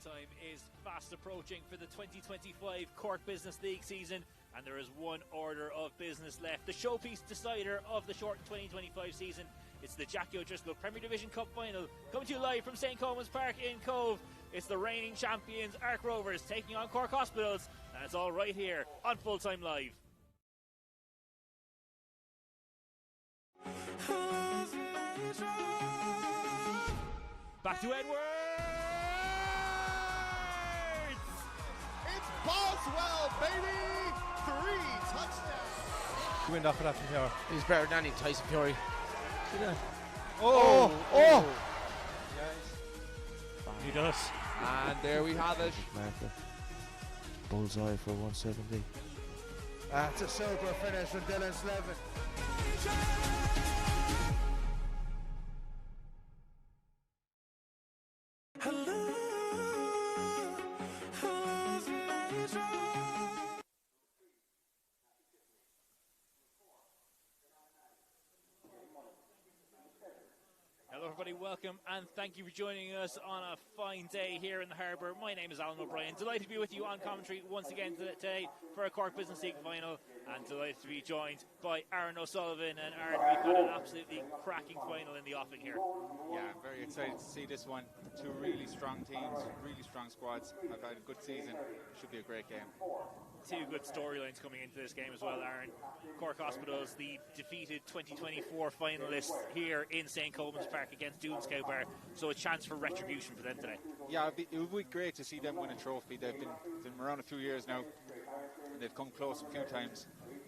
time is fast approaching for the 2025 Cork Business League season, and there is one order of business left. The showpiece decider of the short 2025 season. It's the Jackie O'Driscoll Premier Division Cup final, coming to you live from St. Colman's Park in Cobh. It's the reigning champions, Ark Rovers, taking on Cork Hospitals, and it's all right here on Full Time Live. Back to Edwards! It's Boswell, baby! 3 touchdowns! Wind off of that from here. He's better than any Tyson Fury. See that? Oh! He does. And there we have it. Bullseye for 170. That's a super finish from Dylan Slevin. Hello everybody, welcome and thank you for joining us on a fine day here in the harbour. My name is Alan O'Brien, delighted to be with you on commentary once again today for a Cork Business League final, and delighted to be joined by Aaron O'Sullivan. And Aaron, we've got an absolutely cracking final in the offing here. Yeah, very excited to see this one. Two really strong teams, really strong squads. I've had a good season, should be a great game. Two good storylines coming into this game as well, Aaron. Cork Hospitals, the defeated 2024 finalists here in St. Colman's Park against Cobh, so a chance for retribution for them today. Yeah, it would be great to see them win a trophy. They've been around a few years now, and they've come close a few times,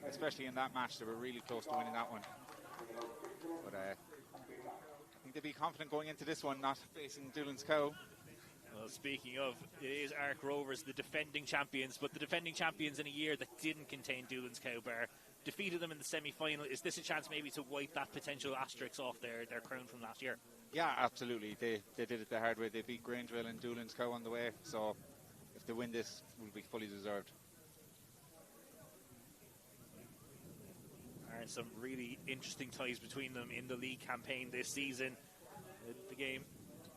especially in that match. They were really close to winning that one. But I think they'd be confident going into this one, not facing Cobh. Well, speaking of, it is Ark Rovers, the defending champions, but the defending champions in a year that didn't contain Cobh, defeated them in the semi-final. Is this a chance maybe to wipe that potential asterisk off their crown from last year? Yeah, absolutely. They did it the hard way. They beat Grangeville and Cobh on the way, so if they win this, it will be fully deserved. And some really interesting ties between them in the league campaign this season. The game,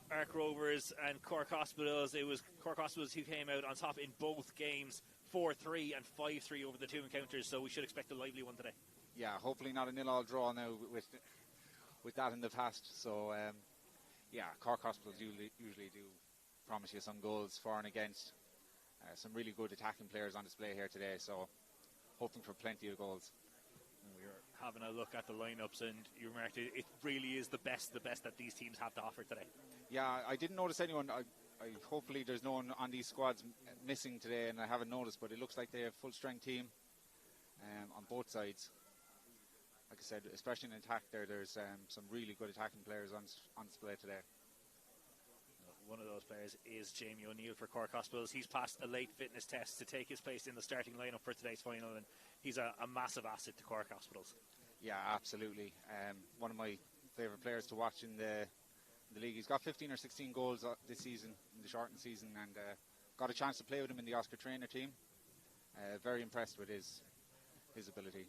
Ark Rovers and Cork Hospitals, it was Cork Hospitals who came out on top in both games, 4-3 and 5-3 over the two encounters, so we should expect a lively one today. Yeah, hopefully not a 0-0 draw now with that in the past. So yeah, Cork Hospitals usually do promise you some goals for and against. Some really good attacking players on display here today, so hoping for plenty of goals. We're having a look at the lineups, and you remarked it really is the best that these teams have to offer today. Yeah, I didn't notice anyone. Hopefully there's no one on these squads missing today, and I haven't noticed, but it looks like they have full strength team on both sides. Like I said, especially in attack there's some really good attacking players on display today. One of those players is Jamie O'Neill for Cork Hospitals. He's passed a late fitness test to take his place in the starting lineup for today's final, and he's a massive asset to Cork Hospitals. Yeah, absolutely. One of my favourite players to watch in the league. He's got 15 or 16 goals this season in the shortened season, and got a chance to play with him in the Oscar Traynor team. Very impressed with his ability.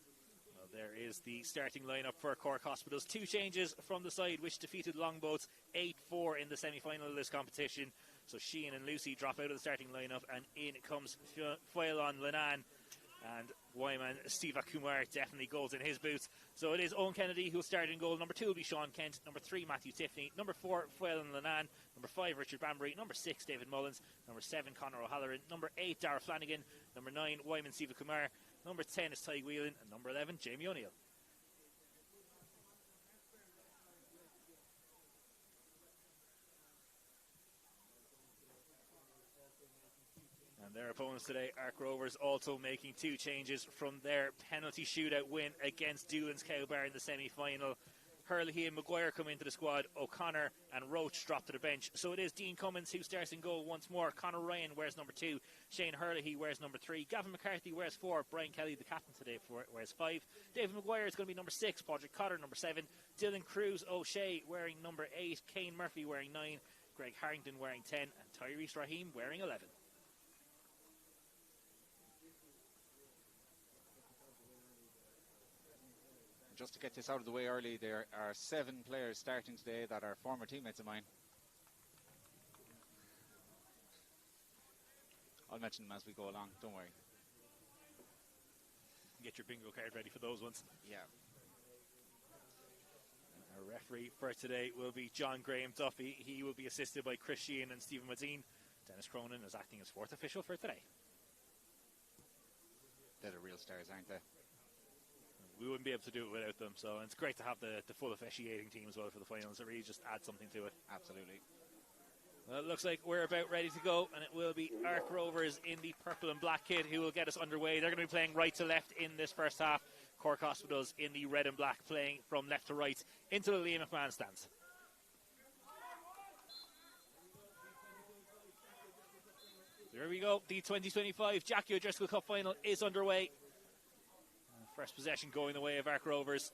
Well, there is the starting lineup for Cork Hospitals. Two changes from the side which defeated Longboats 8-4 in the semi-final of this competition. So Sheehan and Lucy drop out of the starting lineup, and in comes Foyle Lenan. And Wyman Steva Kumar definitely goals in his boots. So it is Owen Kennedy who'll start in goal. Number 2 will be Sean Kent. Number 3, Matthew Tiffany. Number 4, Foyle Lenan. Number 5, Richard Bambury. Number 6, David Mullins. Number 7, Conor O'Halloran. Number 8, Dara Flanagan. Number 9, Wyman Steva Kumar. Number 10 is Ty Whelan. And number 11, Jamie O'Neill. And their opponents today, Ark Rovers, also making two changes from their penalty shootout win against Cobh in the semi-final. Hurley and Maguire come into the squad. O'Connor and Roach drop to the bench. So it is Dean Cummins who starts in goal once more. Conor Ryan wears number 2. Shane Hurley wears number 3. Gavin McCarthy wears 4. Brian Kelly, the captain today, wears 5. David Maguire is going to be number 6. Padraig Cotter, number 7. Dylan Cruz O'Shea wearing number 8. Kane Murphy wearing 9. Greg Harrington wearing 10. And Tyrese Raheem wearing 11. Just to get this out of the way early, there are 7 players starting today that are former teammates of mine. I'll mention them as we go along. Don't worry. Get your bingo card ready for those ones. Yeah. Our referee for today will be John Graham Duffy. He will be assisted by Chris Sheehan and Stephen Medine. Dennis Cronin is acting as fourth official for today. They're the real stars, aren't they? We wouldn't be able to do it without them, so it's great to have the full officiating team as well for the finals. It really just adds something to it. Absolutely. Well, it looks like we're about ready to go, and it will be Ark Rovers in the purple and black kit who will get us underway. They're going to be playing right to left in this first half. Cork Hospitals in the red and black playing from left to right into the Liam McMahon stands. There we go. The 2025 Jackie O'Driscoll Cup final is underway. First possession going the way of Ark Rovers.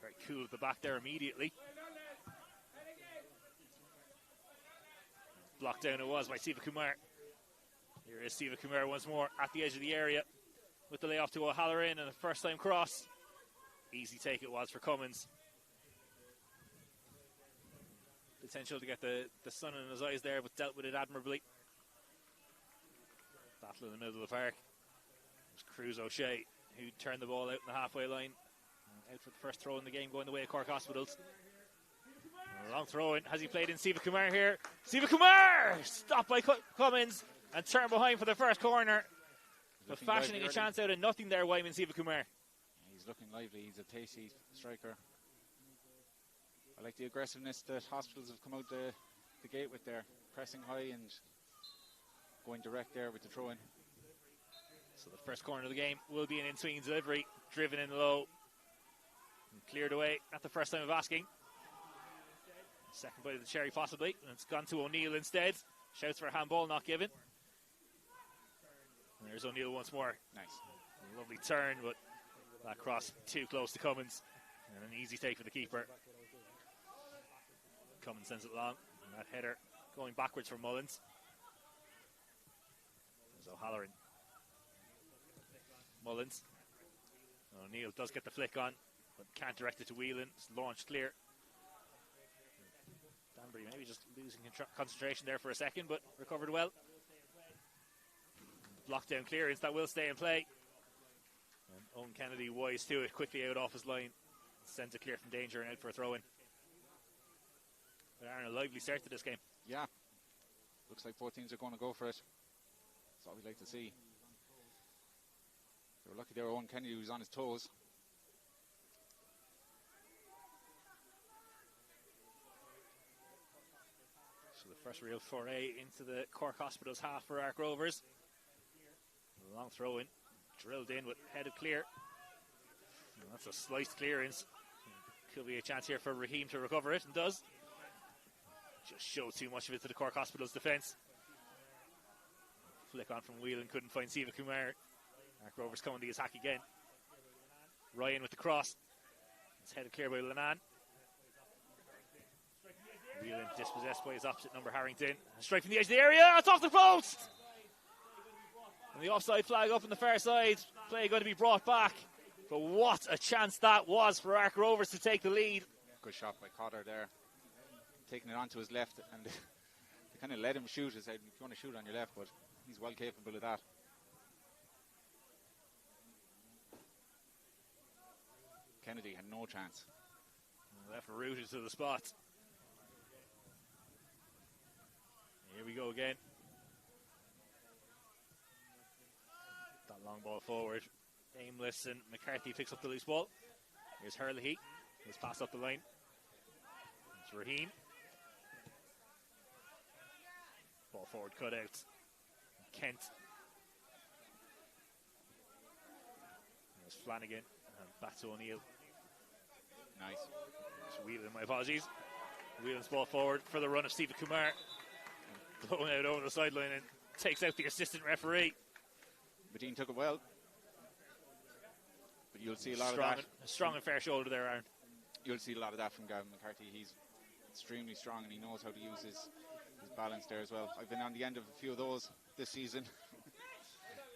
Very cool at the back there immediately. Blocked down it was by Siva Kumar. Here is Siva Kumar once more at the edge of the area with the layoff to O'Halloran and a first time cross. Easy take it was for Cummins. Potential to get the sun in his eyes there, but dealt with it admirably. Battle in the middle of the park. It was Cruz O'Shea who turned the ball out in the halfway line. Out for the first throw in the game going the way of Cork Hospitals. A long throw in. Has he played in Siva Kumar here? Siva Kumar! Stopped by Cummins and turned behind for the first corner. But fashioning a chance out of nothing there, Wyman Siva Kumar. He's looking lively. He's a tasty striker. I like the aggressiveness that Hospitals have come out the gate with there. Pressing high and going direct there with the throw in. So the first corner of the game will be an in-swing delivery. Driven in low. And cleared away at the first time of asking. Second bite of the cherry possibly. And it's gone to O'Neill instead. Shouts for a handball not given. And there's O'Neill once more. Nice. A lovely turn, but that cross too close to Cummins. And an easy take for the keeper. Cummins sends it long. And that header going backwards for Mullins. There's O'Halloran. Mullins. O'Neill does get the flick on, but can't direct it to Whelan. It's launched clear. Danbury maybe just losing concentration there for a second, but recovered well. Lockdown clearance that will stay in play. And Owen Kennedy wise to it, quickly out off his line. Sends it clear from danger and out for a throw in. But Aaron, a lively start to this game. Yeah. Looks like both teams are going to go for it. That's what we'd like to see. They were lucky there, Owen Kennedy was on his toes. So the first real foray into the Cork Hospitals half for Ark Rovers. A long throw in, drilled in with headed clear. And that's a sliced clearance. Could be a chance here for Raheem to recover it, and does. Just showed too much of it to the Cork Hospitals defence. Flick on from Whelan, couldn't find Siva Kumar. Ark Rovers coming to the attack again. Ryan with the cross. It's headed clear by Lenan. Whelan dispossessed by his opposite number, Harrington. Straight from the edge of the area, it's off the post! And the offside flag up on the far side. Play going to be brought back. But what a chance that was for Ark Rovers to take the lead. Good shot by Cotter there. Taking it onto his left, and they kind of let him shoot. He said, if you want to shoot on your left, but he's well capable of that. Kennedy had no chance. Left rooted to the spot. Here we go again. That long ball forward. Aimless, and McCarthy picks up the loose ball. Here's Hurley. He's passed up the line. It's Raheem. Ball forward cut out. Kent. There's Flanagan. And back to O'Neill. Nice. It's Whelan, my apologies. Whelan's ball forward for the run of Siva Kumar. Blown out over the sideline and takes out the assistant referee. Medine took it well. But you'll see a lot of that. A strong and fair shoulder there, Aaron. You'll see a lot of that from Gavin McCarthy. He's extremely strong and he knows how to use his balance there as well. I've been on the end of a few of those this season.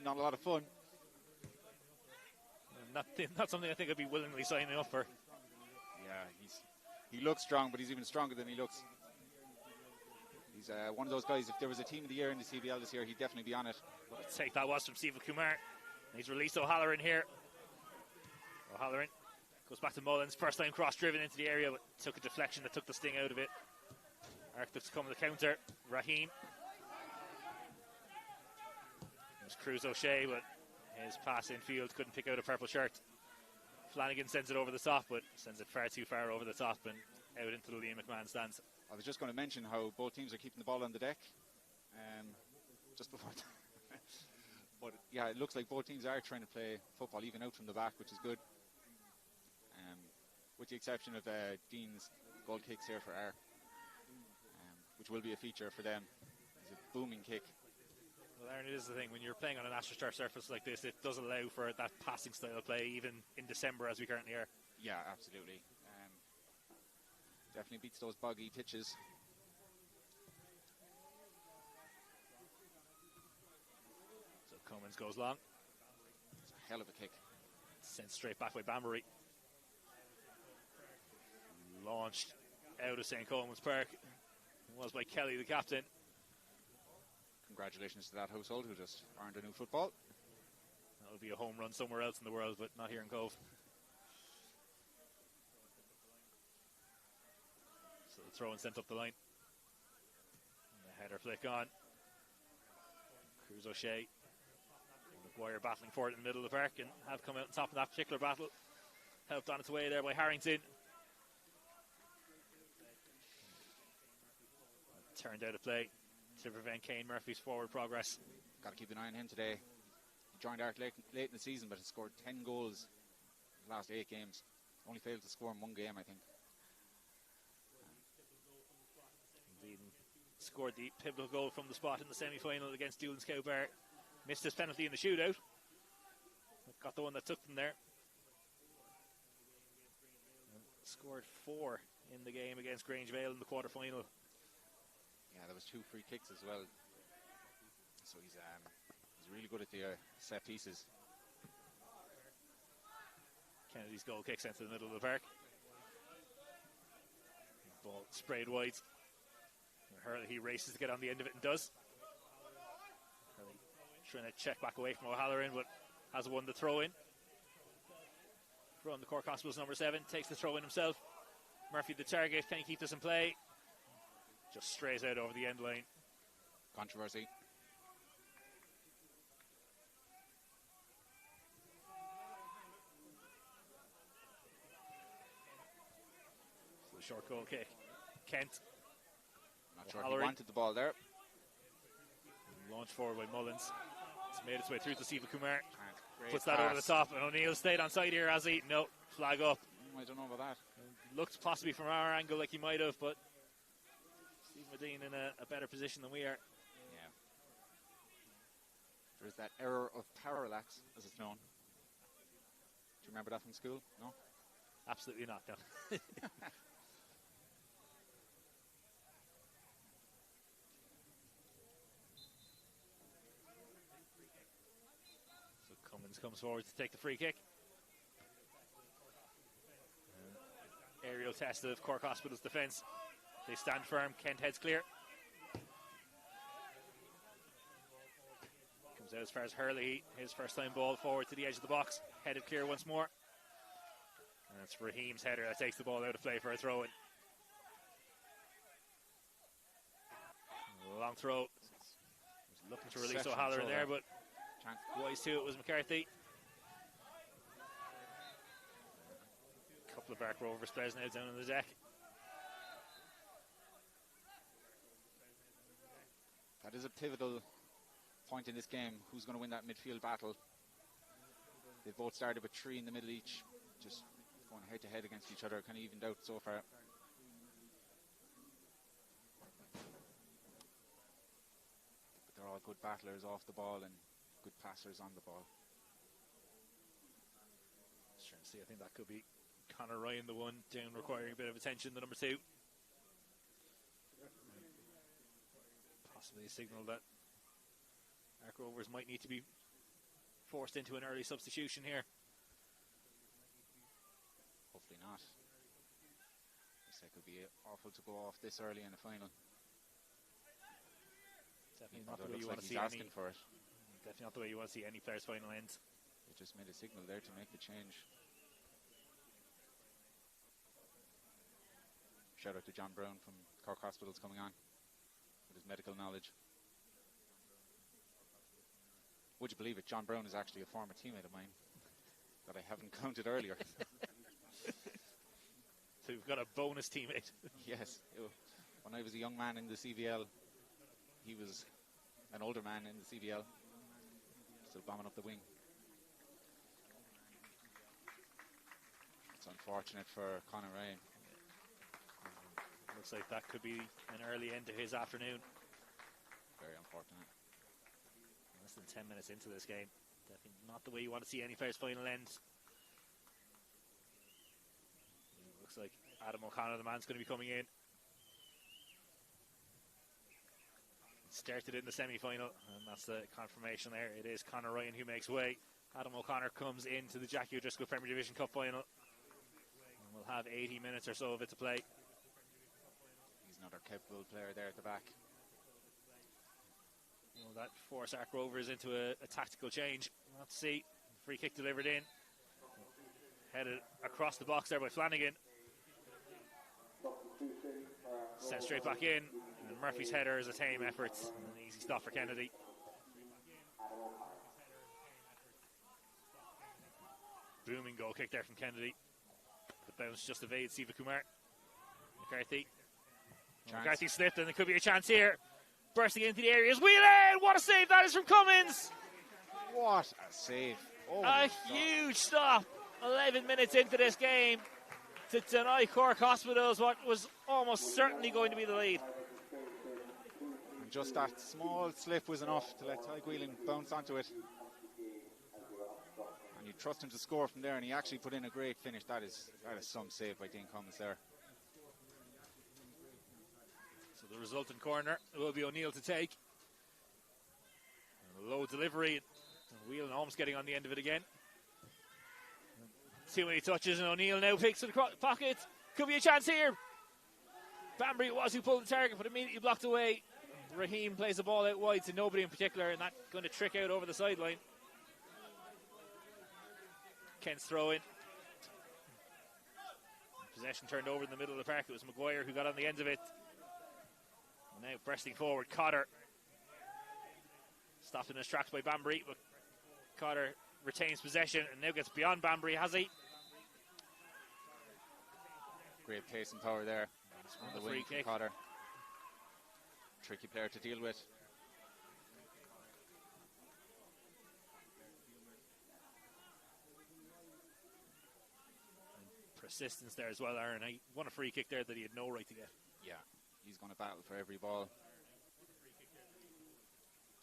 Not a lot of fun. Not something I think I'd be willingly signing up for. Yeah, he looks strong, but he's even stronger than he looks. He's one of those guys, if there was a team of the year in the CBL this year, he'd definitely be on it. What a take that was from Stephen Kumar. He's released O'Halloran here. O'Halloran goes back to Mullins. First time cross driven into the area, but took a deflection that took the sting out of it. Arctics come to the counter. Raheem. There's Cruz O'Shea, but his pass infield couldn't pick out a purple shirt. Flanagan sends it over the top, but sends it far too far over the top and out into the Liam McMahon stands. I was just going to mention how both teams are keeping the ball on the deck just before but yeah, it looks like both teams are trying to play football even out from the back, which is good, with the exception of Dean's goal kicks here for R, which will be a feature for them. It's a booming kick. Well, Aaron, it is the thing, when you're playing on an AstroTurf surface like this, it does allow for that passing style of play even in December as we currently are. Yeah, absolutely. Definitely beats those boggy pitches. So Cummins goes long. It's a hell of a kick. Sent straight back by Banbury. Launched out of St. Colman's Park. It was by Kelly, the captain. Congratulations to that household who just earned a new football. That would be a home run somewhere else in the world, but not here in Cobh. So the throw and sent up the line. And the header flick on. Cruz O'Shea and McGuire battling for it in the middle of the park and have come out on top of that particular battle. Helped on its way there by Harrington. Turned out of play to prevent Kane Murphy's forward progress. Got to keep an eye on him today. He joined Arc late in the season, but has scored 10 goals in the last 8 games. Only failed to score in 1 game, I think. Indeed, scored the pivotal goal from the spot in the semi-final against Doolin's Cowbar. Missed his penalty in the shootout. Got the one that took them there. And scored 4 in the game against Grange Vale in the quarter-final. Yeah, there was 2 free kicks as well. So he's really good at the set pieces. Kennedy's goal kick sent to the middle of the park. Ball sprayed wide. Hurley, he races to get on the end of it and does. Hurley trying to check back away from O'Halloran, but has won the throw in. From the Cork Hospitals number 7, takes the throw in himself. Murphy the target, can he keep this in play? Just strays out over the end line. Controversy. So the short goal kick. Kent. Not sure if he wanted the ball there. Launched forward by Mullins. It's made its way through to Stephen Kumar. Puts pass. that over the top, and O'Neill stayed on side here, has he? No, flag up. I don't know about that. Looked possibly from our angle like he might have, but Steve Medine in a better position than we are. Yeah. There's that error of parallax, as it's known. Do you remember that from school? No? Absolutely not, no. So Cummins comes forward to take the free kick. Aerial test of Cork Hospital's defence. They stand firm. Kent heads clear. Comes out as far as Hurley. His first time ball forward to the edge of the box. Headed clear once more. And it's Raheem's header that takes the ball out of play for a throw in. Long throw. Was looking to release O'Halloran there, but wise to it was McCarthy. Couple of Arc Rovers players now down on the deck. That is a pivotal point in this game. Who's going to win that midfield battle? They both started with 3 in the middle each, just going head to head against each other, kind of evened out so far. But they're all good battlers off the ball and good passers on the ball. Just trying to see, I think that could be Conor Ryan, the one down requiring a bit of attention, the number 2. Possibly a signal that Arc Rovers might need to be forced into an early substitution here. Hopefully not. This could be awful to go off this early in the final. Definitely not the Although way it you looks want like to he's see asking any. for it. Definitely not the way you want to see any players' final end. They just made a signal there to make the change. Shout out to John Brown from Cork Hospitals coming on with his medical knowledge. Would you believe it? John Brown is actually a former teammate of mine that I haven't counted earlier. So we've got a bonus teammate. Yes. When I was a young man in the CBL, he was an older man in the CBL, still bombing up the wing. It's unfortunate for Conor Ryan. Looks like that could be an early end to his afternoon. Very unfortunate. Less than 10 minutes into this game. Definitely not the way you want to see any player's final end. Looks like Adam O'Connor, the man's going to be coming in. Started in the semi-final, and that's the confirmation there. It is Conor Ryan who makes way. Adam O'Connor comes into the Jackie O'Driscoll Premier Division Cup final. And we'll have 80 minutes or so of it to play. He's another capable player there at the back. Well, that force Ark Rovers into a tactical change. Let's see. Free kick delivered in. Headed across the box there by Flanagan. Sent straight back in. And Murphy's header is a tame effort. An easy stop for Kennedy. Booming goal kick there from Kennedy. The bounce just evades Siva Kumar. McCarthy. McCarthy slipped, and there could be a chance here. Bursting into the area is Whelan! What a save that is from Cummins! What a save. Oh, a huge stop 11 minutes into this game to deny Cork Hospitals what was almost certainly going to be the lead. And just that small slip was enough to let Ty Whelan bounce onto it. And you trust him to score from there, and he actually put in a great finish. That is some save by Dean Cummins there. So the resultant corner will be O'Neill to take. And a low delivery. Whelan almost getting on the end of it again. Too many touches, and O'Neill now picks in the pocket. Could be a chance here. Banbury was who pulled the target, but immediately blocked away. Raheem plays the ball out wide to nobody in particular, and that's going to trick out over the sideline. Kent's throw in. Possession turned over in the middle of the park. It was Maguire who got on the end of it. Now bursting forward, Cotter. Stopped in his tracks by Banbury, but Cotter retains possession and now gets beyond Banbury, has he? Great pace and power there on the wing from Cotter. Tricky player to deal with. And persistence there as well, Aaron. He won a free kick there that he had no right to get. Yeah, he's going to battle for every ball.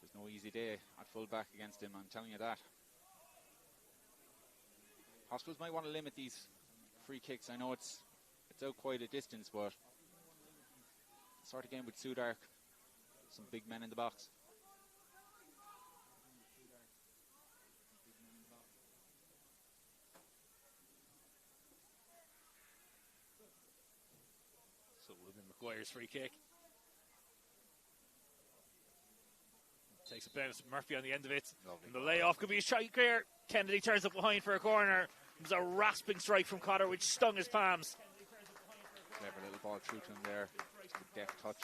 There's no easy day at full back against him, I'm telling you that. Hospitals might want to limit these free kicks. I know it's out quite a distance, but the sort of game would suit Ark. Some big men in the box. So it would have been Maguire's free kick. Takes a bounce. Murphy on the end of it. Lovely. And the layoff could be a strike clear. Kennedy turns up behind for a corner. It was a rasping strike from Cotter, which stung his palms. Clever little ball through to him there. Just a deft touch.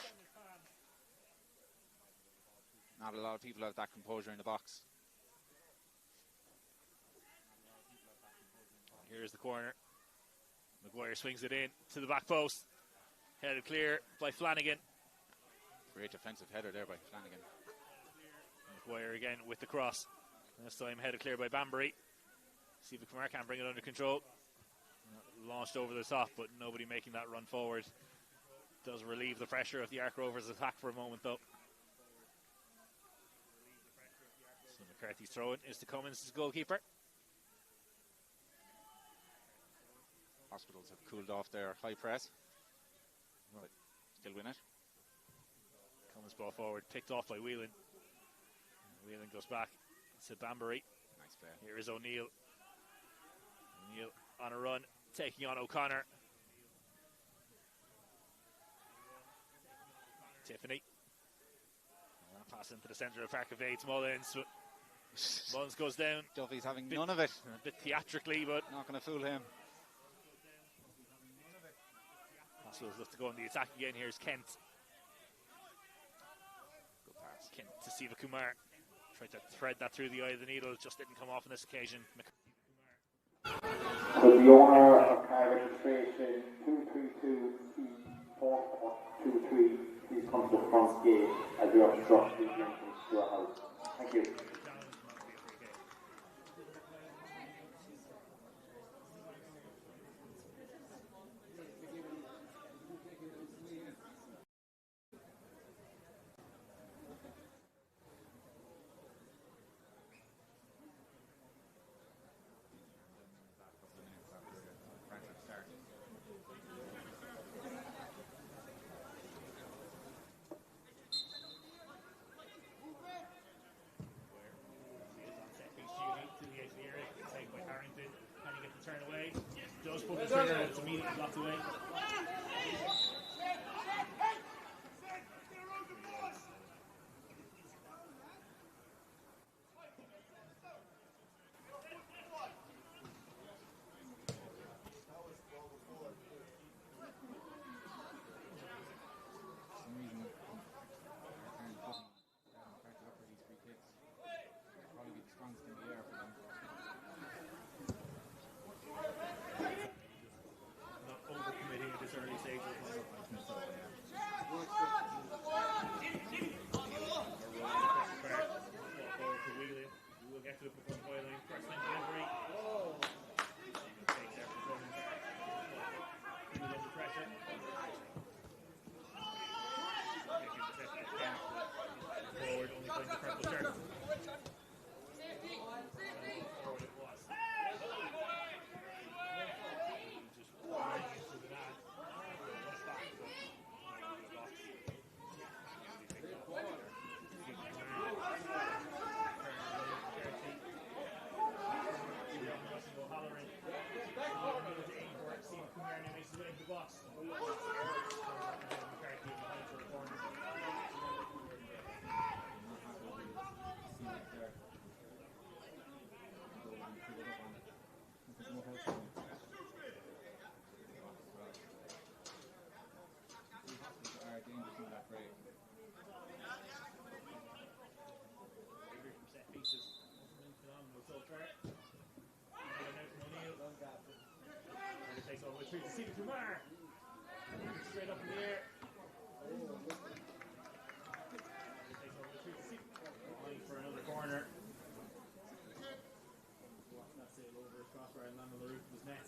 Not a lot of people have that composure in the box. Here's the corner. Maguire swings it in to the back post. Headed clear by Flanagan. Great defensive header there by Flanagan. Maguire again with the cross. This time headed clear by Banbury. See if Kumar can bring it under control. Launched over the top, but nobody making that run forward. Does relieve the pressure of the Ark Rovers attack for a moment, though. So McCarthy's throw-in is to Cummins, his goalkeeper. Hospitals have cooled off their high press. But still win it. Cummins ball forward, picked off by Whelan. Whelan goes back to Banbury. Nice play. Here is O'Neill. O'Neill on a run, taking on O'Connor. Tiffany. Pass into the centre of the park of Aids Mullins. Mullins goes down. Duffy's having none of it. A bit theatrically, but not going to fool him. Hospitals look to go on the attack again. Here's Kent. Good pass. Kent to Siva Kumar. Tried to thread that through the eye of the needle. Just didn't come off on this occasion. So the owner of car registration 232C423, please come to the front gate as we obstruct the entrance to our house. Thank you. It's immediately blocked away. Takes all the way through to Siva Kumar. Straight up in the air. Takes all the way through to Siva. Going for another corner. That's it over his crossbar and land on the roof of his net.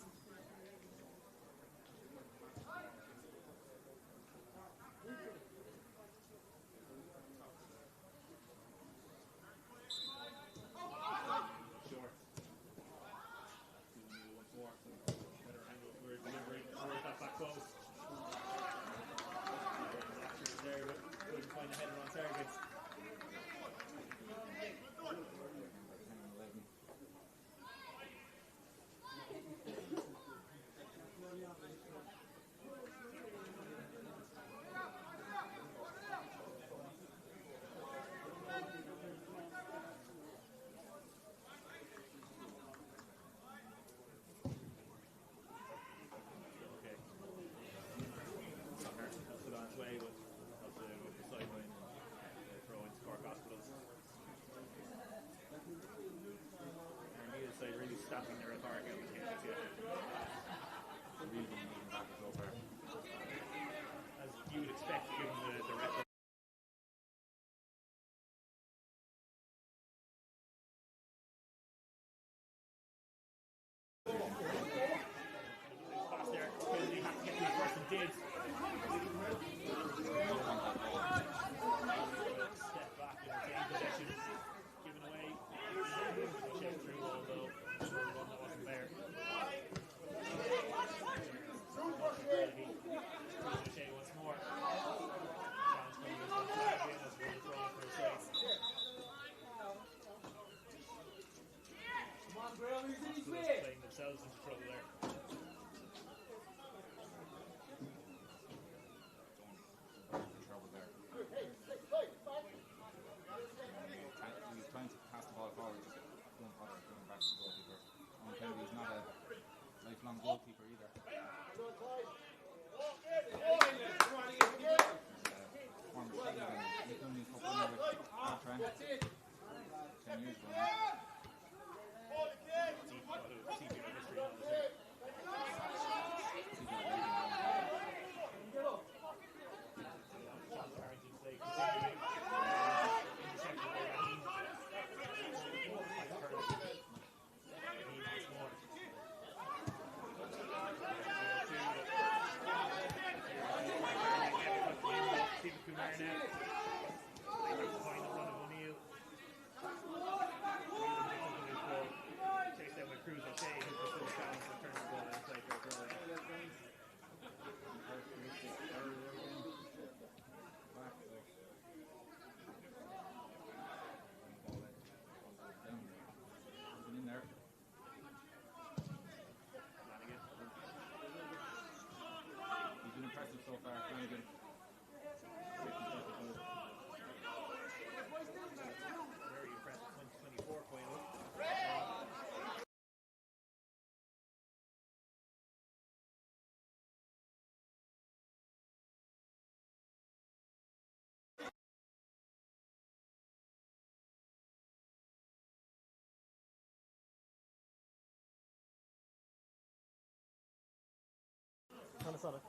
on it.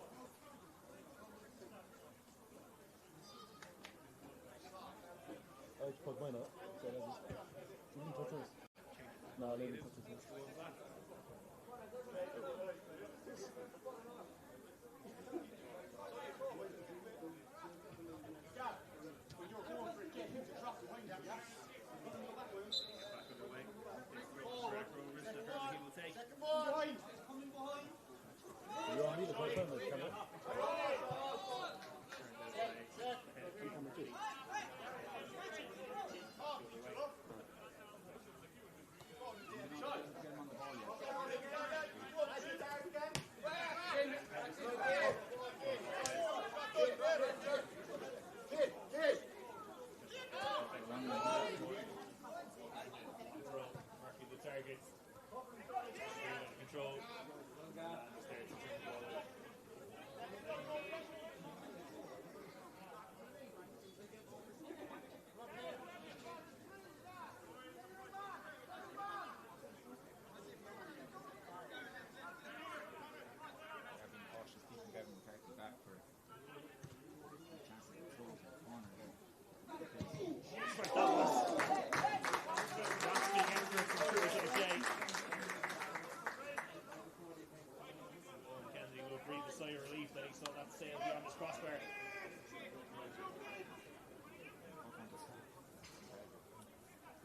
I put mine up. So you didn't touch yours? No, I didn't touch yours. You want me to put it on the camera? Sail beyond his crossbar. Are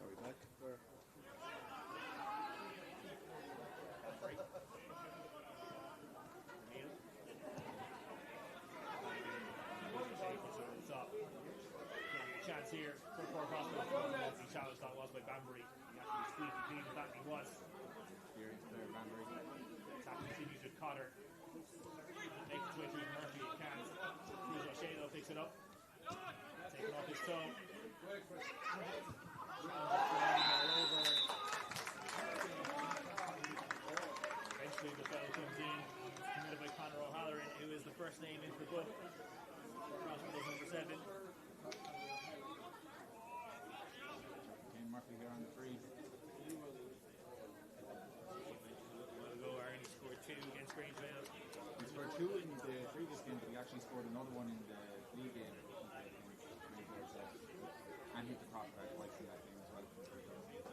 we back? Or? Chance here for Cork Hospital. The challenge that was by Banbury. He actually squeaky clean as that he was. Experienced player Banbury. Attack continues with Cotter. Makes his way through Murphy, it can't. Cruz O'Shea picks it up. Taking off his toe. Eventually the foul comes in. It's committed by Conor O'Halloran, who is the first name into the book. Hospital's number 7. Murphy here on the free. Arnie scored 2 against Grangevale. He scored 2 in the previous game, but he actually scored another one in the league game. And hit the crossbar twice in that game as well.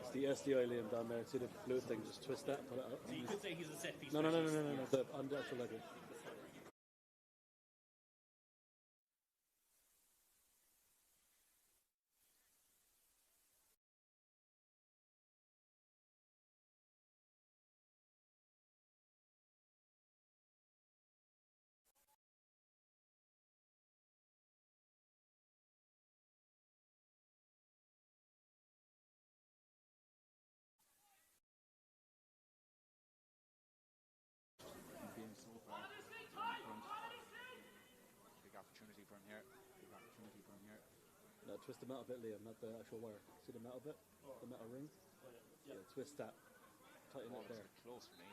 It's the SDI Liam down there. See the blue thing? Just twist that, put it up. So you could say he's a set piece. No. On the actual leg. No, twist the metal bit, Liam, not the actual wire. See the metal bit? The metal ring? Yeah, twist that. Tighten it there. Close for me,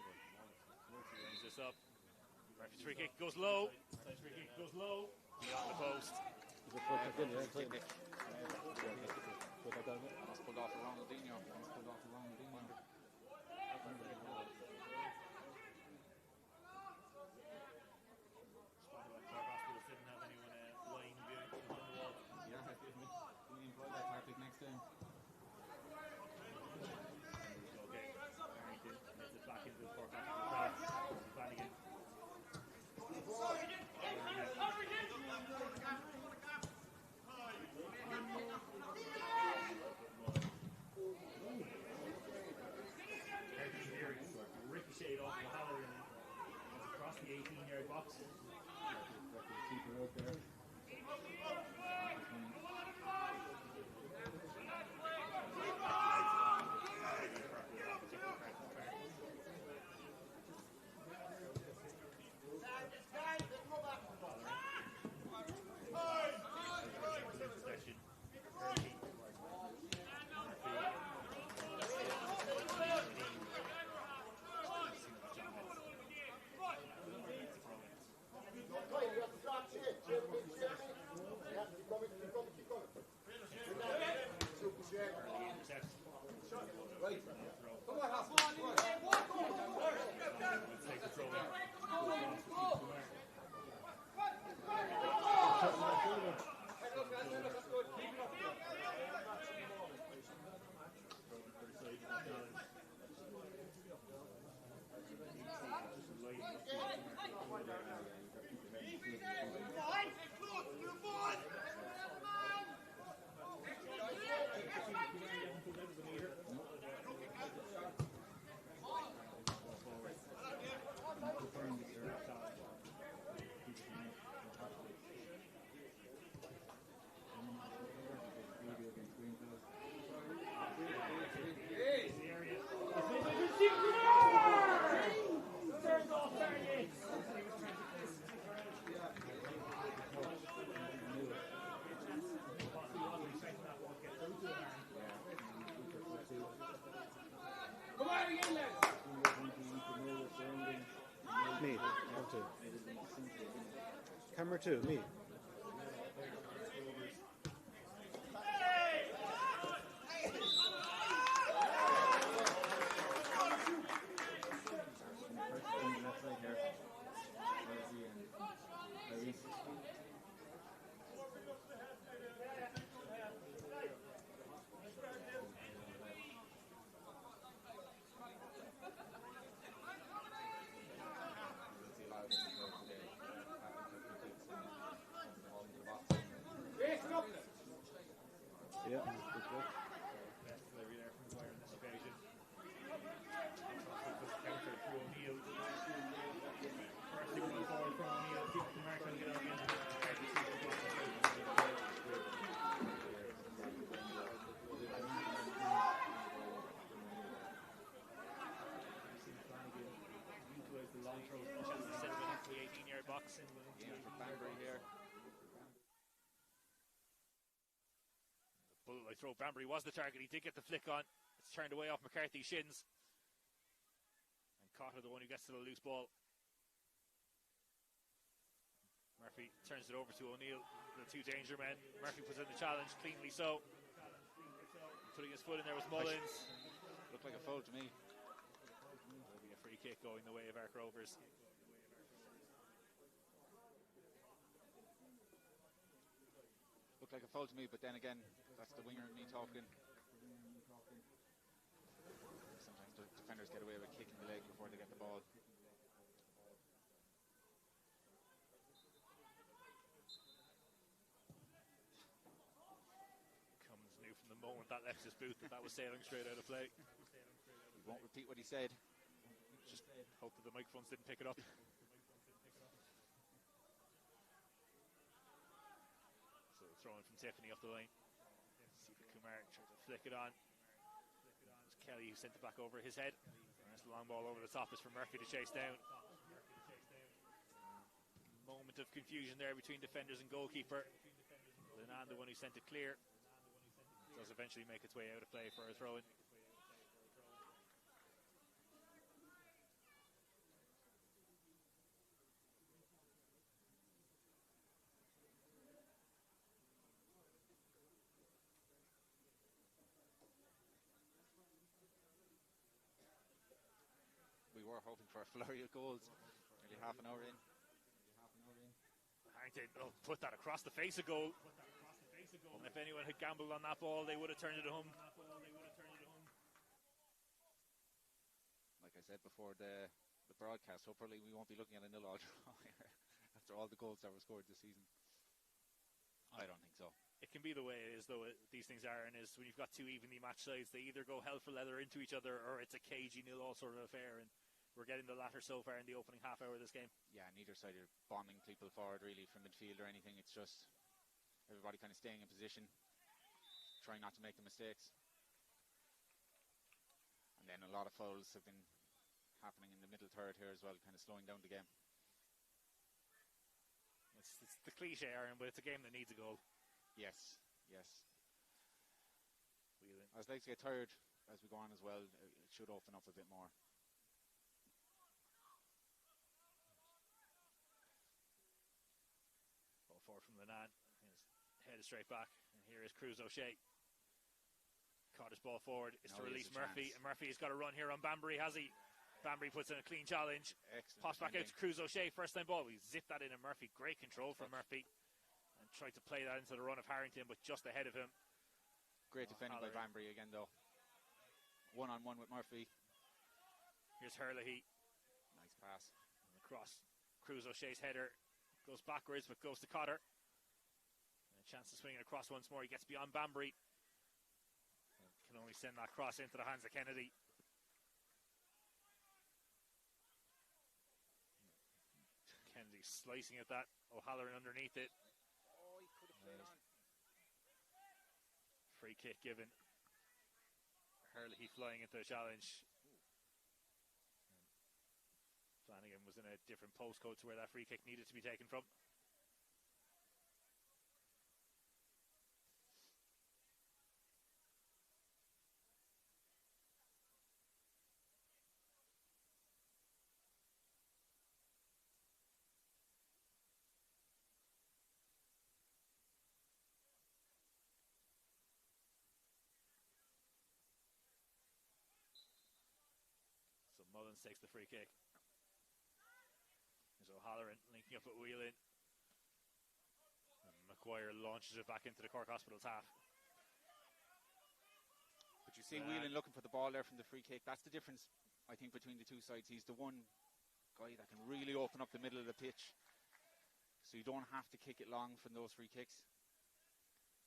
Brings this up. Murphy's free kick goes low. Free kick goes low. Beyond the post. Is it put back in, yeah? Tighten it. Put that down there. That's pulled off around Ladino. Ricocheted off O'Halloran across the 18-yard box. Keeper out there. Camera 2, me. Yeah, good stuff. Best delivery there from Dwyer on this occasion. Counter through O'Neill. First thing going forward from O'Neill. Keep the mark and get out again. Utilize the long throw. Chance to set it into the 18-yard box. Yeah, for Banbury here. Bullet throw. Banbury was the target. He did get the flick on. It's turned away off McCarthy's shins. And Cotter, the one who gets to the loose ball. Murphy turns it over to O'Neill, the two danger men. Murphy puts in the challenge, cleanly so. Putting his foot in there was Mullins. Looked like a foul to me. There'll be a free kick going the way of our Rovers. Looked like a foul to me, but then again, that's the winger in me talking. Sometimes the defenders get away with kicking the leg before they get the ball. Cummins knew from the moment that left his boot that was sailing straight out of play. He won't repeat what he said. Just hope that the microphones didn't pick it up. So throwing from Tiffany up the lane. See if Kumar tries to flick it on. It's Kelly who sent it back over his head. And that's the long ball over the top is for Murphy to chase down. Moment of confusion there between defenders and goalkeeper. Linan, the one who sent it clear, does eventually make its way out of play for a throw-in. We were hoping for a flurry of goals. Nearly half an hour in. Harrington put that across the face of goal. And if anyone had gambled on that ball, they would have turned it home. Like I said before the broadcast, hopefully we won't be looking at a nil-all draw here after all the goals that were scored this season. I don't think so. It can be the way it is, though. These things are, and is when you've got two evenly matched sides, they either go hell for leather into each other, or it's a cagey nil-all sort of affair. And we're getting the latter so far in the opening half hour of this game. Yeah, neither side are bombing people forward really from midfield or anything. It's just everybody kind of staying in position, trying not to make the mistakes. And then a lot of fouls have been happening in the middle third here as well, kind of slowing down the game. It's the cliche, Aaron, but it's a game that needs a goal. Yes. As legs get tired as we go on as well, it should open up a bit more. Ball forward from Linan. His head is straight back. And here is Cruz O'Shea. Caught his ball forward. Is to release Murphy. And Murphy has got a run here on Banbury, has he? Banbury puts in a clean challenge. Excellent. Pops back out to Cruz O'Shea. First time ball. We zipped that in and Murphy. Great control from Murphy. And tried to play that into the run of Harrington, but just ahead of him. Great defending by Banbury again, though. One-on-one with Murphy. Here's Herlihy. Nice pass. And across. Cruz O'Shea's header goes backwards, but goes to Cotter. And a chance to swing it across once more. He gets beyond Banbury. And can only send that cross into the hands of Kennedy. Kennedy slicing at that. O'Halloran underneath it. Oh, he could have played on. Free kick given. Herlihy flying into the challenge. Flanagan was in a different postcode to where that free kick needed to be taken from. takes the free kick. There's O'Halloran linking up at Whelan. And Maguire launches it back into the Cork Hospitals half. But you see Whelan looking for the ball there from the free kick. That's the difference, I think, between the two sides. He's the one guy that can really open up the middle of the pitch. So you don't have to kick it long from those free kicks.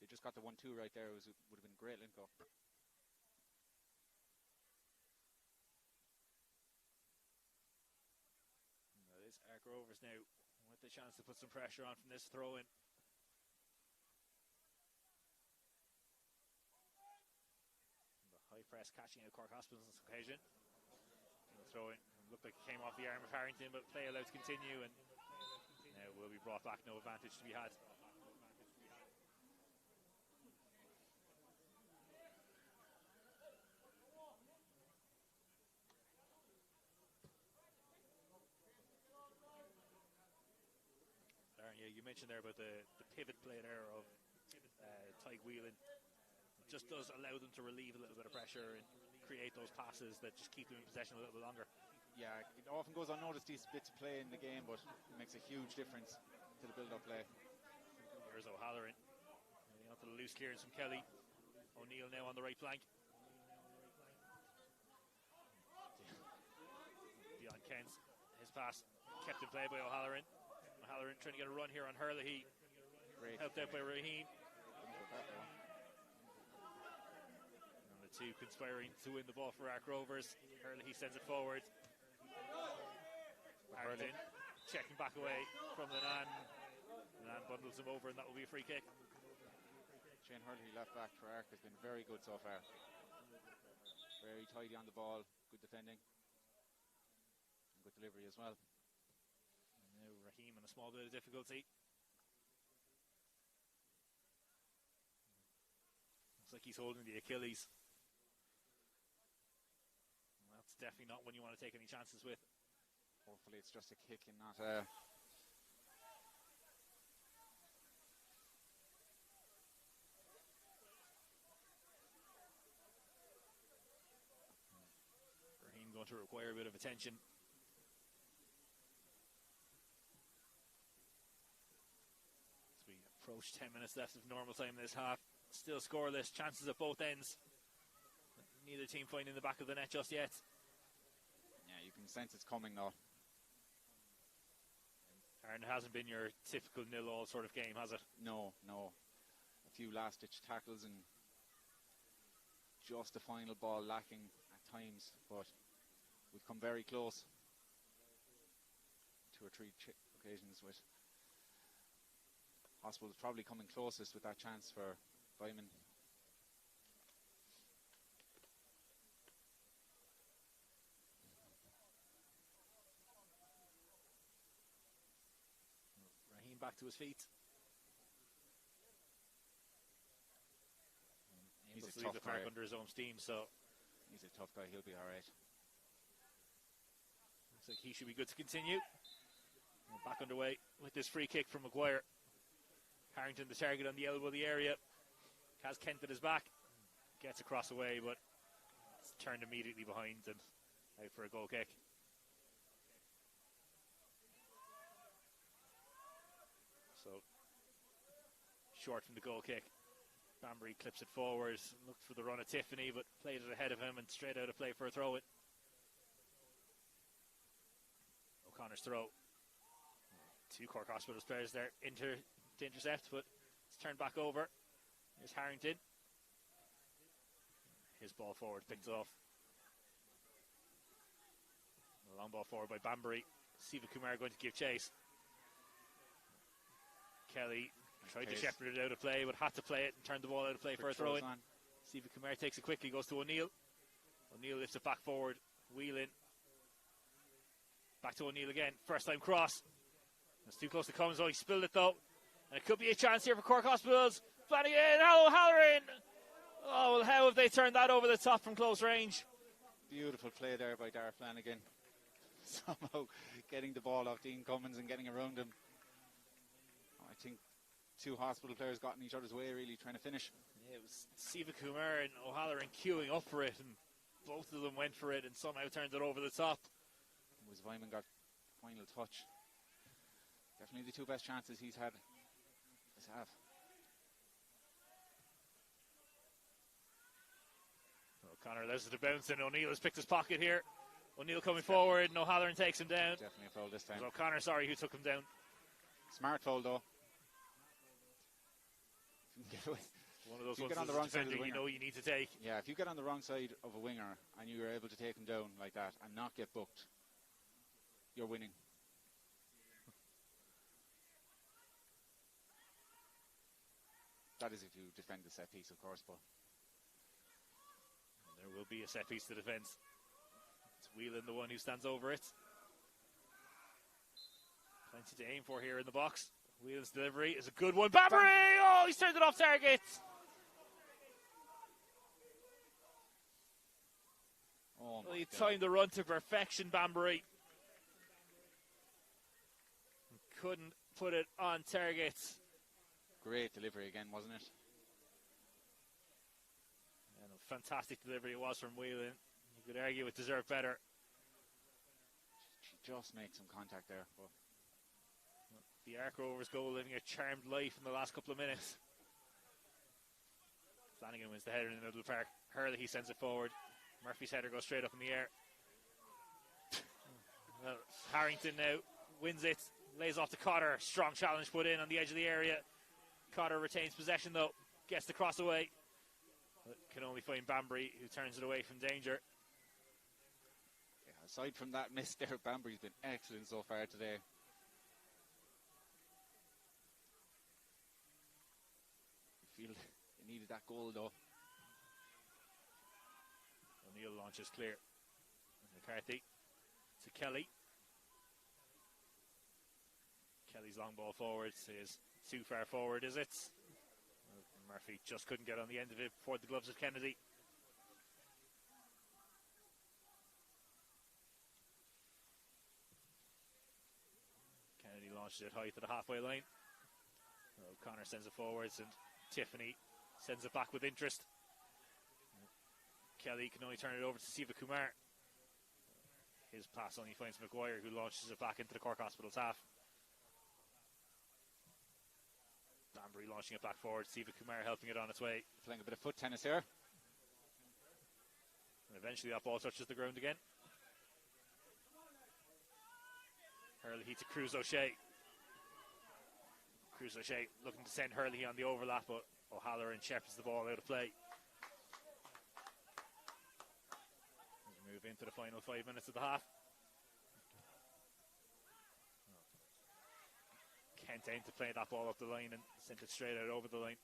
They just got the 1-2 right there. Would have been a great link-up. That is Rovers now with the chance to put some pressure on from this throw-in. The high press catching out Cork Hospitals on this occasion. And the throw-in looked like it came off the arm of Harrington, but play allowed to continue, and now will be brought back. No advantage to be had. Yeah, you mentioned there about the pivot play there of Tyke Whelan. It just does allow them to relieve a little bit of pressure and create those passes that just keep them in possession a little bit longer. Yeah, it often goes unnoticed, these bits of play in the game, but it makes a huge difference to the build-up play. Here's O'Halloran. Onto the loose clearance from Kelly. O'Neill now on the right flank. Beyond Kent. His pass kept in play by O'Halloran. O'Halloran trying to get a run here on Hurley. Helped out by Raheen. And the two conspiring to win the ball for Ark Rovers. Hurley sends it forward. Harrington checking back away from Lenan. Lenan bundles him over, and that will be a free kick. Shane Hurley, left back for Ark, has been very good so far. Very tidy on the ball, good defending, and good delivery as well. And now Raheem in a small bit of difficulty. Looks like he's holding the Achilles. Well, that's definitely not one you want to take any chances with. Hopefully it's just a kick and not Raheem going to require a bit of attention. As we approach 10 minutes left of normal time in this half. Still scoreless, chances at both ends. Neither team finding the back of the net just yet. Yeah, you can sense it's coming though. And it hasn't been your typical 0-0 sort of game, has it? No. A few last-ditch tackles and just the final ball lacking at times, but we've come very close. 2 or 3 occasions with Hospitals probably coming closest with that chance for Byman. Raheem back to his feet. He's able a to leave tough the park guy. under his own steam, so He's a tough guy, he'll be alright. looks like he should be good to continue. We're back underway with this free kick from Maguire. Harrington the target on the elbow of the area. Has Kent at his back. Gets across away, but it's turned immediately behind and out for a goal kick. So, short from the goal kick. Banbury clips it forward, looked for the run of Tiffany, but played it ahead of him and straight out of play for a throw-in. O'Connor's throw. 2 Cork Hospitals players there to intercept, but it's turned back over. Here's Harrington. His ball forward, picked it off. A long ball forward by Banbury. Siva Kumar going to give chase. Kelly tried to shepherd it out of play, but had to play it and turned the ball out of play for a throw-in. Siva Kumar takes it quickly, goes to O'Neill. O'Neill lifts it back forward. Whelan. Back to O'Neill again. First time cross. It's too close to Cummins. Oh, he spilled it though. And it could be a chance here for Cork Hospitals. Flanagan, O'Halloran. Oh, well, how have they turned that over the top from close range? Beautiful play there by Dar Flanagan. Somehow getting the ball off Dean Cummins and getting around him. I think 2 Hospital players got in each other's way, really, trying to finish. Yeah, it was Siva Kumar and O'Halloran queuing up for it, and both of them went for it and somehow turned it over the top. Was Vyman got final touch. Definitely the two best chances he's had this half. O'Connor allows it to bounce, and O'Neill has picked his pocket here. O'Neill coming forward, and O'Halloran takes him down. Definitely a foul this time. It was O'Connor, sorry, who took him down. Smart foul though. One of those If you ones get on the as a wrong side of defender the you winger. know you need to take. Yeah, if you get on the wrong side of a winger and you're able to take him down like that and not get booked, you're winning. That is if you defend the set piece, of course, but And there will be a set piece to defence. It's Whelan the one who stands over it. Plenty to aim for here in the box. Whelan's delivery is a good one. Bambury! Oh, he's turned it off target. oh Well, my he God. timed the run to perfection, Bambury. Couldn't put it on target. Great delivery again, wasn't it? And a fantastic delivery it was from Whelan. You could argue it deserved better. She just made some contact there. But The Ark Rovers goal living a charmed life in the last couple of minutes. Flanagan wins the header in the middle of the park. Hurley, he sends it forward. Murphy's header goes straight up in the air. Well, Harrington now wins it. Lays off to Cotter. Strong challenge put in on the edge of the area. Cotter retains possession though. Gets the cross away. But can only find Bambury, who turns it away from danger. yeah, aside from that miss there, Bambury's been excellent so far today. You feel he needed that goal though. O'Neill launches clear. McCarthy to Kelly. Kelly's long ball forward is too far forward, is it? Murphy just couldn't get on the end of it before the gloves of Kennedy. Kennedy launches it high to the halfway line. O'Connor sends it forwards, and Tiffany sends it back with interest. Kelly can only turn it over to Siva Kumar. His pass only finds Maguire, who launches it back into the Cork Hospitals half. Bambury launching it back forward. Siva Kumar helping it on its way. Playing a bit of foot tennis here. And eventually that ball touches the ground again. Hurley to Cruz O'Shea. Cruz O'Shea looking to send Hurley on the overlap, but O'Halloran shepherds the ball out of play. As we move into the final 5 minutes of the half. Kent aimed to play that ball up the line and sent it straight out over the line.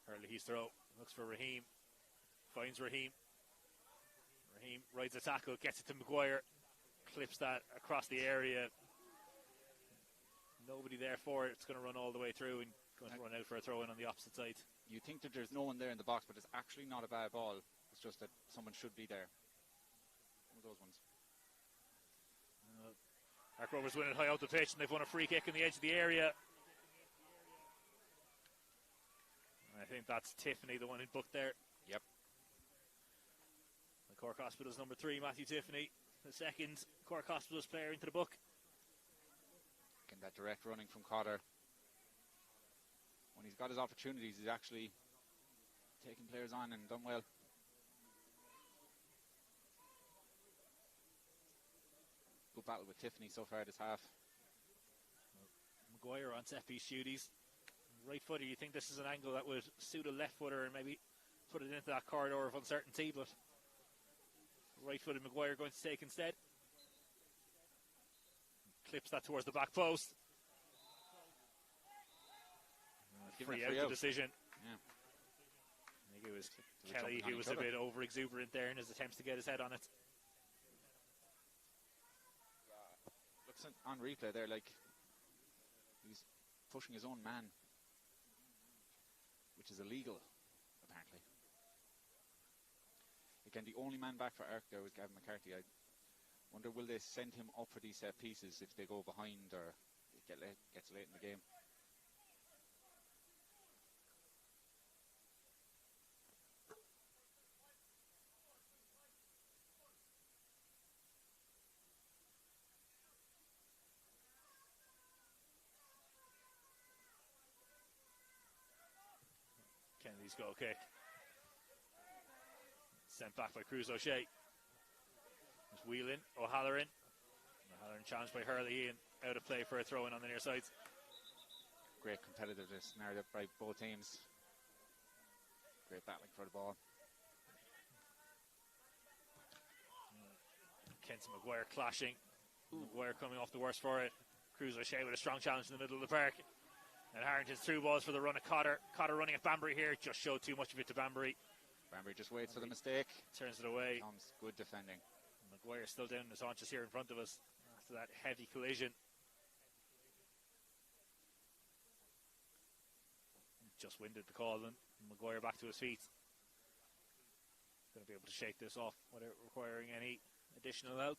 Hurley's throw, looks for Raheem, finds Raheem. Raheem rides a tackle, gets it to Maguire, clips that across the area. Nobody there for it. It's going to run all the way through and going to run out for a throw in on the opposite side. You think that there's no one there in the box, but it's actually not a bad ball. It's just that someone should be there. One of those ones. Ark Rovers win it high out the pitch, and they've won a free kick on the edge of the area. I think that's Tiffany, the one who booked there. Yep. The Cork Hospitals number 3, Matthew Tiffany, the second Cork Hospitals player into the book. Getting that direct running from Cotter. When he's got his opportunities, he's actually taking players on and done well. Good battle with Tiffany so far this half. Maguire on set piece shooties. Right footer, you think this is an angle that would suit a left footer and maybe put it into that corridor of uncertainty, but right footed Maguire going to take instead. Clips that towards the back post. Free out the decision. Yeah. I think it was They were Kelly jumping on who was each a other. bit over exuberant there in his attempts to get his head on it. Looks on replay there like he's pushing his own man, which is illegal, apparently. Again, the only man back for Ark there was Gavin McCarthy. I wonder, will they send him up for these set pieces if they go behind or it gets late in the game? Kennedy's goal kick. Sent back by Cruz O'Shea. There's Whelan, O'Halloran. O'Halloran challenged by Hurley and out of play for a throw in on the near side. Great competitiveness narrative by both teams. Great battling for the ball. Kenton Maguire clashing. Maguire coming off the worst for it. Cruz O'Shea with a strong challenge in the middle of the park. And Harrington's through balls for the run of Cotter. Cotter running at Banbury here. Just showed too much of it to Banbury. Banbury just waits for the mistake. Turns it away. Comes good defending. Maguire still down in his haunches here in front of us after that heavy collision. Just winded the Colman. Maguire back to his feet. Going to be able to shake this off without requiring any additional help.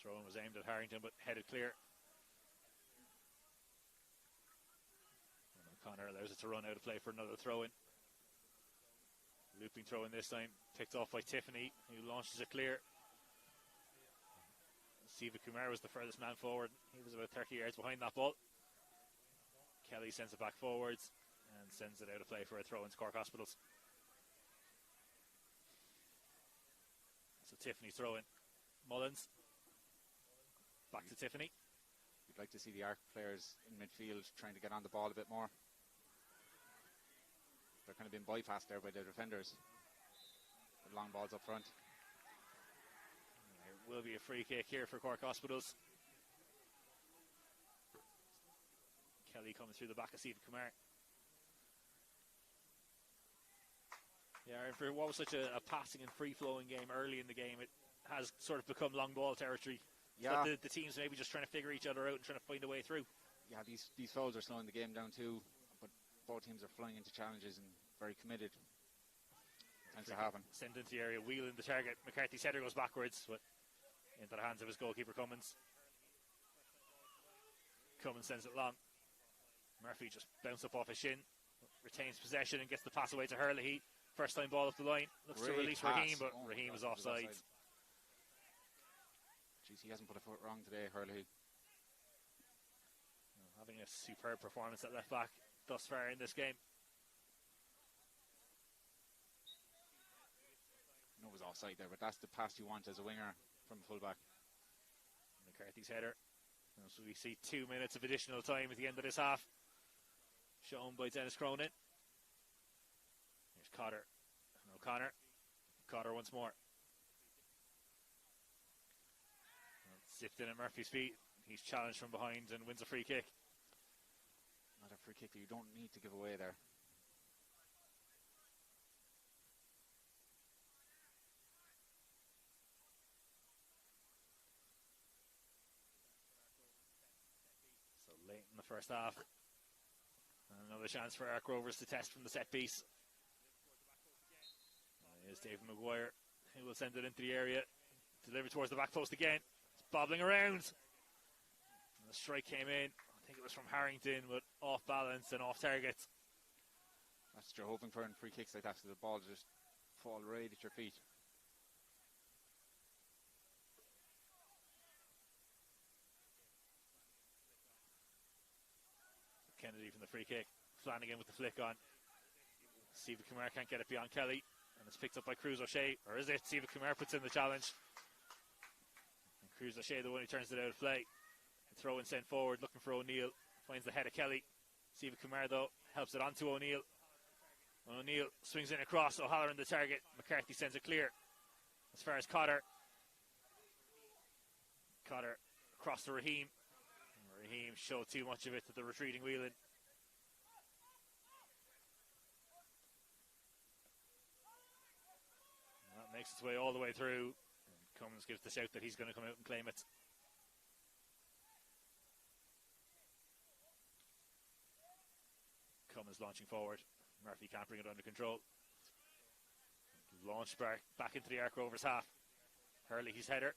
Throw-in was aimed at Harrington but headed clear. And O'Connor allows it to run out of play for another throw-in. Looping throw-in this time, picked off by Tiffany, who launches it clear. Siva Kumar was the furthest man forward. He was about 30 yards behind that ball. Kelly sends it back forwards and sends it out of play for a throw into Cork Hospitals. So Tiffany throw-in. Mullins. Back to Tiffany. You'd like to see the Arc players in midfield trying to get on the ball a bit more. They're kind of being bypassed there by the defenders. The long balls up front. There will be a free kick here for Cork Hospitals. Kelly coming through the back of Siva Kumar. Yeah, and for what was such a passing and free-flowing game early in the game, it has sort of become long ball territory. Yeah. So the teams maybe just trying to figure each other out and trying to find a way through. Yeah, these fouls are slowing the game down too, but both teams are flying into challenges and very committed. Tends to happen. Send into the area, wheeling the target. McCarthy's header goes backwards, but into the hands of his goalkeeper Cummins. Cummins sends it long. Murphy just bounced up off his shin, retains possession and gets the pass away to Hurley. First time ball up the line. Looks to release Raheem, but Raheem is offside. Jeez, he hasn't put a foot wrong today, Hurley. Having a superb performance at left back thus far in this game. No, it was offside there, but that's the pass you want as a winger from a fullback. McCarthy's header. And so we see 2 minutes of additional time at the end of this half. Shown by Dennis Cronin. Here's Cotter and O'Connor. Cotter once more. Zipped in at Murphy's feet. He's challenged from behind and wins a free kick. Not a free kick that you don't need to give away there. So late in the first half. And another chance for Ark Rovers to test from the set piece. Here's David Maguire, who will send it into the area. Delivered towards the back post again. Bobbling around. And the strike came in. I think it was from Harrington, but off balance and off target. That's what you're hoping for in free kicks like that, so the ball just fall right at your feet. Kennedy from the free kick. Flanagan with the flick on. Siva Kumar can't get it beyond Kelly. And it's picked up by Cruz O'Shea. Or is it? Siva Kumar puts in the challenge. Cruz O'Shea, the one who turns it out of play. Throw and sent forward, looking for O'Neill. Finds the head of Kelly. Siva Kumar, though, helps it on to O'Neill. O'Neill swings in across. O'Halloran the target. McCarthy sends it clear. As far as Cotter. Cotter across to Raheem. Raheem showed too much of it to the retreating Whelan. That makes its way all the way through. Cummins gives the shout that he's going to come out and claim it. Cummins launching forward. Murphy can't bring it under control. Launch back into the Ark Rovers half. Hurley his header.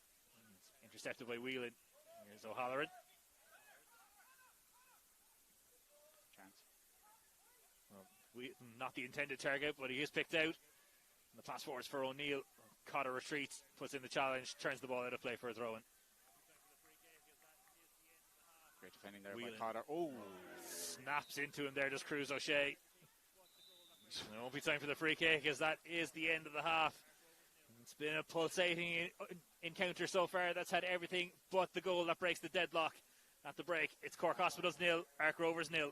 It's intercepted by Whelan. Here's O'Halloran. Chance. Well, not the intended target, but he is picked out. And the pass forwards for O'Neill. Cotter retreats, puts in the challenge, turns the ball out of play for a throw-in. Great defending there Whelan. by Cotter. Oh, Snaps into him there, does Cruz O'Shea. There won't be time for the free kick, as that is the end of the half. It's been a pulsating encounter so far that's had everything but the goal that breaks the deadlock at the break. It's Cork Hospitals 0, Ark Rovers 0.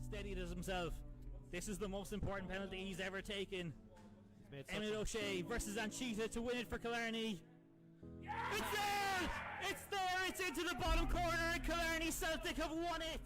Steadied as himself. This is the most important penalty he's ever taken. Emmett O'Shea versus Anchita to win it for Killarney. It's there! It's there! It's into the bottom corner, and Killarney Celtic have won it!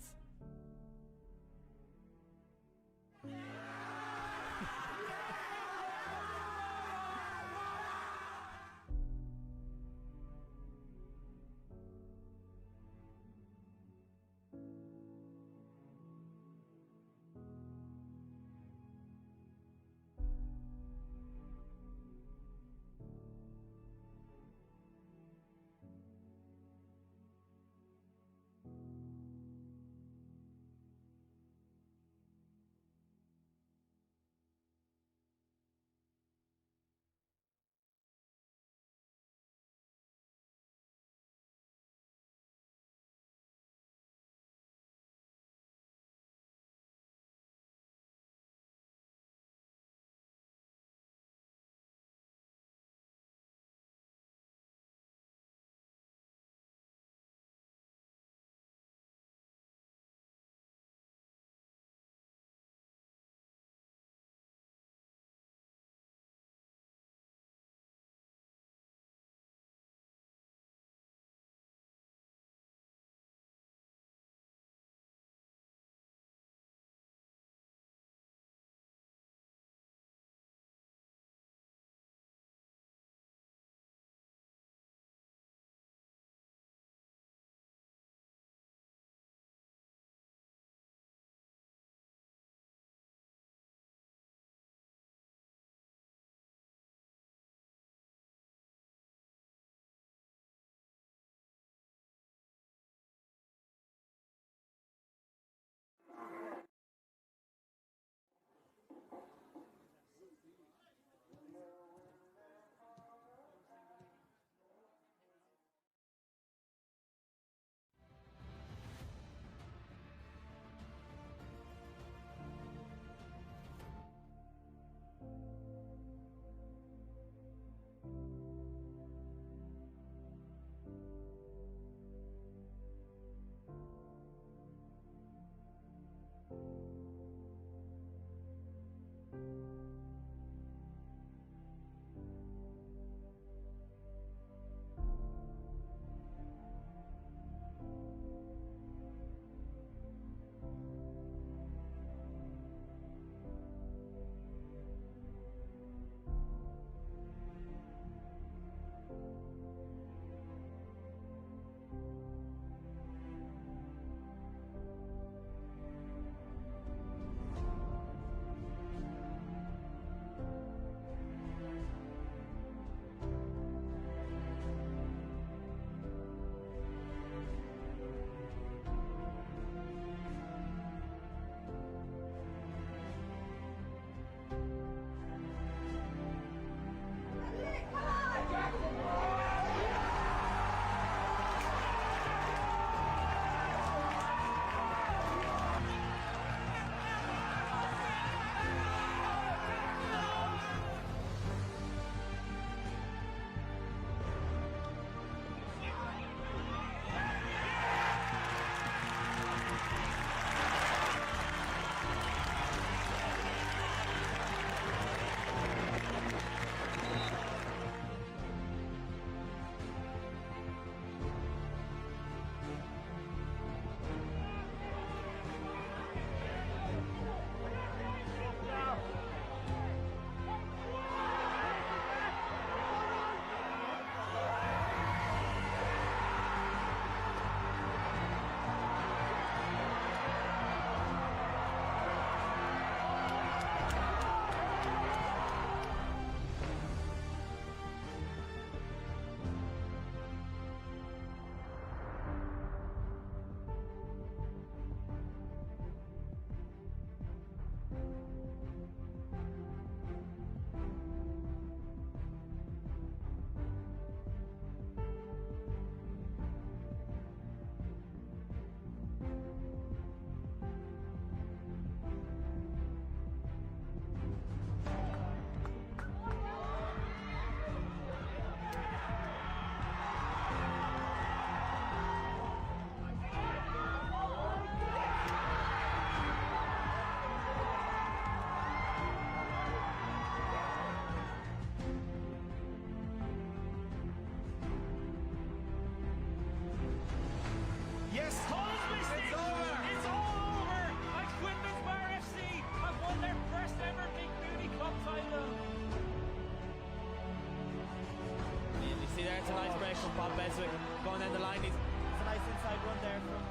gets a nice break from Bob Beswick. Going down the line, it's a nice inside run there from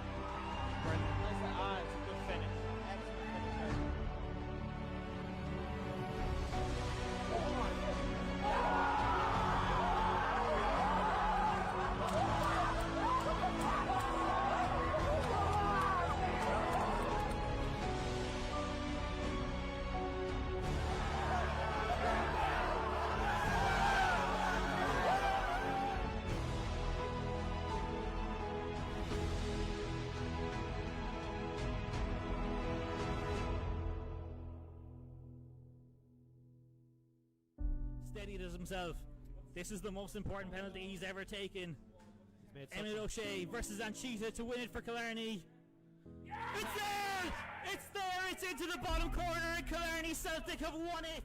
Grandon. It's a good finish. Excellent finish there. Steadied as himself. This is the most important penalty he's ever taken. Emmett O'Shea versus Anchita to win it for Killarney. It's there! It's there! It's into the bottom corner and Killarney Celtic have won it!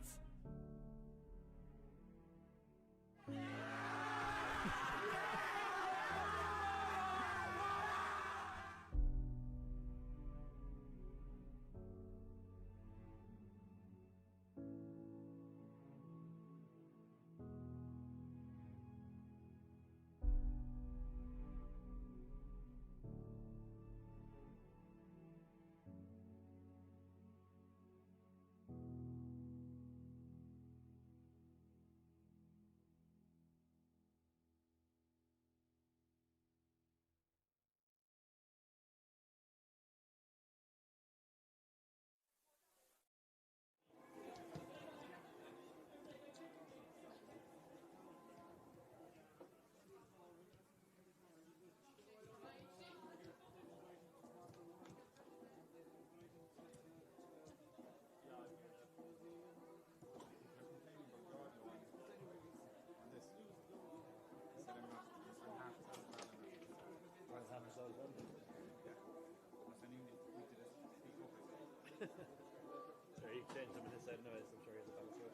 Sure, you can change them in this side anyways, I'm sure he has a balance to it.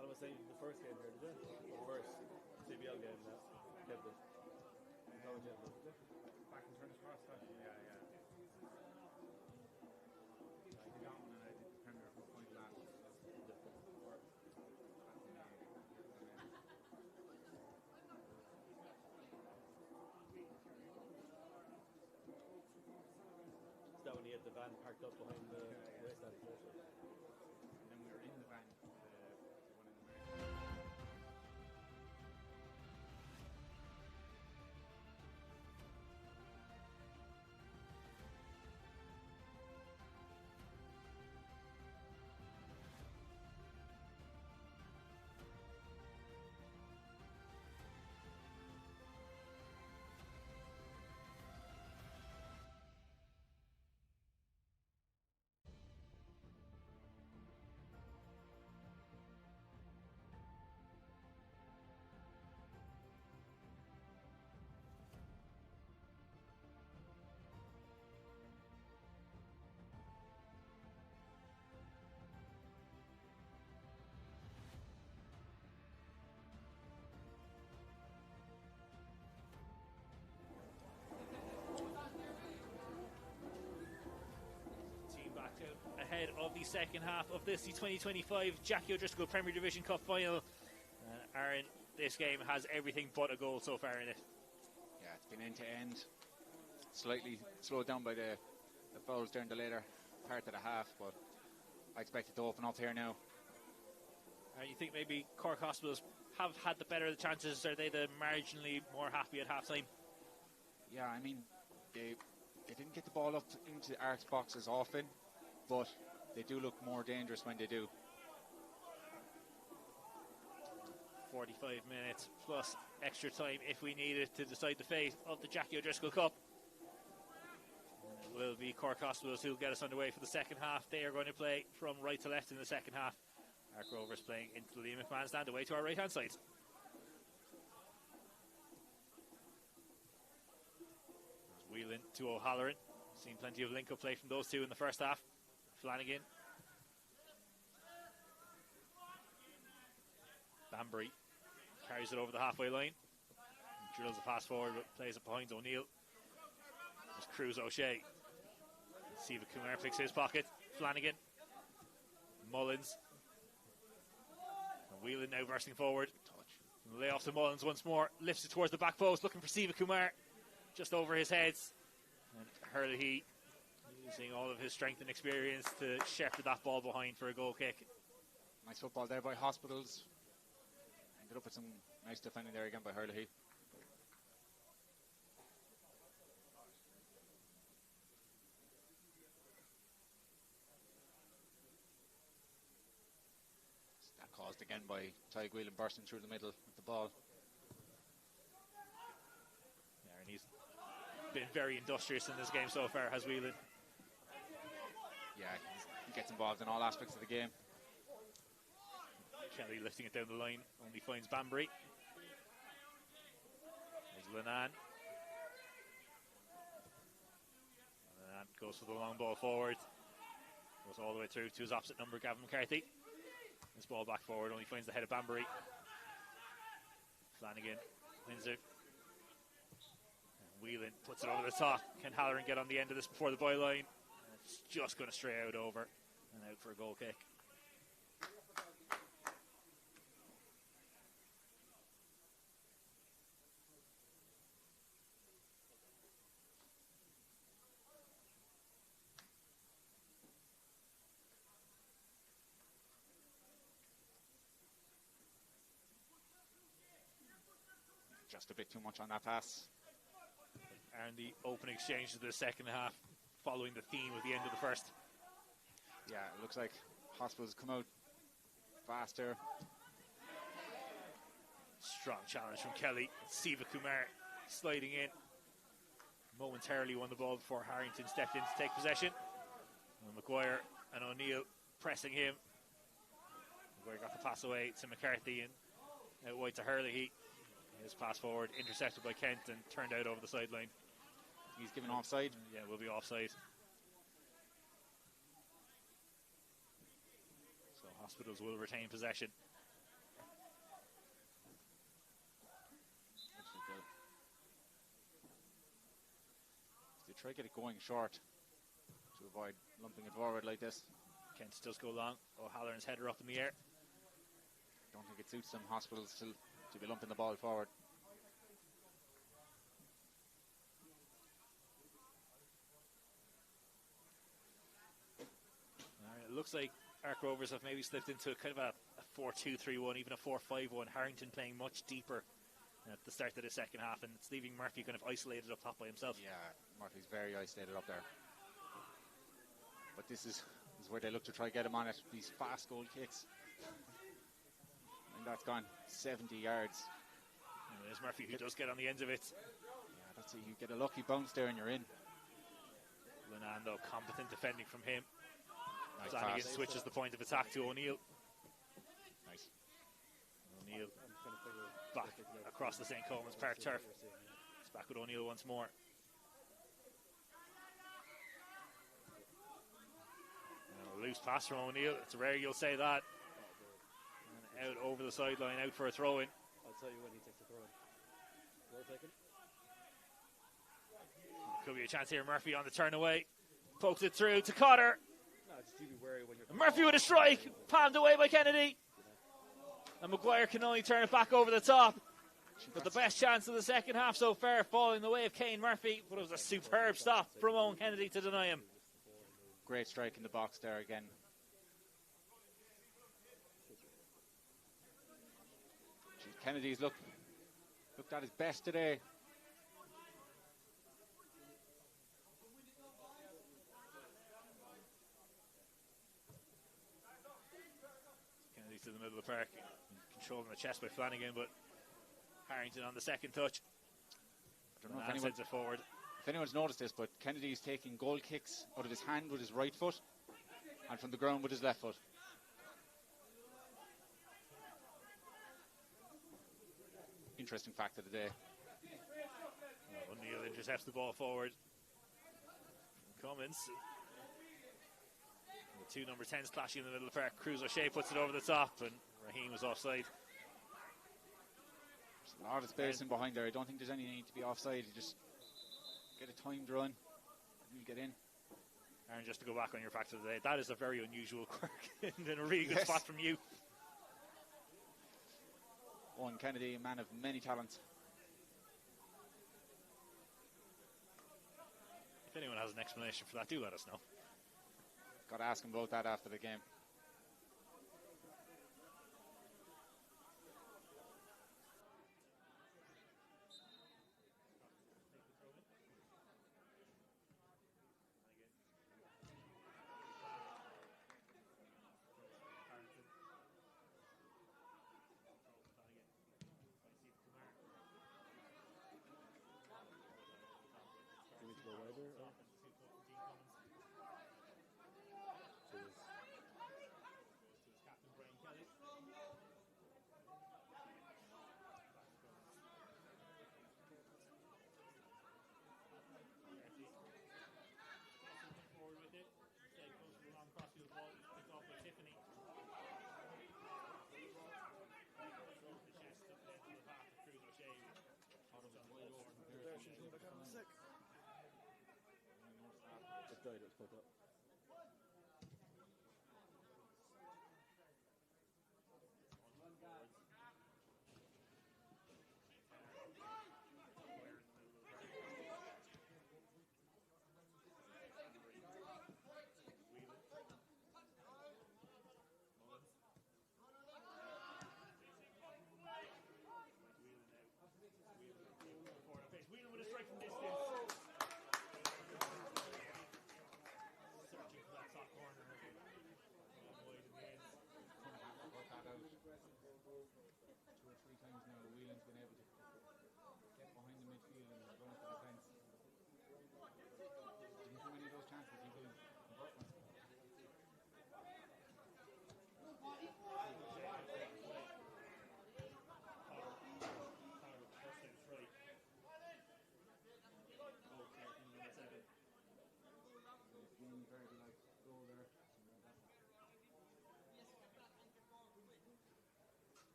I was saying the first game here, did you? The first CBL game that kept it. No, did you? Back and turn across that? Yeah. I did that one and I did the Premier from point last. Is that when he had the van parked up behind the wasteland? And then we were in the van, the one in the main. Ahead of the second half of this, the 2025 Jackie O'Driscoll Premier Division Cup final. Aaron, this game has everything but a goal so far in it. Yeah, it's been end to end. Slightly slowed down by the fouls during the later part of the half, but I expect it to open up here now. And you think maybe Cork Hospitals have had the better of the chances? Are they the marginally more happy at half time? Yeah, I mean, they didn't get the ball up into Ark's boxes often, but they do look more dangerous when they do. 45 minutes plus extra time if we need it to decide the fate of the Jackie O'Driscoll Cup. And it will be Cork Hospitals who will get us underway for the second half. They are going to play from right to left in the second half. Ark Rovers playing into the Liam McMahon stand away to our right hand side. Whelan to O'Halloran. Seen plenty of link-up play from those two in the first half. Flanagan. Banbury carries it over the halfway line. Drills a pass forward, but plays it behind O'Neill. There's Cruz O'Shea. Siva Kumar picks his pocket. Flanagan. Mullins. And Whelan now bursting forward. Lay off to Mullins once more. Lifts it towards the back post, looking for Siva Kumar. Just over his heads. And Hurley using all of his strength and experience to shepherd that ball behind for a goal kick. Nice football there by Hospitals. Ended up with some nice defending there again by Hurley. That caused again by Ty Whelan bursting through the middle with the ball. Yeah, and he's been very industrious in this game so far, has Whelan. Yeah, he gets involved in all aspects of the game. Kelly lifting it down the line, only finds Banbury. There's Linan. Linan goes for the long ball forward. Goes all the way through to his opposite number, Gavin McCarthy. This ball back forward, only finds the head of Banbury. Flanagan wins it. Whelan puts it over the top. Can Halloran get on the end of this before the byline? It's just going to stray out over and out for a goal kick. Just a bit too much on that pass. And the opening exchange of the second half, following the theme of the end of the first. Yeah, it looks like Hospitals come out faster. Strong challenge from Kelly. Siva Kumar sliding in. Momentarily won the ball before Harrington stepped in to take possession. And Maguire and O'Neill pressing him. Maguire got the pass away to McCarthy and out wide to Hurley. His pass forward intercepted by Kent and turned out over the sideline. He's given offside. Yeah, will be offside. So Hospitals will retain possession. They try to get it going short to avoid lumping it forward like this. Kent does go long. O'Halloran's header up in the air. Don't think it suits them Hospitals to be lumping the ball forward. It looks like Ark Rovers have maybe slipped into kind of a 4-2-3-1, even a 4-5-1. Harrington playing much deeper at the start of the second half, and it's leaving Murphy kind of isolated up top by himself. Yeah, Murphy's very isolated up there. But this is where they look to try to get him on it. These fast goal kicks. And that's gone 70 yards. And there's Murphy who does get on the ends of it. Yeah, that's it. You get a lucky bounce there and you're in. Linan, though, competent defending from him. Nice Flanagan pass. switches the point of attack to O'Neill. Nice. O'Neill back across the St. Coleman's Park turf. It's back with O'Neill once more. And a loose pass from O'Neill. It's rare you'll say that. And out over the sideline, out for a throw-in. I'll tell you when he takes a throw in. Well taken. Could be a chance here. Murphy on the turn away. Pokes it through to Cotter. No, just you be wary when you're... Murphy with a strike. Palmed away by Kennedy. And Maguire can only turn it back over the top. But the best chance of the second half so far falling the way of Kane Murphy. But it was a superb stop from Owen Kennedy to deny him. Great strike in the box there again. Kennedy's looked at his best today. Kennedy to the middle of the park, controlling the chest by Flanagan, but Harrington on the second touch. I don't know Sends it forward. if anyone's noticed this, but Kennedy's taking goal kicks out of his hand with his right foot and from the ground with his left foot. Interesting fact of the day. O'Neill intercepts the ball forward. Cummins. The two number 10s clashing in the middle of the park. Cruz O'Shea puts it over the top, and Raheem was offside. There's a lot of space in behind there. I don't think there's any need to be offside. You just get a timed run and you get in. And just to go back on your facts of the day, that is a very unusual quirk and a really good spot from you. Owen Kennedy, man of many talents. If anyone has an explanation for that, do let us know. Got to ask him about that after the game.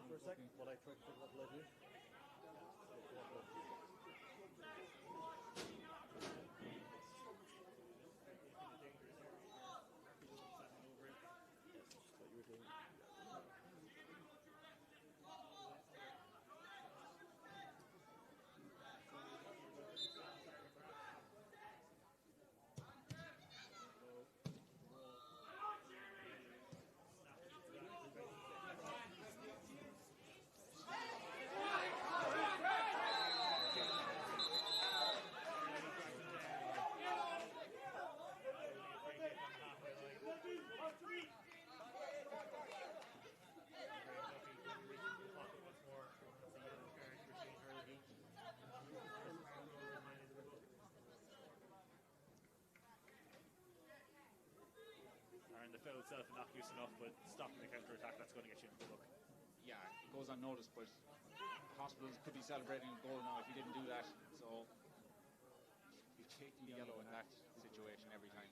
For a second, while I try to figure out what I do. The foul itself innocuous enough, but stopping the counter attack, that's going to get you in the book. Yeah, it goes unnoticed, but Hospitals could be celebrating a goal now if he didn't do that. So you're taking the yellow in that situation every time.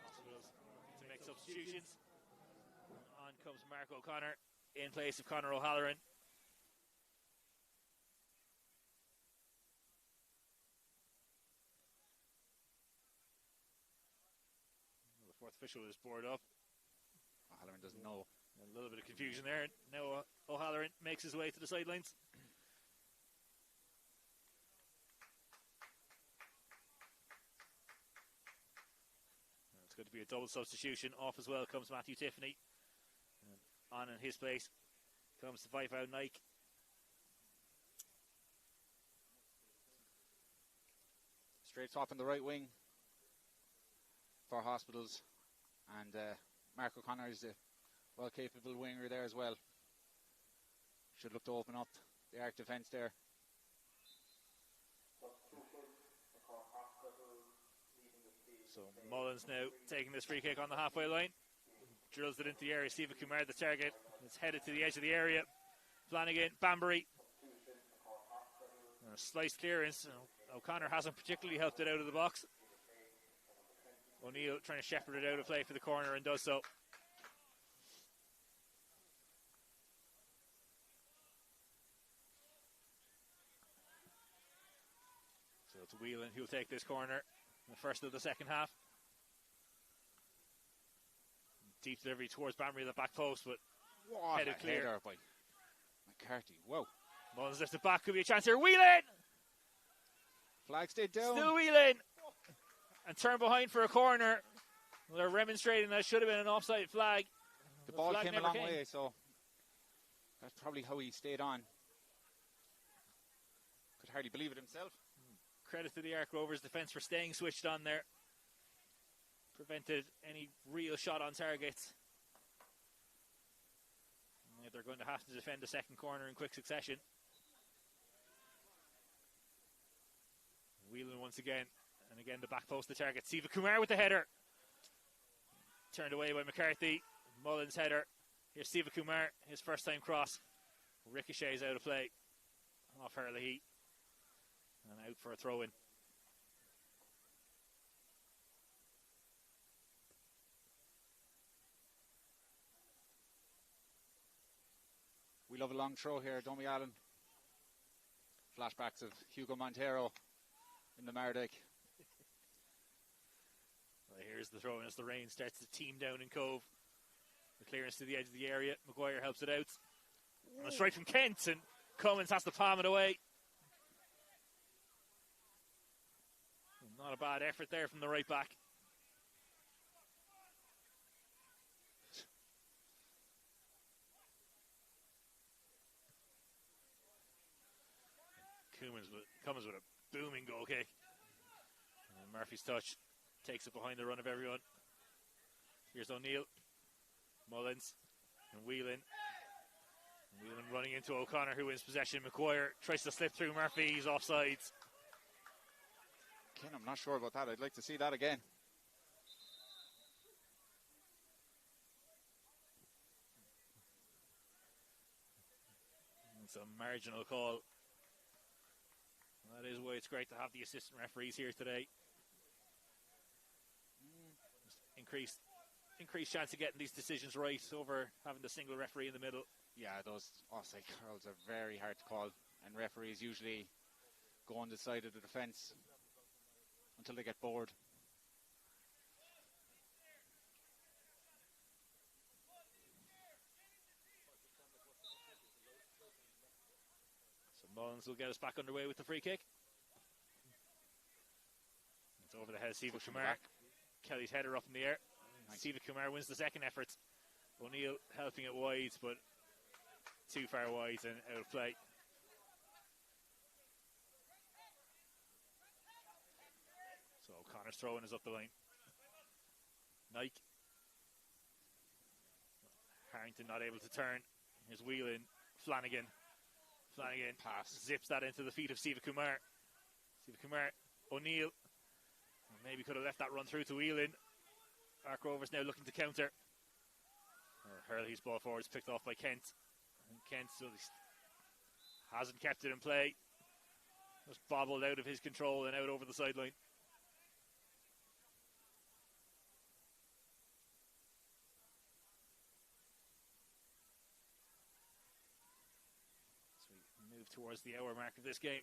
Hospitals to make substitutions. On comes Mark O'Connor in place of Conor O'Halloran. The fourth official is bored up. O'Halloran doesn't know. A little bit of confusion there. Now O'Halloran makes his way to the sidelines. It's going to be a double substitution. Off as well comes Matthew Tiffany. And on in his place. Comes to 5-out Nike. Straight swap in the right wing for Hospitals. And Mark O'Connor is a well-capable winger there as well. Should look to open up the arc defence there. So Mullins now taking this free kick on the halfway line. Drills it into the area. Stephen Kumar, the target. It's headed to the edge of the area. Flanagan, Banbury. And a slice clearance. O'Connor hasn't particularly helped it out of the box. O'Neill trying to shepherd it out of play for the corner and does so. So it's Whelan who'll take this corner in the first of the second half. Deep delivery towards Banbury at the back post, but What headed a clear header by McCarthy. Whoa. Mullins lifts it back, could be a chance here. Whelan! Flag stayed down. Still Whelan! And turn behind for a corner. Well, they're remonstrating that should have been an offside flag. The ball flag came a never long came. way, so that's probably how he stayed on. Could hardly believe it himself. Credit to the Ark Rovers defence for staying switched on there. Prevented any real shot on targets. And they're going to have to defend the second corner in quick succession. Whelan once again. And again, the back post, the target. Siva Kumar with the header. Turned away by McCarthy. Mullins header. Here's Siva Kumar, his first time cross. Ricochets out of play. Off Hurley. And out for a throw in. We love a long throw here, don't we, Alan? Flashbacks of Hugo Montero in the Mardyk. Well, here's the throw in as the rain starts to team down in Cobh. The clearance to the edge of the area. Maguire helps it out. And a strike from Kent, and Cummins has to palm it away. Not a bad effort there from the right back. Cummins with a booming goal kick. And Murphy's touch takes it behind the run of everyone. Here's O'Neill, Mullins, and Whelan. Whelan running into O'Connor, who wins possession. Maguire tries to slip through Murphy. He's offsides. Ken, I'm not sure about that. I'd like to see that again. It's a marginal call. That is why it's great to have the assistant referees here today. Just increased chance of getting these decisions right over having the single referee in the middle. Yeah, those offside calls are very hard to call, and referees usually go on the side of the defence until they get bored. So Mullins will get us back underway with the free kick. It's over the head of Siva Kumar. Kelly's header up in the air. Nice. Siva Kumar wins the second effort. O'Neill helping it wide, but too far wide and out of play. So O'Connor's throwing is up the line. Nike. Harrington not able to turn. Here's Whelan. Flanagan Pass. zips that into the feet of Siva Kumar. Siva Kumar. O'Neill. Maybe could have left that run through to Whelan. Ark Rovers now looking to counter. Hurley's ball forward is picked off by Kent. And Kent still hasn't kept it in play. Just bobbled out of his control and out over the sideline. So we move towards the hour mark of this game.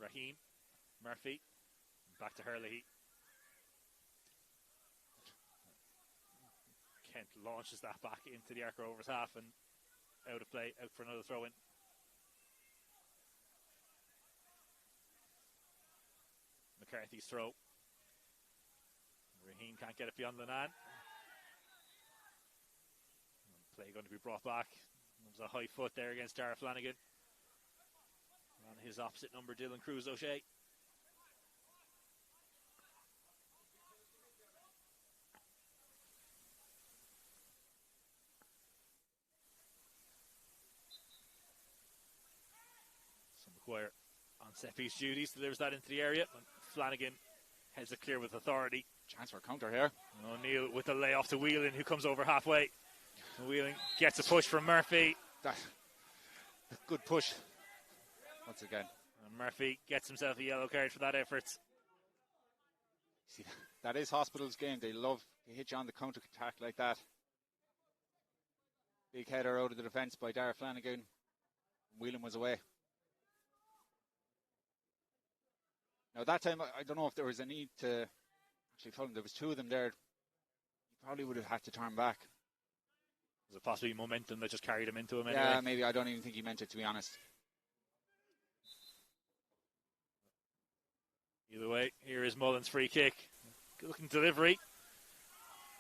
Raheem, Murphy, back to Hurley. Kent launches that back into the Ark Rovers half and out of play, out for another throw in. McCarthy's throw. Raheem can't get it beyond Lenan. Play going to be brought back. There's a high foot there against Dara Flanagan. On his opposite number, Dylan Cruz O'Shea. So McGuire on set piece duties, delivers that into the area. And Flanagan heads it clear with authority. Chance for a counter here. And O'Neill with the layoff to Whelan, who comes over halfway. And Whelan gets a push from Murphy. Good push once again. And Murphy gets himself a yellow card for that effort. See, that is Hospital's game. They love to hit you on the counter attack like that. Big header out of the defence by Dara Flanagan. Whelan was away. Now that time, I don't know if there was a need to actually foul him. There was two of them there. He probably would have had to turn back. Was it possibly momentum that just carried him into him anyway? Yeah, maybe. I don't even think he meant it, to be honest. Either way, here is Mullins' free kick. Good looking delivery.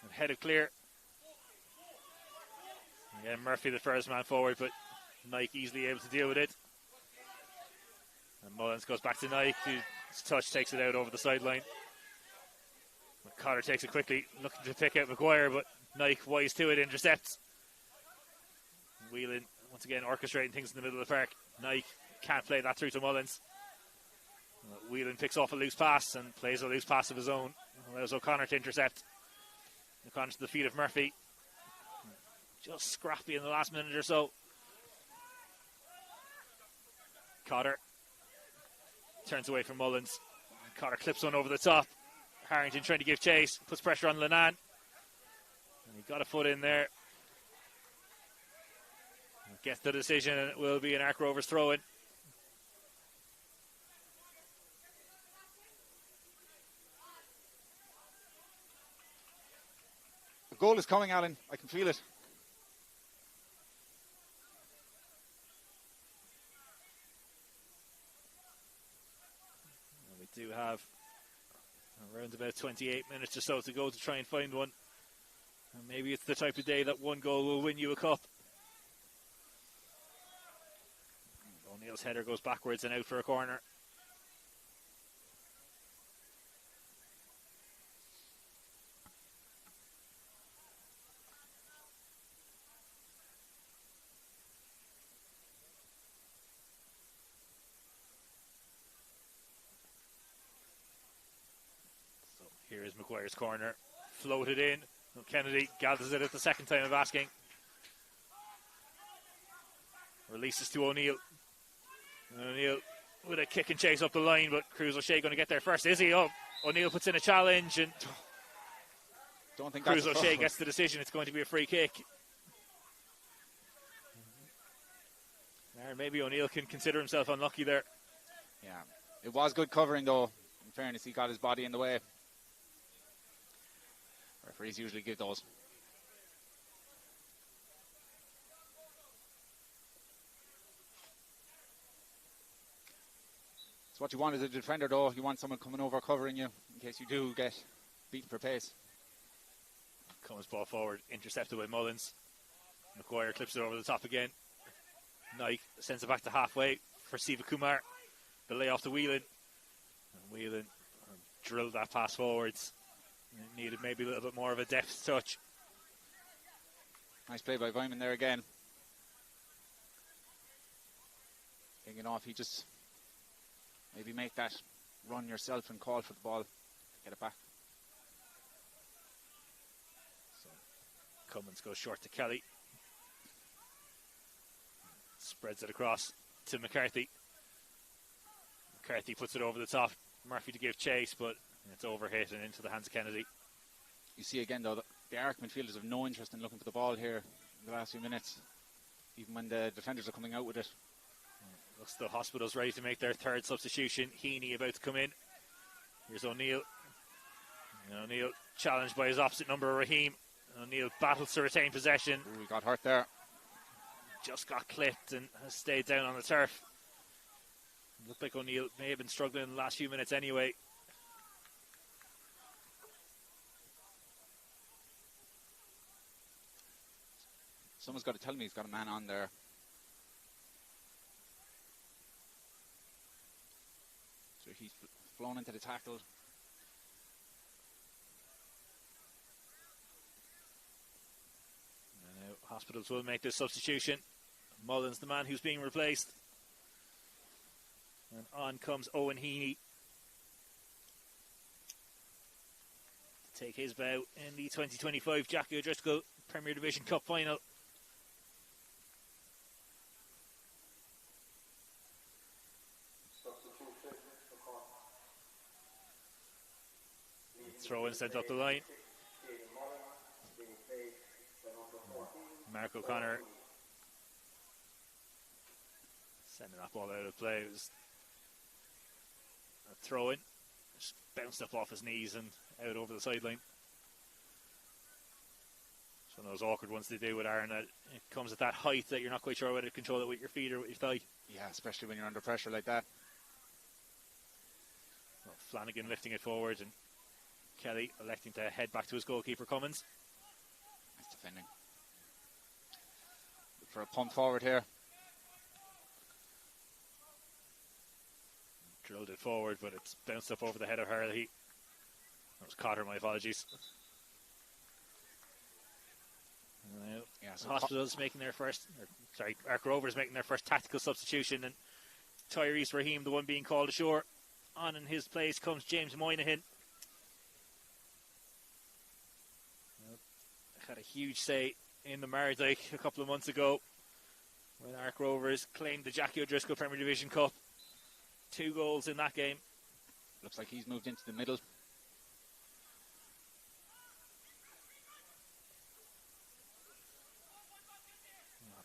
And headed clear. Again, Murphy the first man forward, but Nike easily able to deal with it. And Mullins goes back to Nike, whose touch takes it out over the sideline. Cotter takes it quickly, looking to pick out McGuire, but Nike wise to it, intercepts. Whelan once again orchestrating things in the middle of the park. Nike can't play that through to Mullins. Whelan picks off a loose pass and plays a loose pass of his own. Allows O'Connor to intercept. O'Connor to the feet of Murphy. Just scrappy in the last minute or so. Cotter turns away from Mullins. Cotter clips one over the top. Harrington trying to give chase, puts pressure on Lenan. And he got a foot in there. Gets the decision, and it will be an Ark Rovers throw-in. The goal is coming, Alan. I can feel it. And we do have around about 28 minutes or so to go to try and find one. And maybe it's the type of day that one goal will win you a cup. O'Neill's header goes backwards and out for a corner. So here is McGuire's corner. Floated in. Kennedy gathers it at the second time of asking. Releases to O'Neill. O'Neill with a kick and chase up the line, but Cruz O'Shea going to get there first, is he? Oh, O'Neill puts in a challenge, and don't think Cruz O'Shea gets the decision. It's going to be a free kick. Maybe O'Neill can consider himself unlucky there. Yeah, it was good covering though. In fairness, he got his body in the way. Referees usually give those. It's what you want as a defender though. You want someone coming over covering you in case you do get beaten for pace. Comes ball forward, intercepted by Mullins. McGuire clips it over the top again. Nike sends it back to halfway for Siva Kumar. The layoff to Whelan. And Whelan drilled that pass forwards. It needed maybe a little bit more of a depth touch. Nice play by Vyman there again. Hanging off, he just maybe make that run yourself and call for the ball to get it back. So Cummins goes short to Kelly. Spreads it across to McCarthy. McCarthy puts it over the top. Murphy to give chase, but it's overhit and into the hands of Kennedy. You see again though, the Ark midfielders have no interest in looking for the ball here in the last few minutes, even when the defenders are coming out with it. Looks the Hospital's ready to make their third substitution. Heaney about to come in. Here's O'Neill. O'Neill challenged by his opposite number, Raheem. O'Neill battles to retain possession. Ooh, he got hurt there. Just got clipped and has stayed down on the turf. Looked like O'Neill may have been struggling in the last few minutes anyway. Someone's got to tell me he's got a man on there. So he's flown into the tackle. And now Hospitals will make this substitution. Mullins, the man who's being replaced. And on comes Owen Heaney to take his bow in the 2025 Jackie O'Driscoll Premier Division Cup final. Throw in sent up the line. Mark O'Connor sending that ball out of play. It was a throw in. Just bounced up off his knees and out over the sideline. It's one of those awkward ones they do with Aaron. That it comes at that height that you're not quite sure whether to control it with your feet or with your thigh. Yeah, especially when you're under pressure like that. Well, Flanagan lifting it forward and Kelly electing to head back to his goalkeeper Cummins. Nice defending. Look for a pump forward here. Drilled it forward, but it's bounced up over the head of Hurley. That was Cotter, my apologies. Yeah, so Hospitals making their first, Ark Rovers making their first tactical substitution, and Tyrese Raheem, the one being called ashore. On in his place comes James Moynihan. Had a huge say in the Mardyke a couple of months ago when Ark Rovers claimed the Jackie O'Driscoll Premier Division Cup. 2 goals in that game. looks like he's moved into the middle.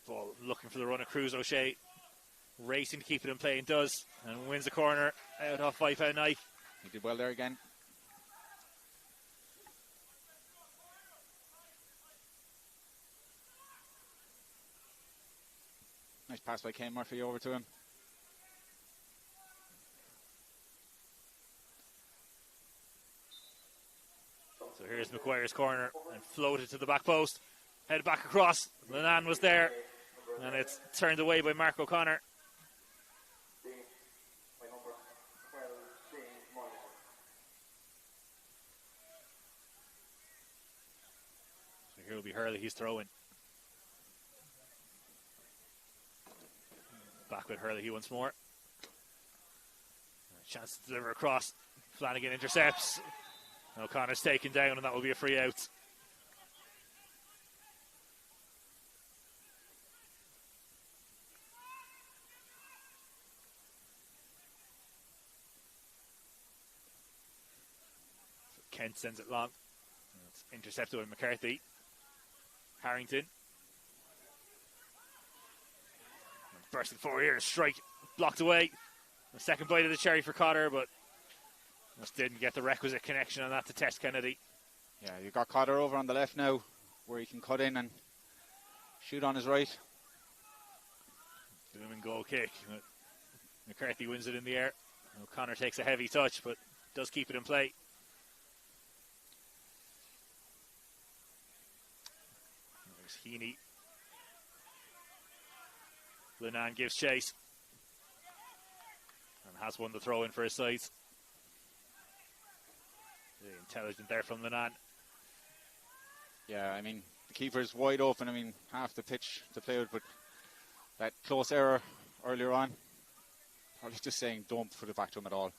Ball looking for the run of Cruz O'Shea. Racing to keep it in play and does. And wins the corner out off 5-pound knife. He did well there again. Nice pass by Kane Murphy over to him. So here's McGuire's corner and floated to the back post. Headed back across. Lenan was there. And it's turned away by Mark O'Connor. So here will be Hurley. He's throwing. Back with Hurley once more. Chance to deliver across. Flanagan intercepts. O'Connor's taken down, and that will be a free out. So Kent sends it long. It's intercepted by McCarthy. Harrington. Bursting forward here, strike blocked away. The second bite of the cherry for Cotter, but just didn't get the requisite connection on that to test Kennedy. Yeah, you got Cotter over on the left now, where he can cut in and shoot on his right. Blooming goal kick. McCarthy wins it in the air. O'Connor takes a heavy touch, but does keep it in play. There's Heaney. Lenan gives chase and has won the throw in for his sides. Really intelligent there from Lenan. Yeah, I mean, the keeper's wide open. I mean, half the pitch to play with, but that close error earlier on, probably just saying don't put it back to him at all.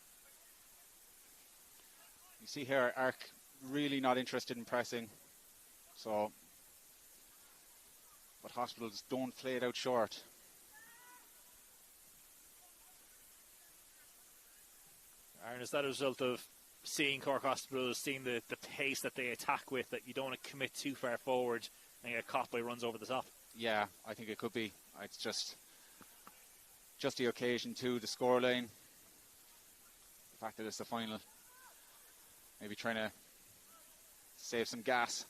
You see here, Ark really not interested in pressing, so, but Hospitals don't play it out short. Aaron, is that a result of seeing Cork Hospitals, seeing the pace that they attack with, that you don't want to commit too far forward and get caught by runs over the top? Yeah, I think it could be. It's just the occasion too, the scoreline, the fact that it's the final. Maybe trying to save some gas.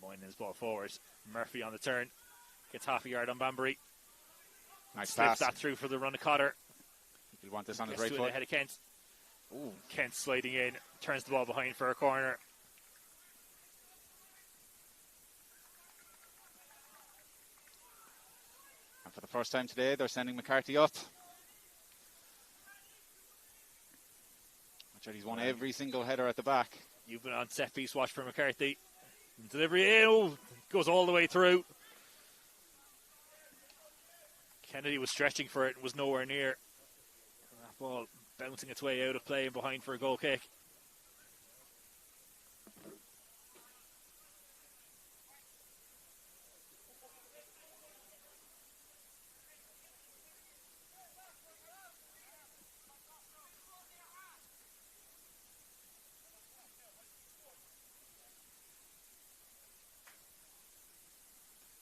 Moynihan's ball forward. Murphy on the turn. Gets half a yard on Banbury. Nice Slips pass. that through for the run of Cotter. He'll want this on his Gets right to it foot. ahead of Kent. Ooh. Kent sliding in. Turns the ball behind for a corner. For the first time today, they're sending McCarthy up. He's won every single header at the back. You've been on set piece watch for McCarthy. Delivery in, goes all the way through. Kennedy was stretching for it and was nowhere near. That ball bouncing its way out of play and behind for a goal kick.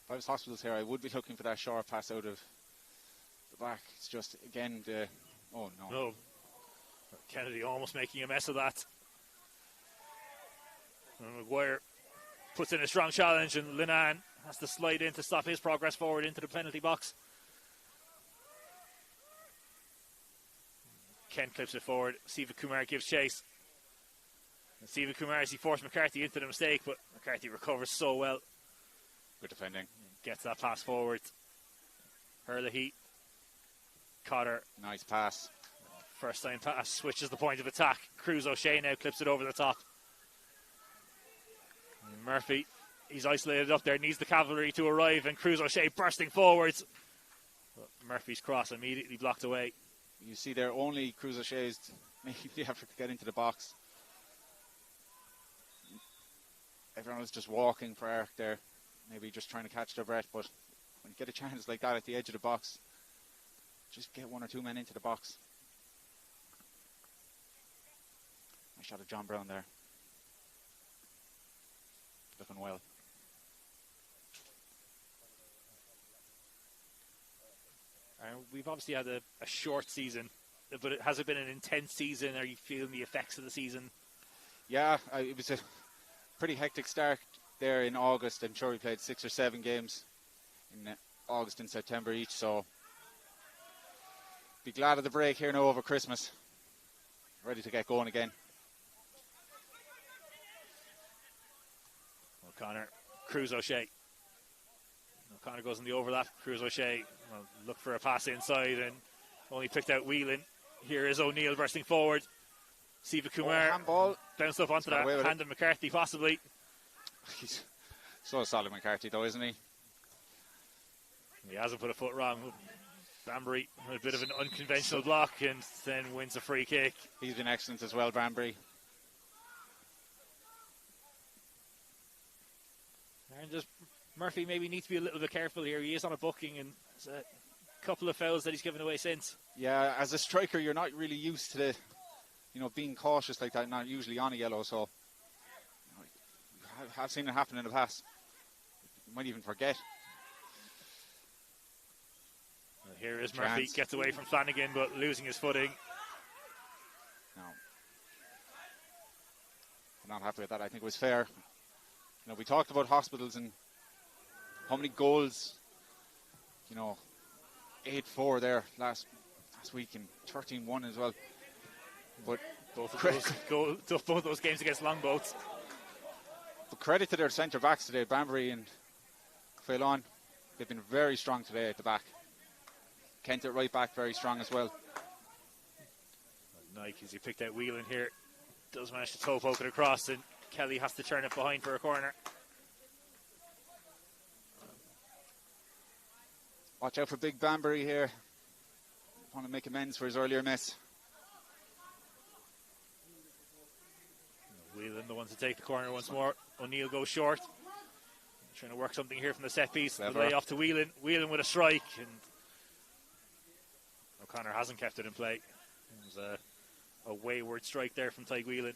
If I was Hospitals here, I would be looking for that short pass out of the back. It's just, again, oh no. No. Kennedy almost making a mess of that. And McGuire puts in a strong challenge, and Linan has to slide in to stop his progress forward into the penalty box. Kent clips it forward. Siva Kumar gives chase. And Siva Kumar, as he forced McCarthy into the mistake, but McCarthy recovers so well. Good defending. Gets that pass forward. Hurley, Cotter. Nice pass. First time pass, switches the point of attack. Cruz O'Shea now clips it over the top. Murphy, he's isolated up there, needs the cavalry to arrive, and Cruz O'Shea bursting forwards. But Murphy's cross immediately blocked away. You see there, only Cruz O'Shea's making the effort to get into the box. Everyone was just walking for Arc there, maybe just trying to catch their breath, but when you get a chance like that at the edge of the box, just get one or two men into the box. Nice shot of John Brown there. Looking well. We've obviously had a short season, but has it been an intense season? Are you feeling the effects of the season? Yeah, it was a pretty hectic start there in August. I'm sure we played 6 or 7 games in August and September each, so be glad of the break here now over Christmas. Ready to get going again. O'Connor, Cruz O'Shea. O'Connor goes in the overlap. Cruz O'Shea look for a pass inside and only picked out Whelan. Here is O'Neill bursting forward. Siva Kumar handball. Bounced up onto that. Hand of McCarthy possibly. He's so solid, McCarthy, though, isn't he? He hasn't put a foot wrong. Banbury, a bit of an unconventional block, and then wins a free kick. He's been excellent as well, Banbury. And just Murphy maybe needs to be a little bit careful here. He is on a booking, and there's a couple of fouls that he's given away since. Yeah, as a striker, you're not really used to the, being cautious like that. Not usually on a yellow, so I've seen it happen in the past. You might even forget. Well, here is Murphy, gets away from Flanagan, but losing his footing. No, I'm not happy with that. I think it was fair. We talked about Hospitals and how many goals, 8-4 there last week and 13-1 as well. But both those games against Longboats. But credit to their centre backs today, Banbury and Phelan. They've been very strong today at the back. Kent at right back, very strong as well. Nike, as he picked out Whelan here, does manage to toe poke it across, and Kelly has to turn it behind for a corner. Watch out for big Banbury here. Want to make amends for his earlier miss. Whelan, the one to take the corner once more. O'Neill goes short. Trying to work something here from the set piece. The lay off to Whelan. Whelan with a strike, and O'Connor hasn't kept it in play. It was a wayward strike there from Tyke Whelan.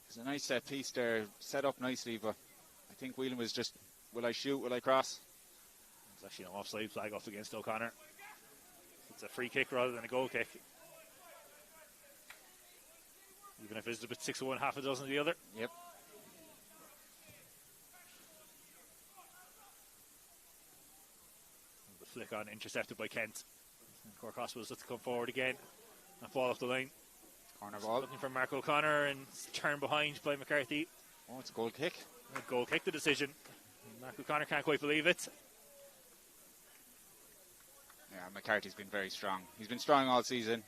It's a nice set piece there, set up nicely, but I think Whelan was just, will I shoot, will I cross? It's actually an offside flag off against O'Connor. It's a free kick rather than a goal kick. Even if it's a bit 6 of one, half a dozen of the other. Yep. The flick on, intercepted by Kent. Cork Hospitals to come forward again. That ball off the line. Corner ball. Looking for Mark O'Connor and turned behind by McCarthy. Oh, it's a goal kick. A goal kick, the decision. Mark O'Connor can't quite believe it. Yeah, McCarthy's been very strong. He's been strong all season.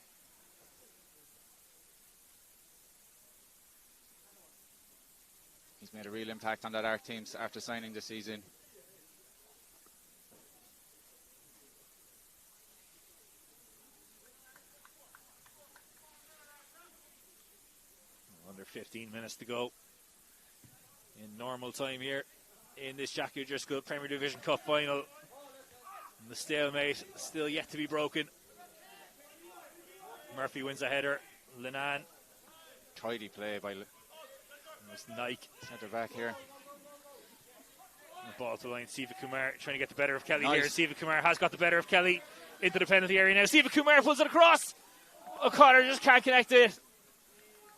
He's made a real impact on that Arc team after signing this season. Under 15 minutes to go in normal time here in this Jackie Driscoll Premier Division Cup final. And the stalemate still yet to be broken. Murphy wins a header. Linan. Tidy play by Nike. centre back here. And the ball to the line. Siva Kumar trying to get the better of Kelly Nice. here. Siva Kumar has got the better of Kelly into the penalty area now. Siva Kumar pulls it across. O'Connor just can't connect it.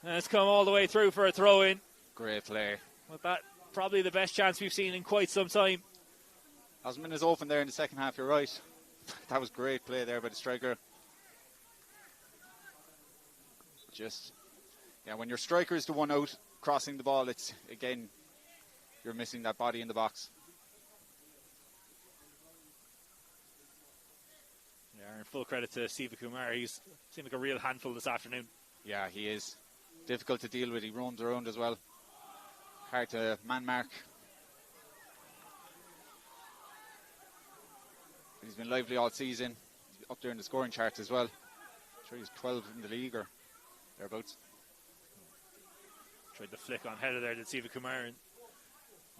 And it's come all the way through for a throw in. Great play. With that, probably the best chance we've seen in quite some time. As minutes open there in the second half, you're right. That was great play there by the striker. Just, yeah, when your striker is the one out crossing the ball, it's, again, you're missing that body in the box. Yeah, and full credit to Siva Kumar. He's seemed like a real handful this afternoon. Yeah, he is. Difficult to deal with. He roams around as well. Hard to man mark. He's been lively all season. He's up there in the scoring charts as well. I'm sure he's 12 in the league or thereabouts. Tried the flick on header there, did Siva Kumar, and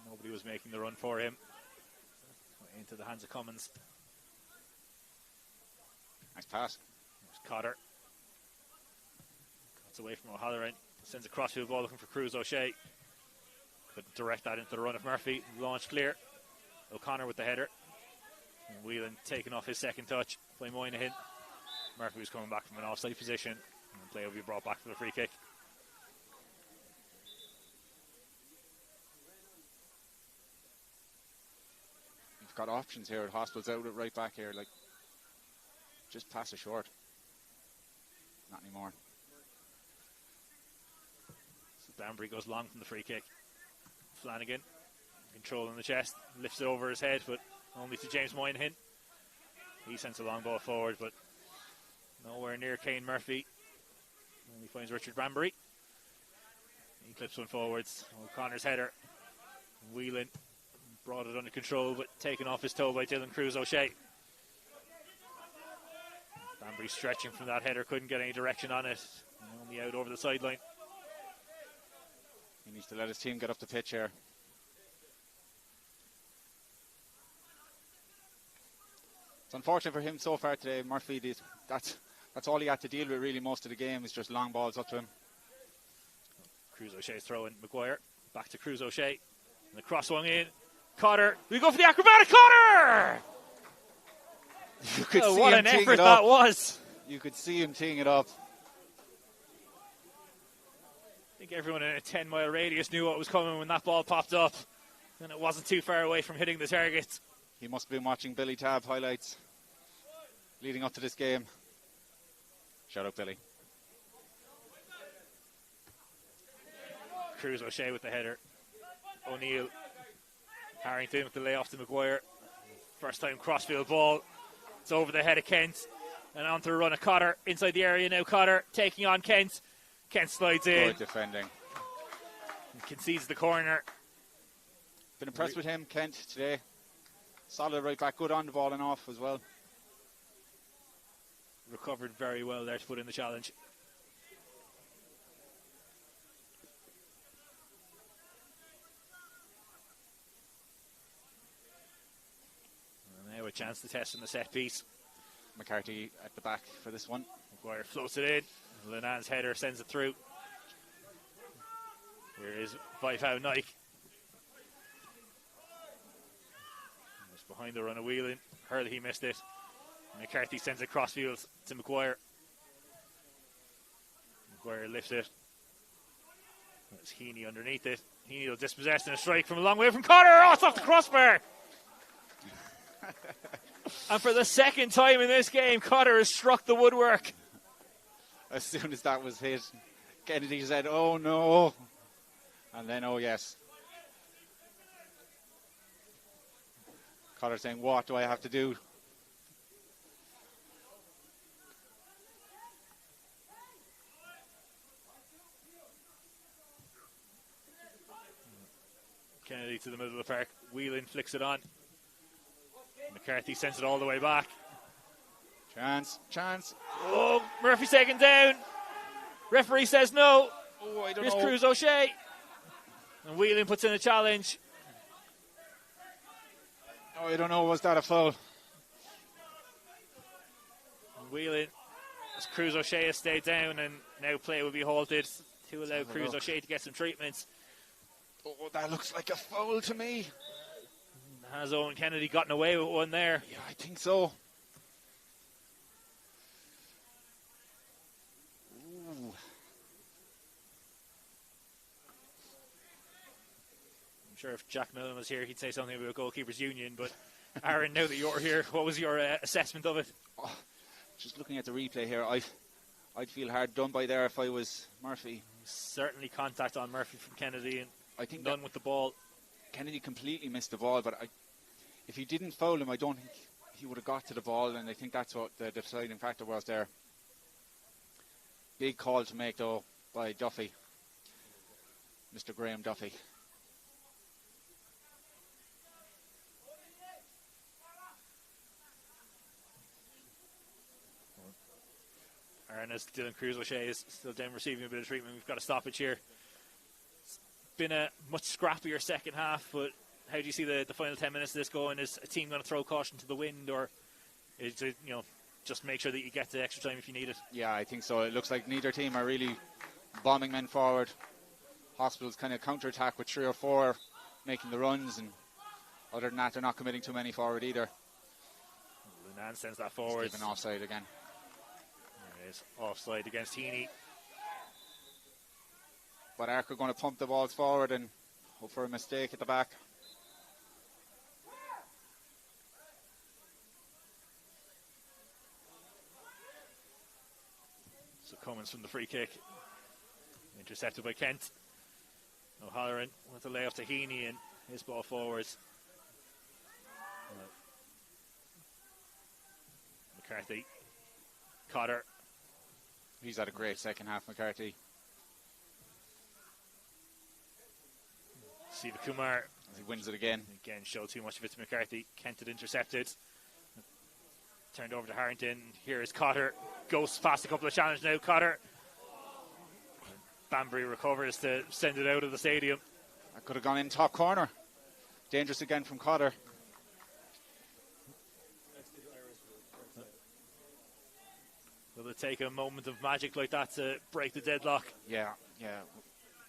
nobody was making the run for him. Into the hands of Cummins. Nice pass. There's Cotter. Cuts away from O'Halloran. Sends a crossfield ball looking for Cruz O'Shea. Couldn't direct that into the run of Murphy. Launch clear. O'Connor with the header. And Whelan taking off his second touch by Moynihan. Murphy was coming back from an offside position. And the play will be brought back for the free kick. You've got options here at Hospitals out at right back here. Like, just pass it short. Not anymore. So Danbury goes long from the free kick. Flanagan, control in the chest, lifts it over his head, but only to James Moynihan. He sends a long ball forward, but nowhere near Kane Murphy. And he finds Richard Banbury. He clips one forwards. O'Connor's header. Whelan brought it under control, but taken off his toe by Dylan Cruz O'Shea. Banbury stretching from that header, couldn't get any direction on it. Only out over the sideline. He needs to let his team get up the pitch here. It's unfortunate for him so far today. Murphy, that's all he had to deal with really most of the game, is just long balls up to him. Cruz O'Shea's throwing Maguire. Back to Cruz O'Shea. And the cross swung in. Cotter. We go for the acrobatic Cotter! You could see what him an teeing effort it that up. was. You could see him teeing it up. I think everyone in a 10-mile radius knew what was coming when that ball popped up. And it wasn't too far away from hitting the target. He must have been watching Billy Tabb highlights leading up to this game. Shout out, Billy. Cruz O'Shea with the header. O'Neill. Harrington with the layoff to Maguire. First time crossfield ball. It's over the head of Kent. And onto a run of Cotter. Inside the area now. Cotter taking on Kent. Kent slides in. Good defending. Concedes the corner. Been impressed with him, Kent, today. Solid right back. Good on the ball and off as well. Recovered very well there to put in the challenge. And now a chance to test in the set piece. McCarthy at the back for this one. Maguire floats it in. Linan's header sends it through. Here is Vaifau Nike. Just behind the run of Whelan. Hurley missed it. McCarthy sends it crossfield to Maguire. Maguire lifts it. There's Heaney underneath it. Heaney will dispossess and a strike from a long way from Cotter. Oh, it's off the crossbar. And for the second time in this game, Cotter has struck the woodwork. As soon as that was hit, Kennedy said, oh no. And then, oh yes. Cotter saying, what do I have to do? Kennedy to the middle of the park. Whelan flicks it on. McCarthy sends it all the way back. Chance. Oh, Murphy's taken down. Referee says no. Oh, I don't Here's know. Cruz O'Shea. And Whelan puts in a challenge. Oh, I don't know. Was that a foul? Whelan, as Cruz O'Shea has stayed down, and now play will be halted to allow Cruz O'Shea to get some treatment. Oh, that looks like a foul to me. Has Owen Kennedy gotten away with one there? Yeah, I think so. Ooh. I'm sure if Jack Millen was here, he'd say something about goalkeepers union. But Aaron, now that you're here, what was your assessment of it? Oh, just looking at the replay here, I'd feel hard done by there if I was Murphy. Certainly contact on Murphy from Kennedy, and I think none with the ball. Kennedy completely missed the ball, but if he didn't foul him, I don't think he would have got to the ball, and I think that's what the deciding factor was there. Big call to make, though, by Duffy, Mr. Graham Duffy. Aaron, as Dylan Cruz O'Shea is still down receiving a bit of treatment, we've got a stoppage here. It's been a much scrappier second half, but how do you see the final 10 minutes of this going? Is a team going to throw caution to the wind, or is it, just make sure that you get the extra time if you need it? Yeah, I think so. It looks like neither team are really bombing men forward. Hospital's kind of counter-attack with 3 or 4 making the runs, and other than that, they're not committing too many forward either. Lunan sends that forward. It's given offside again. There it is, offside against Heaney. But Ark are going to pump the balls forward and hope for a mistake at the back. So Cummins from the free kick. Intercepted by Kent. O'Halloran with the layoff to Heaney and his ball forwards. McCarthy. Cotter. He's had a great second half, McCarthy. Siva Kumar. He wins it again. Again, showed too much of it to McCarthy. Kent had intercepted. Turned over to Harrington. Here is Cotter. Goes past a couple of challenges now. Cotter. Banbury recovers to send it out of the stadium. That could have gone in top corner. Dangerous again from Cotter. Will it take a moment of magic like that to break the deadlock? Yeah.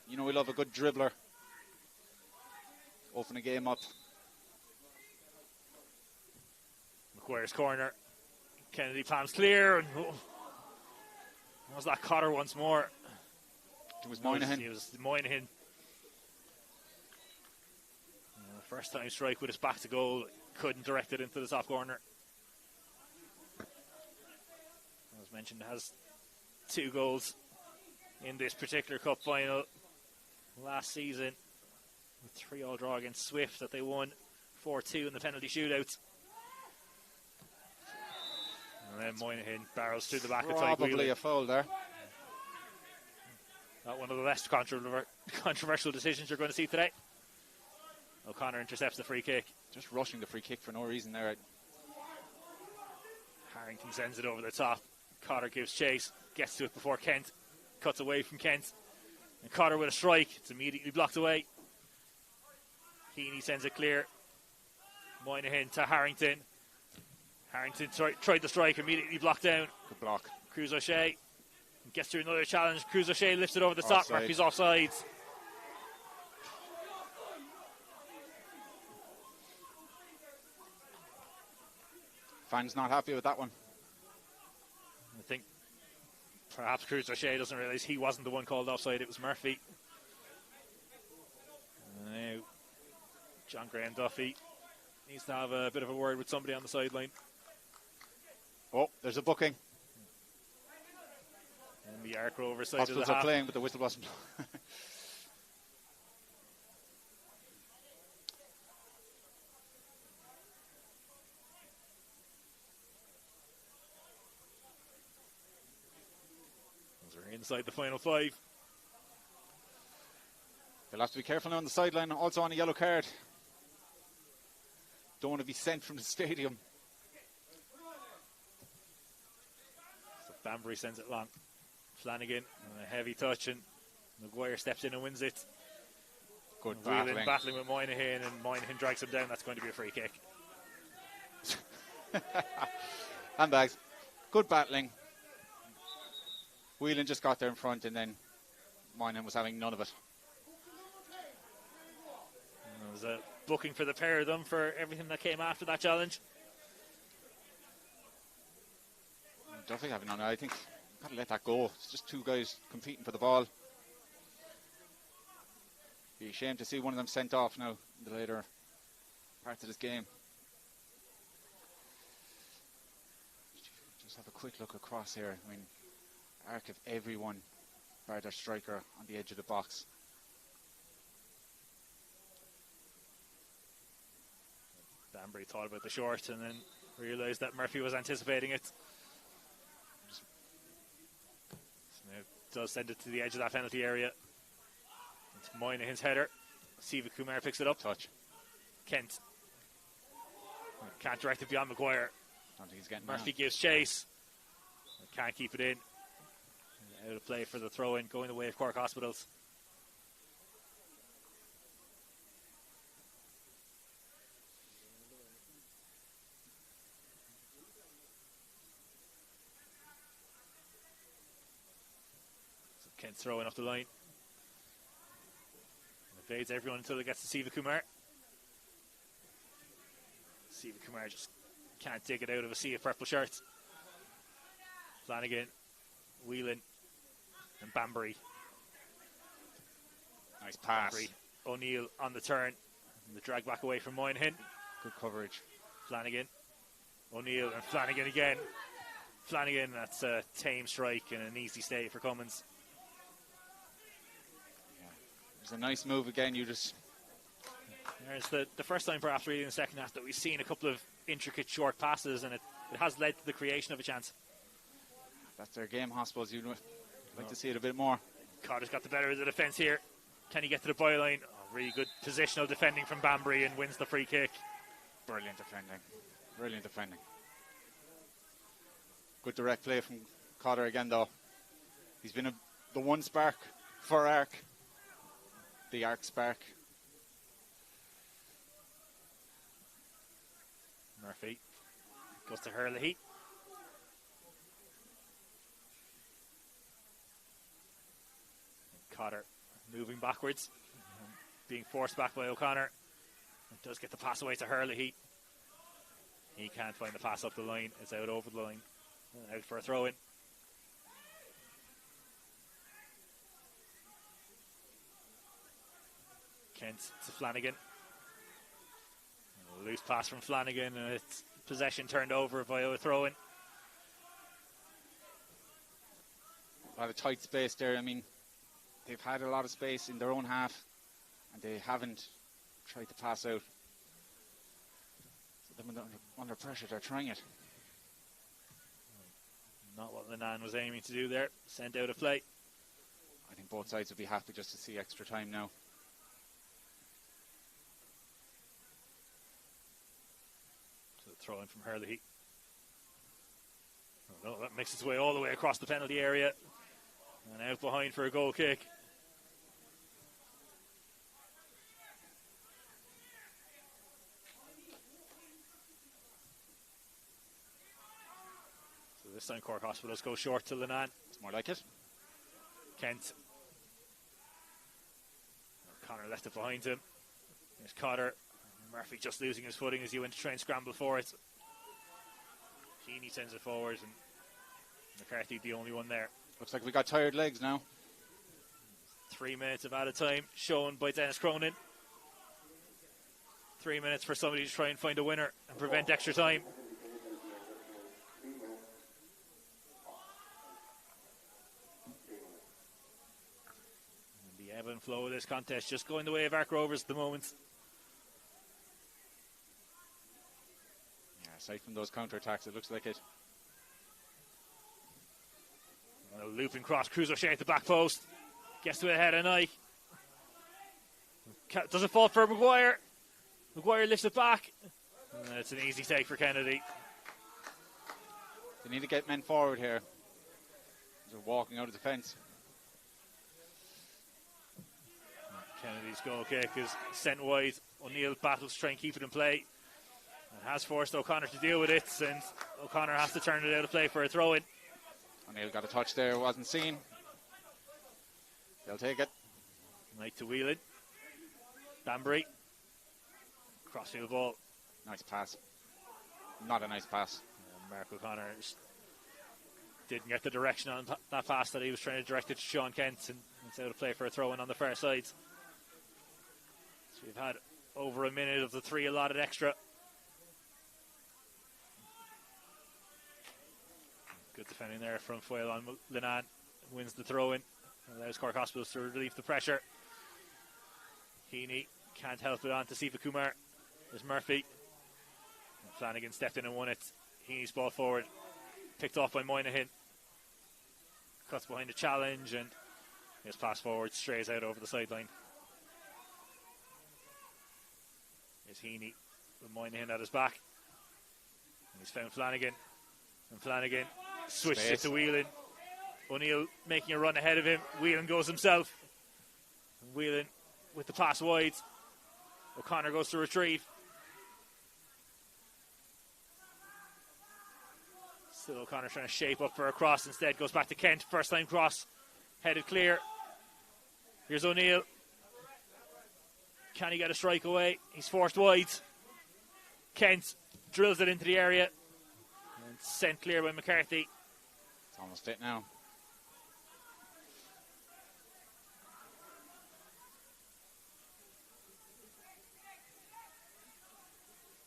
We love a good dribbler. Open a game up. McGuire's corner. Kennedy palms clear. And was that Cotter once more? It was Moynihan. It was Moynihan. First time strike with his back to goal. Couldn't direct it into the top corner. As mentioned, has 2 goals in this particular cup final last season. A 3-3 draw against Swift that they won 4-2 in the penalty shootout. And then Moynihan barrels through the back of Tyke Probably Wheeler. a foul there. Not one of the less controversial decisions you're going to see today. O'Connor intercepts the free kick. Just rushing the free kick for no reason there. Harrington sends it over the top. Cotter gives chase, gets to it before Kent, cuts away from Kent. And Cotter with a strike. It's immediately blocked away. Heaney sends it clear. Moynihan to Harrington. Harrington tried the strike, immediately blocked down. Good block. Cruz O'Shea gets through another challenge. Cruz O'Shea lifts it over the top. Offside. Murphy's offsides. Fans not happy with that one. I think perhaps Cruz O'Shea doesn't realise he wasn't the one called offside, it was Murphy. Now, John Graham Duffy needs to have a bit of a word with somebody on the sideline. Oh, there's a booking. And the Ark Rovers side Hospitals of the are half. playing, but the whistle wasn't. As we're inside the final 5. They'll have to be careful now on the sideline, also on a yellow card. Don't want to be sent from the stadium. So Banbury sends it long. Flanagan, a heavy touch, and Maguire steps in and wins it. Good Whelan battling with Moynihan, and Moynihan drags him down. That's going to be a free kick. Handbags. Good battling. Whelan just got there in front, and then Moynihan was having none of it. There was a booking for the pair of them for everything that came after that challenge. Duffy having none. I think got to let that go. It's just two guys competing for the ball. Be a shame to see one of them sent off now in the later parts of this game. Just have a quick look across here. I mean, arc of everyone bar their striker on the edge of the box. Banbury thought about the short and then realised that Murphy was anticipating it. So now it does send it to the edge of that penalty area. It's Moynihan's header. Siva Kumar picks it up. Touch. Kent. Can't direct it beyond Maguire. I don't think he's getting Murphy gives chase. Can't keep it in. Out of play for the throw-in, going the way of Cork Hospitals. So Kent's throwing off the line. Evades everyone until it gets to Siva Kumar. Siva Kumar just can't dig it out of a sea of purple shirts. Flanagan, Whelan, and Banbury. Nice pass. Banbury. O'Neill on the turn. And the drag back away from Moynihan. Good coverage. Flanagan. O'Neill and Flanagan again. Flanagan, that's a tame strike and an easy stay for Cummins. It's a nice move again. There's the first time perhaps really in the second half that we've seen a couple of intricate short passes, and it has led to the creation of a chance. That's their game, I suppose. You'd like to see it a bit more. Carter's got the better of the defence here. Can he get to the byline? Oh, really good positional defending from Banbury and wins the free kick. Brilliant defending. Brilliant defending. Good direct play from Cotter again, though. He's been the one spark for Arc. The Arc spark. Murphy goes to Hurley. Cotter moving backwards, being forced back by O'Connor. It does get the pass away to Hurley. He can't find the pass up the line. It's out over the line. Out for a throw-in. Kent to Flanagan. A loose pass from Flanagan, and it's possession turned over via a throw-in. A lot of tight space there. I mean, they've had a lot of space in their own half, and they haven't tried to pass out. So then under pressure, they're trying it. Not what Lenan was aiming to do there. Sent out of play. I think both sides would be happy just to see extra time now. So the throw in from Hurley. Oh no, that makes its way all the way across the penalty area. And out behind for a goal kick. So this time Cork Hospitals go short to Lenan. It's more like it. Kent. O'Connor left it behind him. There's Cotter. Murphy just losing his footing as he went to try and scramble for it. Heaney sends it forward, and McCarthy the only one there. Looks like we got tired legs now. 3 minutes of added time shown by Dennis Cronin. 3 minutes for somebody to try and find a winner and prevent extra time. And the ebb and flow of this contest just going the way of Arc Rovers at the moment. Yeah, aside from those counter-attacks, it looks like it. A looping cross, Cruz O'Shea at the back post. Gets to a head of Nike. Does it fall for Maguire? Maguire lifts it back. And it's an easy take for Kennedy. They need to get men forward here. They're walking out of the fence. Kennedy's goal kick is sent wide. O'Neill battles to try and keep it in play. And has forced O'Connor to deal with it, and O'Connor has to turn it out of play for a throw-in. O'Neill got a touch there, wasn't seen. They'll take it. Knight to Whelan. Banbury. Crossfield ball. Nice pass. Not a nice pass. Mark O'Connor didn't get the direction on that pass that he was trying to direct it to Sean Kent, and it's out of play for a throw-in on the far side. So we've had over a minute of the 3 allotted extra. Good defending there from Foyle on Linan. Wins the throw-in. Allows Cork Hospitals to relieve the pressure. Heaney can't help it on to Siva Kumar. There's Murphy. And Flanagan stepped in and won it. Heaney's ball forward. Picked off by Moynihan. Cuts behind the challenge and his pass forward strays out over the sideline. Here's Heaney with Moynihan at his back. And he's found Flanagan. And Flanagan switches it to Whelan. O'Neill making a run ahead of him. Whelan goes himself. And Whelan with the pass wide. O'Connor goes to retrieve. Still O'Connor trying to shape up for a cross. Instead goes back to Kent. First time cross. Headed clear. Here's O'Neill. Can he get a strike away? He's forced wide. Kent drills it into the area. And sent clear by McCarthy. It's almost fit now.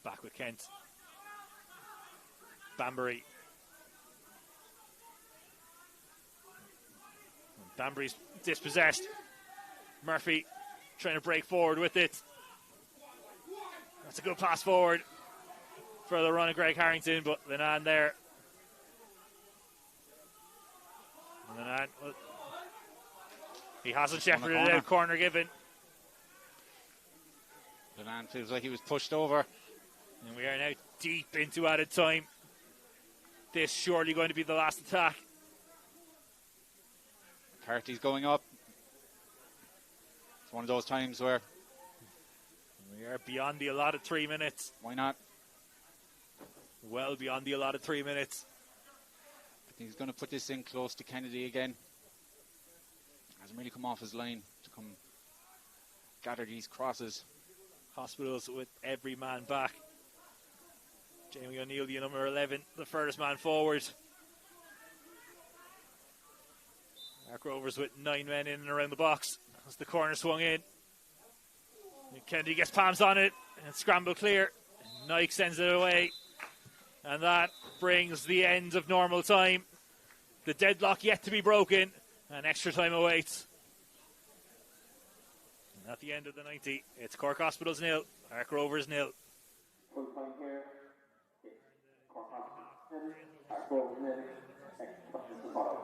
Back with Kent. Banbury. Banbury's dispossessed. Murphy trying to break forward with it. That's a good pass forward for the run of Greg Harrington, but Linan there. Linan, well, he hasn't shepherded it out. Corner given. Linan feels like he was pushed over. And we are now deep into added time. This surely going to be the last attack. McCarthy's going up. It's one of those times where we are beyond the allotted 3 minutes. Why not? Well beyond the allotted 3 minutes. I think he's going to put this in close to Kennedy again. Hasn't really come off his line to come gather these crosses. Hospitals with every man back. Jamie O'Neill, the number 11, the furthest man forward. Mark Rovers with 9 men in and around the box as the corner swung in. And Kennedy gets palms on it and scramble clear. Nike sends it away. And that brings the end of normal time. The deadlock yet to be broken. And extra time awaits. And at the end of the 90, it's Cork Hospitals 0, Mark Rovers 0. Full time here. Cork Hospitals 0, Mark Rovers 0. Next question to follow.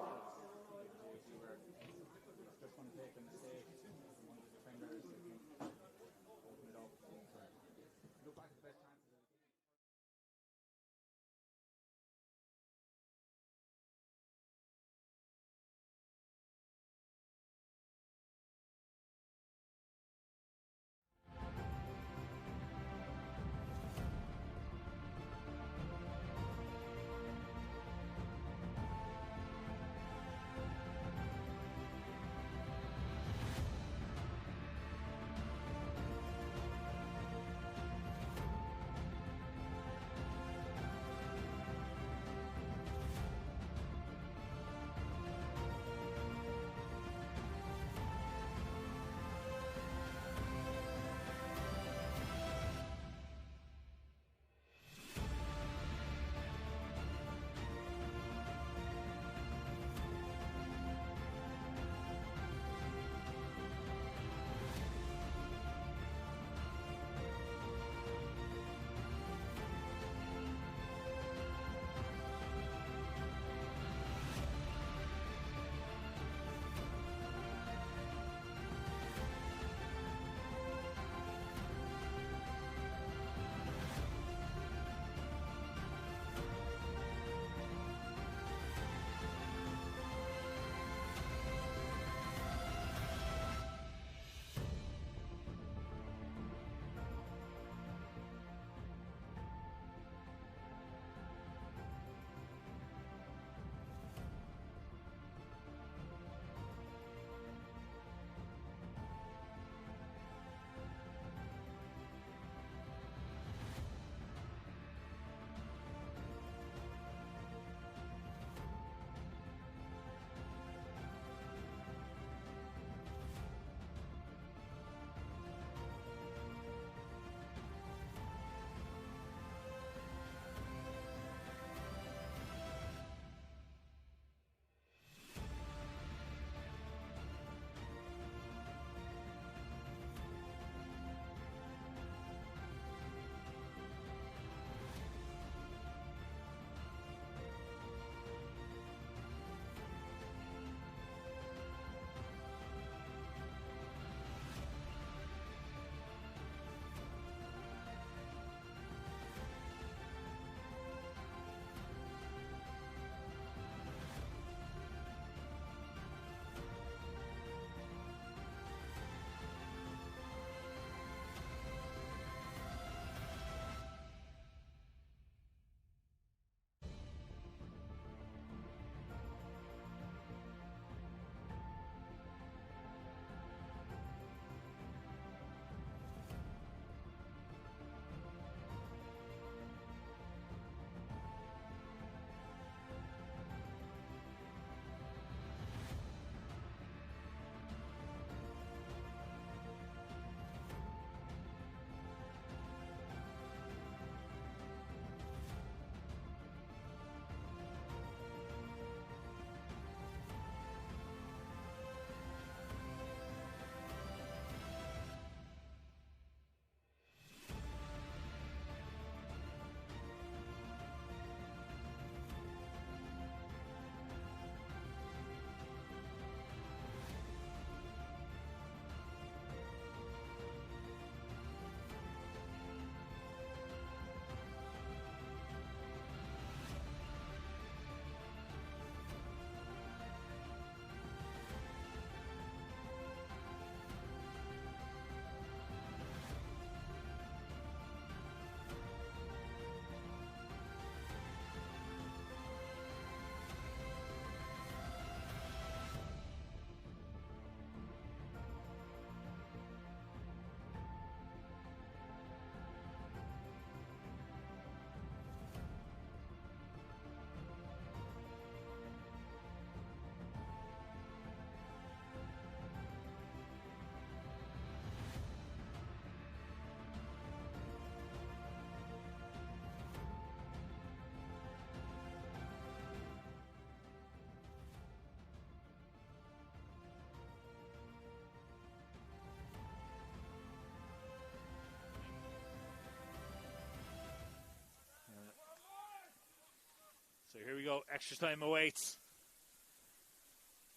Extra time awaits.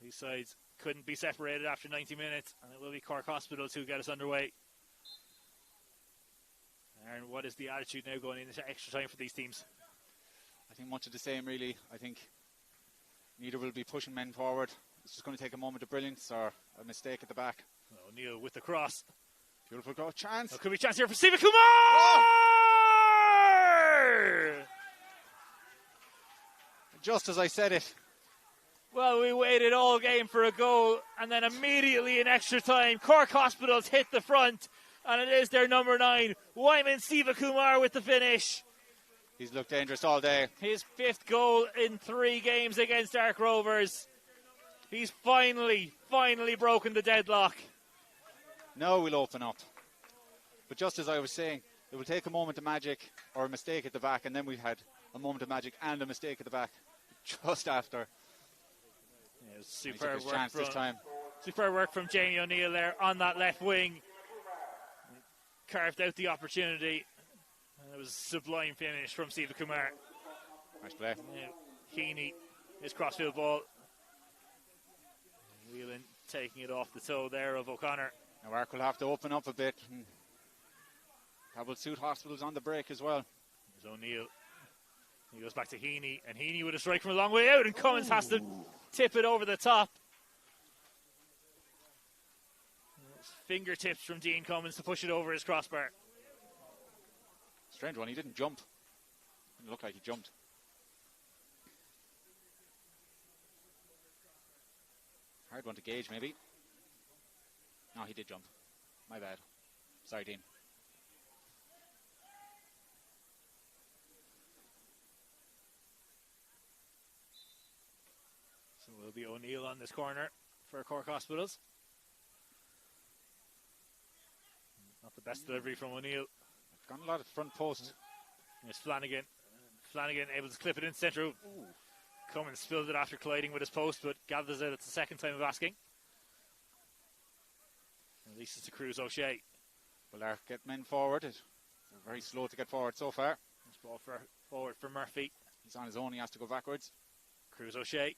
These sides couldn't be separated after 90 minutes, and it will be Cork Hospitals who get us underway. And what is the attitude now going into extra time for these teams? I think much of the same, really. I think neither will be pushing men forward. It's just going to take a moment of brilliance or a mistake at the back. O'Neill with the cross. Beautiful goal. Chance. There could be a chance here for Siva Kumar! Just as I said it. Well, we waited all game for a goal, and then immediately in extra time, Cork Hospitals hit the front, and it is their number 9, Wyman Siva Kumar, with the finish. He's looked dangerous all day. His 5th goal in 3 games against Ark Rovers. He's finally broken the deadlock. Now we'll open up. But just as I was saying, it will take a moment of magic or a mistake at the back, and then we had a moment of magic and a mistake at the back just after. Yeah, superb work chance this time. Superb work from Jamie O'Neill there on that left wing. Carved out the opportunity. And it was a sublime finish from Siva Kumar. Nice play. Heaney, his crossfield ball. Whelan taking it off the toe there of O'Connor. Now Ark will have to open up a bit. That will suit Hospitals on the break as well. There's O'Neill. He goes back to Heaney, and Heaney with a strike from a long way out, and Cummins has to tip it over the top. Fingertips from Dean Cummins to push it over his crossbar. Strange one, he didn't jump. Didn't look like he jumped. Hard one to gauge, maybe. No, he did jump. My bad. Sorry, Dean. So it will be O'Neill on this corner for Cork Hospitals. Not the best delivery from O'Neill. Gone a lot of front post. Here's Flanagan. Flanagan able to clip it in centre. Cummins spilled it after colliding with his post, but gathers it. It's the second time of asking. Releases to Cruz O'Shea. Will Ark get men forward? They're very slow to get forward so far. This ball forward for Murphy. He's on his own, he has to go backwards. Cruz O'Shea.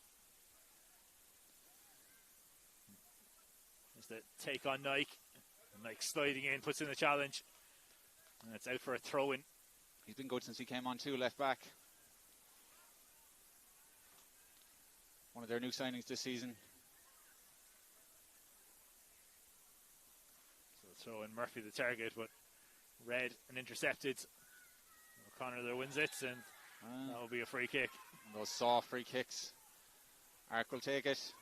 There's the take on Nike. Nike sliding in, puts in the challenge. And it's out for a throw-in. He's been good since he came on too, left back. One of their new signings this season. So throw in Murphy the target, but read and intercepted. O'Connor there wins it, and that will be a free kick. Those soft free kicks. Ark will take it.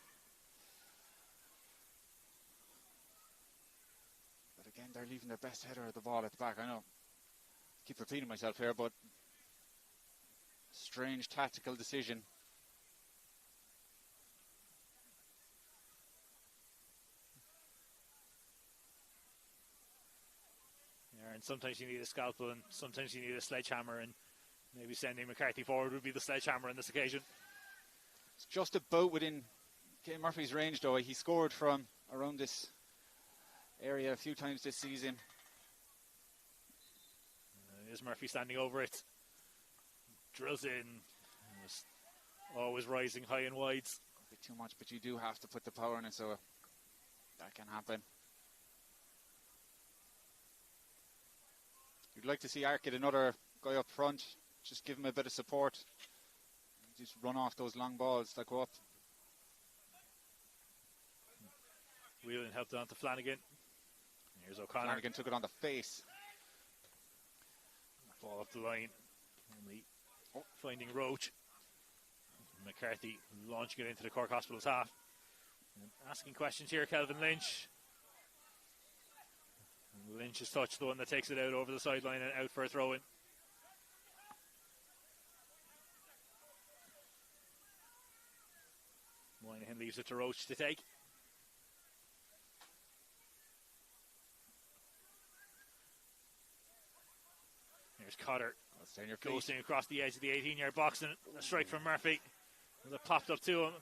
But again, they're leaving their best header of the ball at the back. I know. I keep repeating myself here, but strange tactical decision. Yeah, and sometimes you need a scalpel, and sometimes you need a sledgehammer, and maybe sending McCarthy forward would be the sledgehammer on this occasion. It's just about within Kay Murphy's range, though. He scored from around this area a few times this season. Is Murphy standing over it? Drills in. Always rising high and wide. A bit too much, but you do have to put the power in it, so that can happen. You'd like to see Ark get another guy up front. Just give him a bit of support. Just run off those long balls that go up. Whelan helped on to Flanagan. Here's O'Connor. Flanagan took it on the face. Ball up the line. Only finding Roach. McCarthy launching it into the Cork Hospitals half. And asking questions here, Kelvin Lynch. And Lynch's touch, the one that takes it out over the sideline and out for a throw-in. Moynihan leaves it to Roach to take. Here's Cotter. Ghosting across the edge of the 18-yard box, and a strike from Murphy. It popped up to him.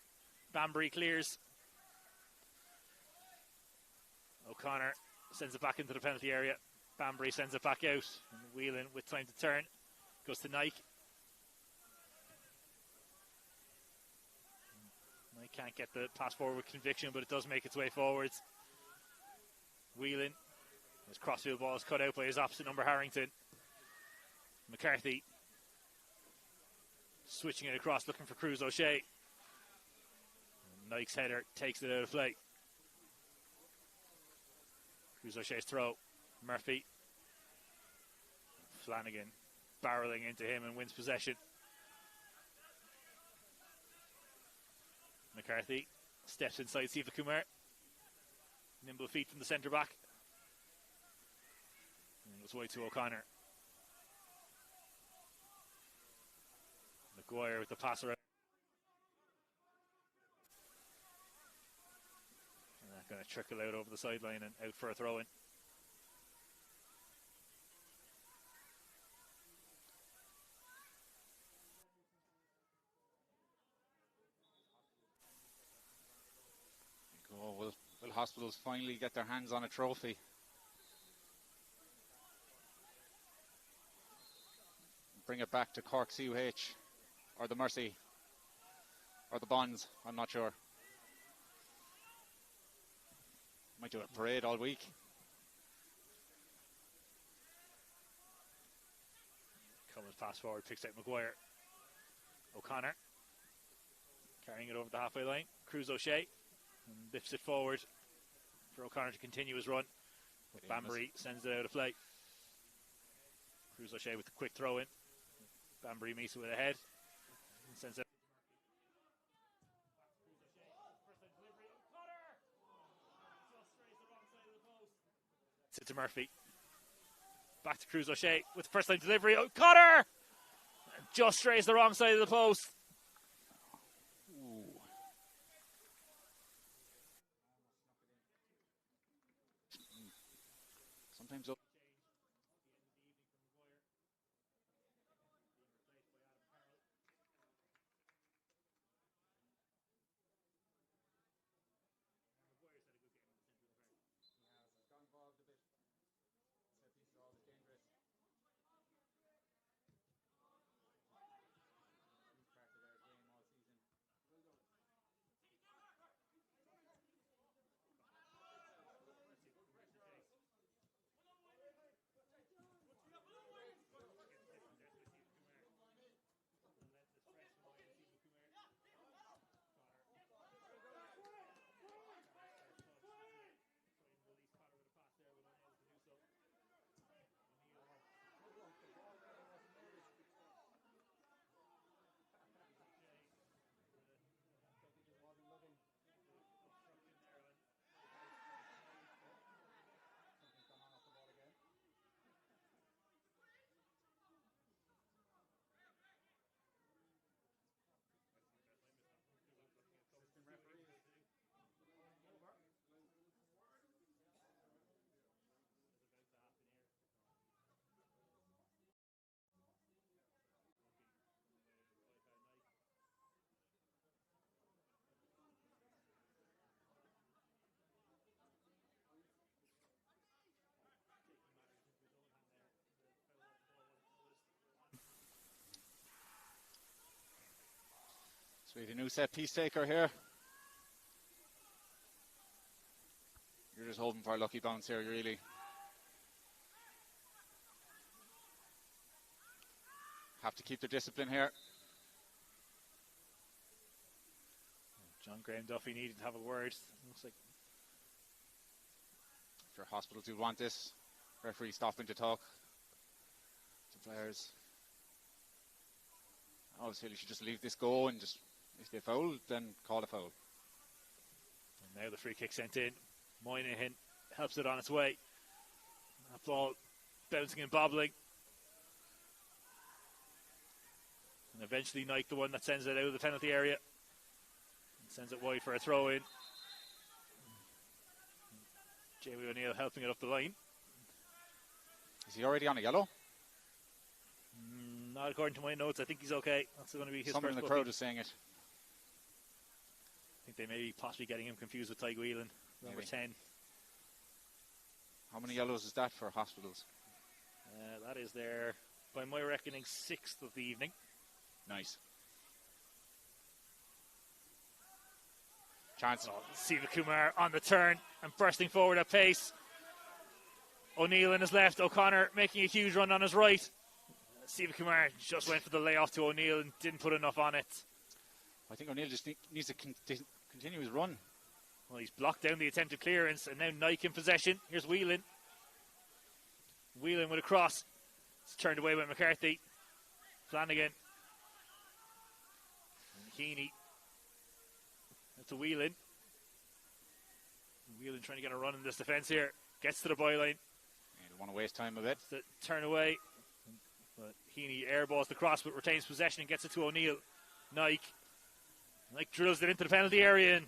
Banbury clears. O'Connor sends it back into the penalty area. Banbury sends it back out. And Whelan with time to turn. Goes to Nike. Can't get the pass forward with conviction, but it does make its way forwards. Whelan. His crossfield ball is cut out by his opposite number, Harrington. McCarthy. Switching it across, looking for Cruz O'Shea. Nike's header takes it out of play. Cruz O'Shea's throw. Murphy. Flanagan barreling into him and wins possession. McCarthy steps inside Siva Kumar. Nimble feet from the centre back. And it's wide to O'Connor. Maguire with the pass around. And that's going to trickle out over the sideline and out for a throw-in. Oh, will Hospitals finally get their hands on a trophy? Bring it back to Cork CUH, or the Mercy, or the Bonds, I'm not sure. Might do a parade all week. Colman's pass forward, picks out Maguire. O'Connor carrying it over the halfway line. Cruz O'Shea and lifts it forward for O'Connor to continue his run. But Banbury sends it out of play. Cruz O'Shea with the quick throw in. Banbury meets it with a head and sends it. To Murphy. Back to Cruz O'Shea with the first line delivery. O'Connor just strays the wrong side of the post. Ooh. Sometimes up. Sweet, a new set piece taker here. You're just hoping for a lucky bounce here, really. Have to keep the discipline here. John Graham Duffy needed to have a word. Looks like if your Hospitals do want this, referee stopping to talk to players. Obviously, you should just leave this go and just, if they foul, then call a foul. And now the free kick sent in. Moynihan helps it on its way. That ball bouncing and bobbling. And eventually Nike the one that sends it out of the penalty area. And sends it wide for a throw in. Jamie O'Neill helping it up the line. Is he already on a yellow? Not according to my notes. I think he's okay. That's going to be his Someone first in the booking. crowd is saying it. I think they may be possibly getting him confused with Ty Whelan, number 10. How many yellows is that for Hospitals? That is their, by my reckoning, 6th of the evening. Nice. Chance. Siva Kumar on the turn and bursting forward at pace. O'Neill in his left, O'Connor making a huge run on his right. Siva Kumar just went for the layoff to O'Neill and didn't put enough on it. I think O'Neill just needs to continue his run. Well, he's blocked down the attempted clearance, and now Nike in possession. Here's Whelan. Whelan with a cross. It's turned away by McCarthy. Flanagan. And Heaney. To Whelan. Whelan trying to get a run in this defence here. Gets to the byline. Yeah, don't want to waste time a bit. Turn away. But Heaney airballs the cross but retains possession and gets it to O'Neill. Nike drills it into the penalty area and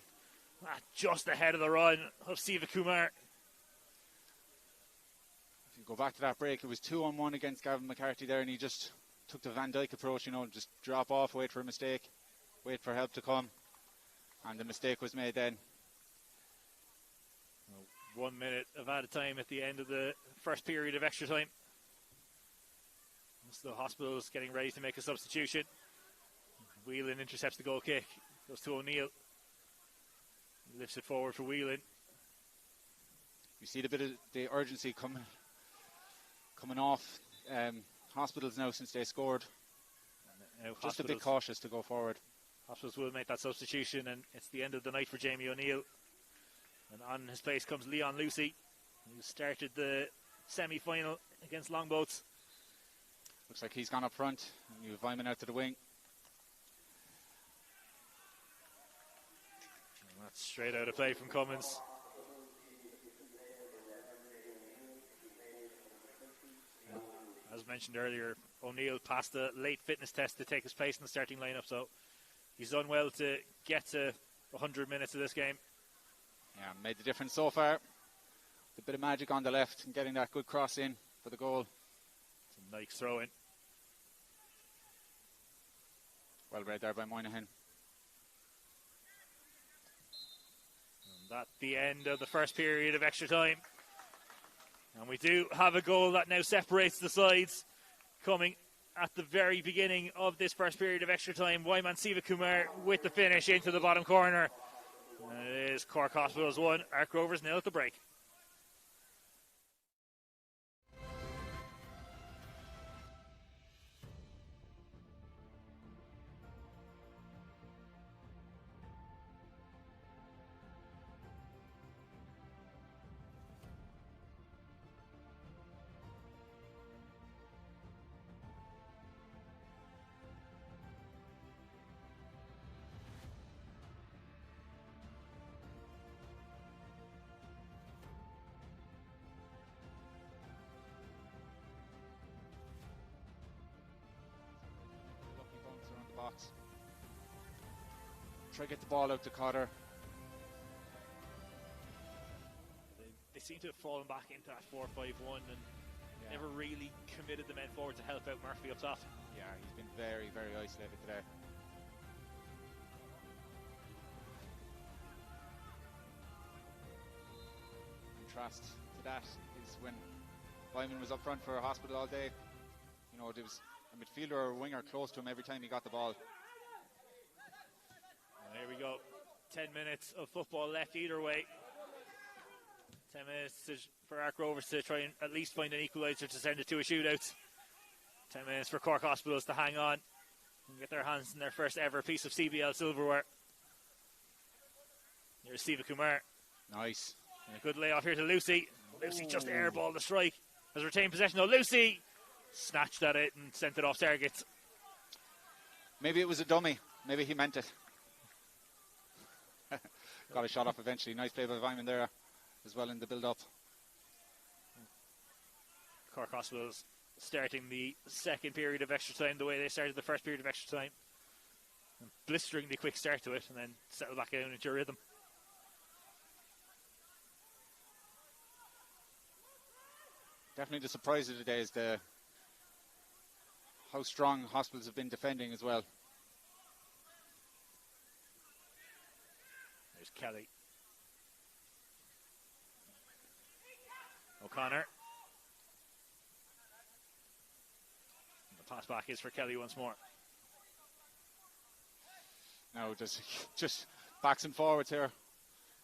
just ahead of the run of Siva Kumar. If you go back to that break, it was 2-on-1 against Gavin McCarthy there, and he just took the Van Dijk approach, just drop off, wait for a mistake, wait for help to come, and the mistake was made then. 1 minute of added time at the end of the first period of extra time. So the Hospital's getting ready to make a substitution. Whelan intercepts the goal kick, goes to O'Neill. Lifts it forward for Whelan. You see the bit of the urgency coming off Hospitals now since they scored. Just a bit cautious to go forward. Hospitals will make that substitution, and it's the end of the night for Jamie O'Neill. And on his place comes Leon Lucy, who started the semi-final against Longboats. Looks like he's gone up front, and you have Vyman out to the wing. That's straight out of play from Cummins. As mentioned earlier, O'Neill passed a late fitness test to take his place in the starting lineup, so he's done well to get to 100 minutes of this game. Yeah, made the difference so far. A bit of magic on the left and getting that good cross in for the goal. Some nice throw in. Well read there by Moynihan. At the end of the first period of extra time. And we do have a goal that now separates the sides, coming at the very beginning of this first period of extra time. Wyman Siva Kumar with the finish into the bottom corner. And it is Cork Hospitals 1, Ark Rovers 0 at the break. Try to get the ball out to Cotter. They seem to have fallen back into that 4-5-1 and never really committed the men forward to help out Murphy up top. Yeah, he's been very, very isolated today. Contrast to that is when Wyman was up front for a Hospital all day. There was a midfielder or a winger close to him every time he got the ball. There we go. 10 minutes of football left either way. 10 minutes for Ark Rovers to try and at least find an equaliser to send it to a shootout. 10 minutes for Cork Hospitals to hang on and get their hands on their first ever piece of CBL silverware. Here's Siva Kumar. Nice. And a good layoff here to Lucy. Lucy just airballed the strike. Has retained possession. No, Lucy snatched at it and sent it off target. Maybe it was a dummy. Maybe he meant it. Got a shot off eventually. Nice play by Vyman there as well in the build-up. Cork Hospitals starting the second period of extra time the way they started the first period of extra time. And blisteringly quick start to it and then settle back down into a rhythm. Definitely the surprise of the day is how strong Hospitals have been defending as well. There's Kelly. O'Connor. And the pass back is for Kelly once more. Now just backs and forwards here.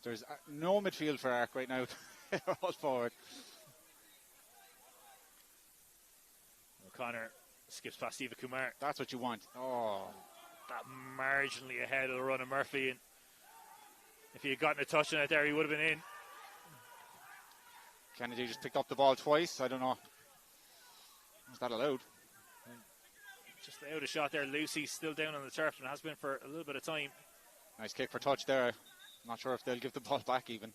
There's no midfield for Ark right now. They're all forward. O'Connor skips past Steve Kumar. That's what you want. Oh. That marginally ahead of the run of Murphy. And if he had gotten a touch on it there, he would have been in. Kennedy just picked up the ball twice. I don't know. Was that allowed? Just out of shot there. Lucy's still down on the turf and has been for a little bit of time. Nice kick for touch there. Not sure if they'll give the ball back even.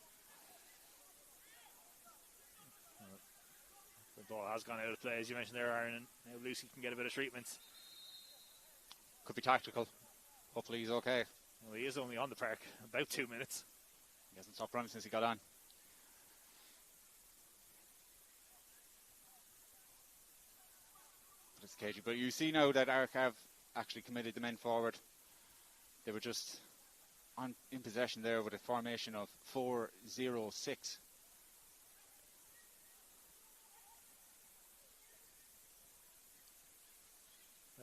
The ball has gone out of play, as you mentioned there, Aaron, and now Lucy can get a bit of treatment. Could be tactical. Hopefully he's okay. Well, he is only on the park about 2 minutes. He hasn't stopped running since he got on. But it's cagey. But you see now that Ark have actually committed the men forward. They were just in possession there with a formation of 4-0-6.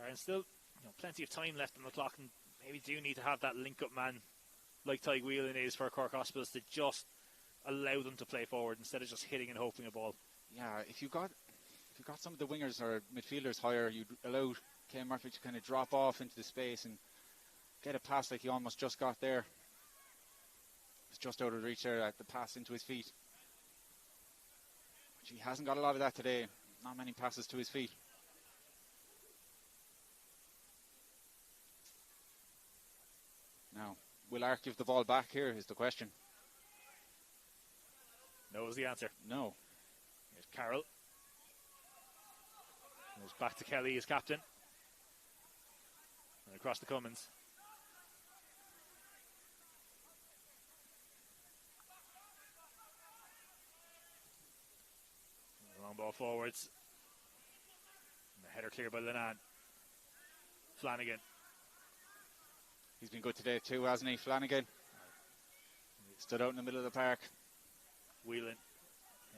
And still, plenty of time left on the clock, and maybe do need to have that link-up man like Tyg Whelan is for Cork Hospitals to just allow them to play forward instead of just hitting and hoping a ball. Yeah, if you got some of the wingers or midfielders higher, you'd allow Kane Murphy to kind of drop off into the space and get a pass like he almost just got there. It's just out of reach there at the pass into his feet. He hasn't got a lot of that today. Not many passes to his feet. Now, will Ark give the ball back here is the question. No is the answer. No. Here's Carroll. Goes back to Kelly as captain. And across the Cummins. Long ball forwards. And the header cleared by Lennon. Flanagan. He's been good today too, hasn't he, Flanagan? Stood out in the middle of the park. Whelan.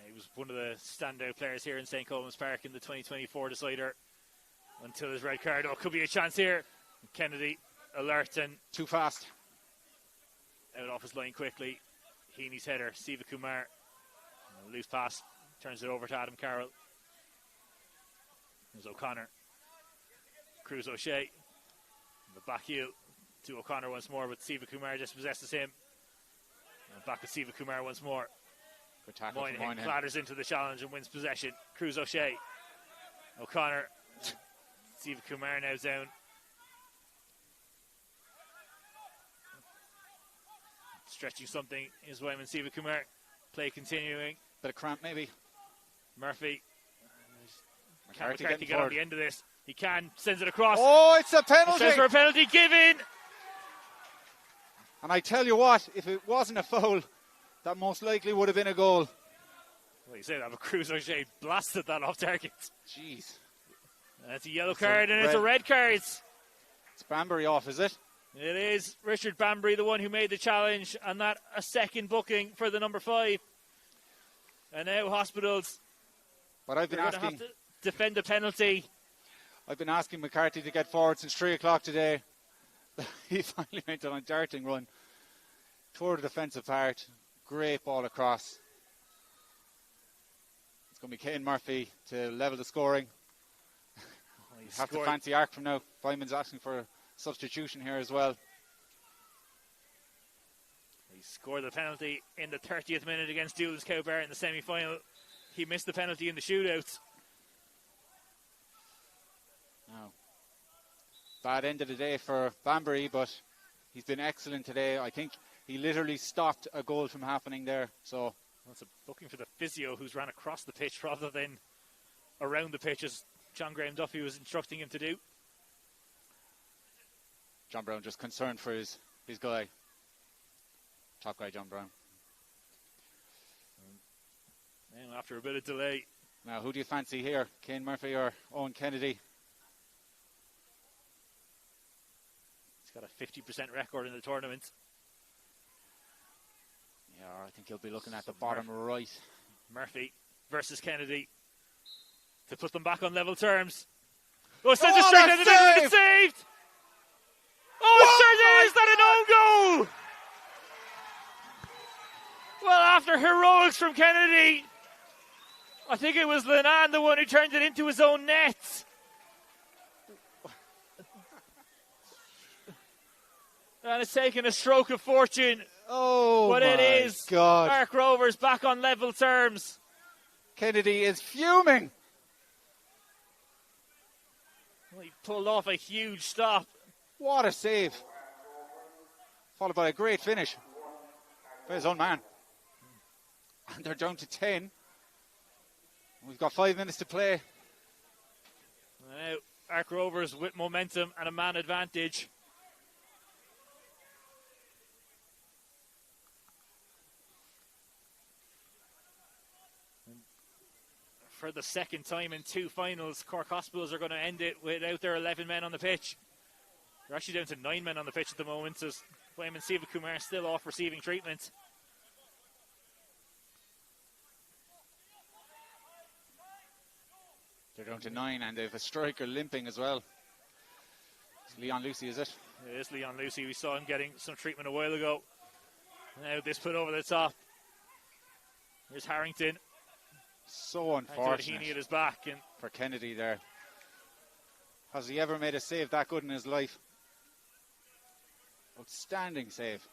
He was one of the standout players here in St. Colman's Park in the 2024 decider until his red card. Oh, could be a chance here. Kennedy alert and too fast. Out off his line quickly. Heaney's header. Siva Kumar. Loose pass. Turns it over to Adam Carroll. There's O'Connor. Cruz O'Shea. The back heel to O'Connor once more, but Siva Kumar just possesses him. And back to Siva Kumar once more. Good tackle. Moynihan clatters into the challenge and wins possession. Cruz O'Shea. O'Connor. Siva Kumar now down. Stretching something is Wyman Siva Kumar. Play continuing. Bit of cramp maybe. Murphy. Can McCarthy get forward on the end of this? He can. Sends it across. Oh, it's a penalty. It says for a penalty given. And I tell you what, if it wasn't a foul, that most likely would have been a goal. Well, you say that, but Cruz O'Shea blasted that off target. Jeez. That's a yellow card and it's a red card. It's Banbury off, is it? It is Richard Banbury, the one who made the challenge, and that a second booking for the number 5. And now Hospitals. But I've been asking. Have to defend a penalty. I've been asking McCarthy to get forward since 3 o'clock today. He finally went on a darting run. Toward the defensive part. Great ball across. It's going to be Kane Murphy to level the scoring. Have to fancy Ark from now. Feynman's asking for a substitution here as well. He scored the penalty in the 30th minute against Doolan's Cobh in the semi-final. He missed the penalty in the shootout. Now, bad end of the day for Banbury, but he's been excellent today. I think he literally stopped a goal from happening there. So that's a booking for the physio who's ran across the pitch rather than around the pitch as John Graham Duffy was instructing him to do. John Brown just concerned for his guy. Top guy, John Brown. And after a bit of delay. Now, who do you fancy here? Kane Murphy or Owen Kennedy? He's got a 50% record in the tournament. Yeah, I think he'll be looking at the bottom right. Murphy versus Kennedy to put them back on level terms. Oh, sends it straight down the middle and it's saved! Oh, it certainly is! That an own goal! Well, after heroics from Kennedy, I think it was Linan, the one who turned it into his own net. And it's taken a stroke of fortune. Oh, but it is God. Cork Rovers back on level terms. Kennedy is fuming. Well, he pulled off a huge stop. What a save. Followed by a great finish by his own man. And they're down to 10. We've got 5 minutes to play. Now, Cork Rovers with momentum and a man advantage. For the second time in 2 finals, Cork Hospitals are going to end it without their 11 men on the pitch. They're actually down to 9 men on the pitch at the moment, as William and Siva Kumar still off receiving treatment. They're down to 9 and they've a striker limping as well. It's Leon Lucy, is it? It is Leon Lucy. We saw him getting some treatment a while ago. Now this put over the top. Here's Harrington. So unfortunate Heaney at his back. And for Kennedy there. Has he ever made a save that good in his life? Outstanding save.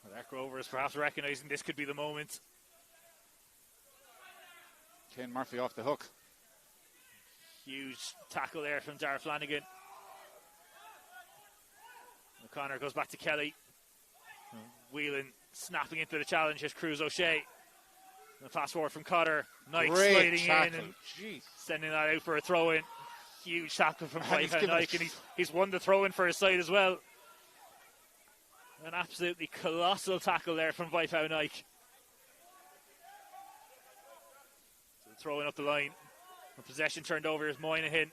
Cork Rovers perhaps recognising this could be the moment. Ken Murphy off the hook. Huge tackle there from Dara Flanagan. O'Connor goes back to Kelly. Whelan snapping into the challenge. Here's Cruz O'Shea. And a pass forward from Cotter. Nike sliding in and sending that out for a throw in. Huge tackle from Nike, and he's won the throw in for his side as well. An absolutely colossal tackle there from Vipau Nike. So throwing up the line. The possession turned over is Moynihan.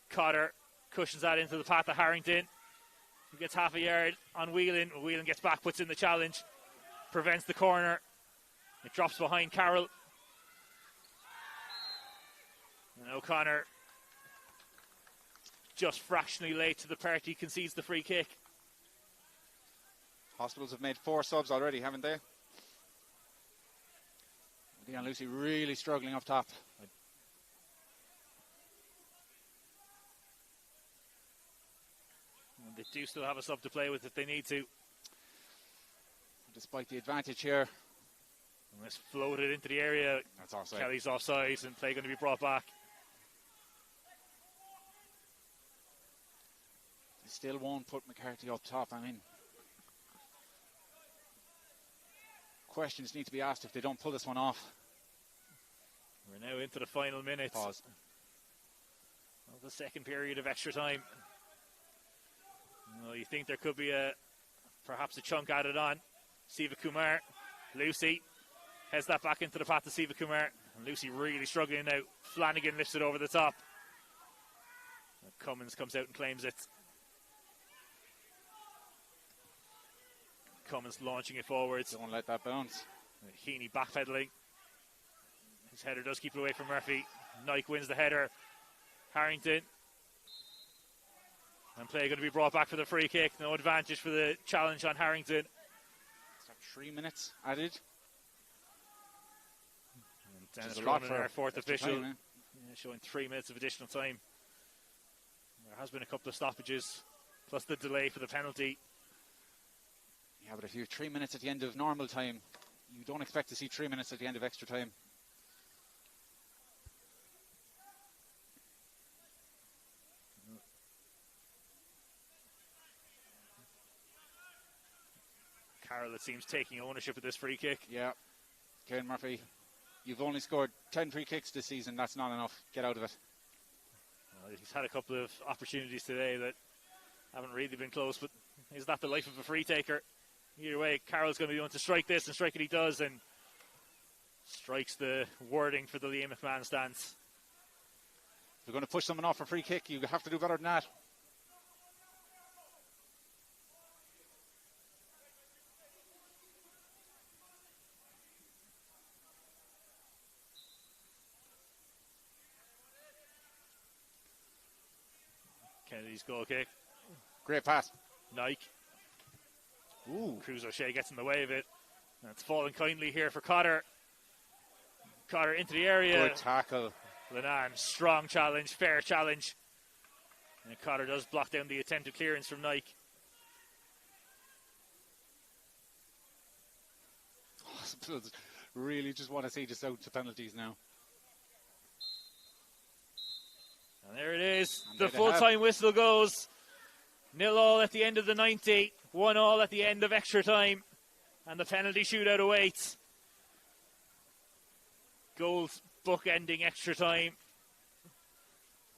Cotter cushions that into the path of Harrington. He gets half a yard on Whelan. Whelan gets back, puts in the challenge, prevents the corner. It drops behind Carroll. And O'Connor, just fractionally late to the party, concedes the free kick. Hospitals have made 4 subs already, haven't they? Leon Lucy really struggling up top. They do still have a sub to play with if they need to. Despite the advantage here. And this floated into the area. That's offside. Kelly's offside and play going to be brought back. They still won't put McCarthy up top. I mean, questions need to be asked if they don't pull this one off. We're now into the final minutes. Pause. Of the second period of extra time. Well, you think there could be perhaps a chunk added on. Siva Kumar, Lucy heads that back into the path to Siva Kumar. And Lucy really struggling now. Flanagan lifts it over the top. And Cummins comes out and claims it. Cummins launching it forwards. Don't let that bounce. Heaney backpedaling. His header does keep it away from Murphy. Nike wins the header. Harrington. And play going to be brought back for the free kick. No advantage for the challenge on Harrington. Is that 3 minutes added? And Dennis Cronin, our fourth official, showing 3 minutes of additional time. There has been a couple of stoppages, plus the delay for the penalty. Yeah, but if you have 3 minutes at the end of normal time, you don't expect to see 3 minutes at the end of extra time. Carroll, it seems, taking ownership of this free kick. Yeah. Ken Murphy, you've only scored 10 free kicks this season. That's not enough. Get out of it. Well, he's had a couple of opportunities today that haven't really been close, but is that the life of a free taker? Either way, Carroll's going to be able to strike this, and strike it he does, and strikes the wording for the Liam McMahon stance. If you're going to push someone off a free kick, you have to do better than that. Kennedy's goal kick. Great pass. Nike. Ooh. Cruz O'Shea gets in the way of it. That's fallen kindly here for Cotter. Cotter into the area. Good tackle. Lenan, strong challenge, fair challenge. And Cotter does block down the attempted clearance from Nike. Hospitals really just want to see this out to penalties now. And there it is. And The there they full-time whistle goes. 0-0 at the end of the 90. 1-1 at the end of extra time. And the penalty shootout awaits. Goals bookending extra time.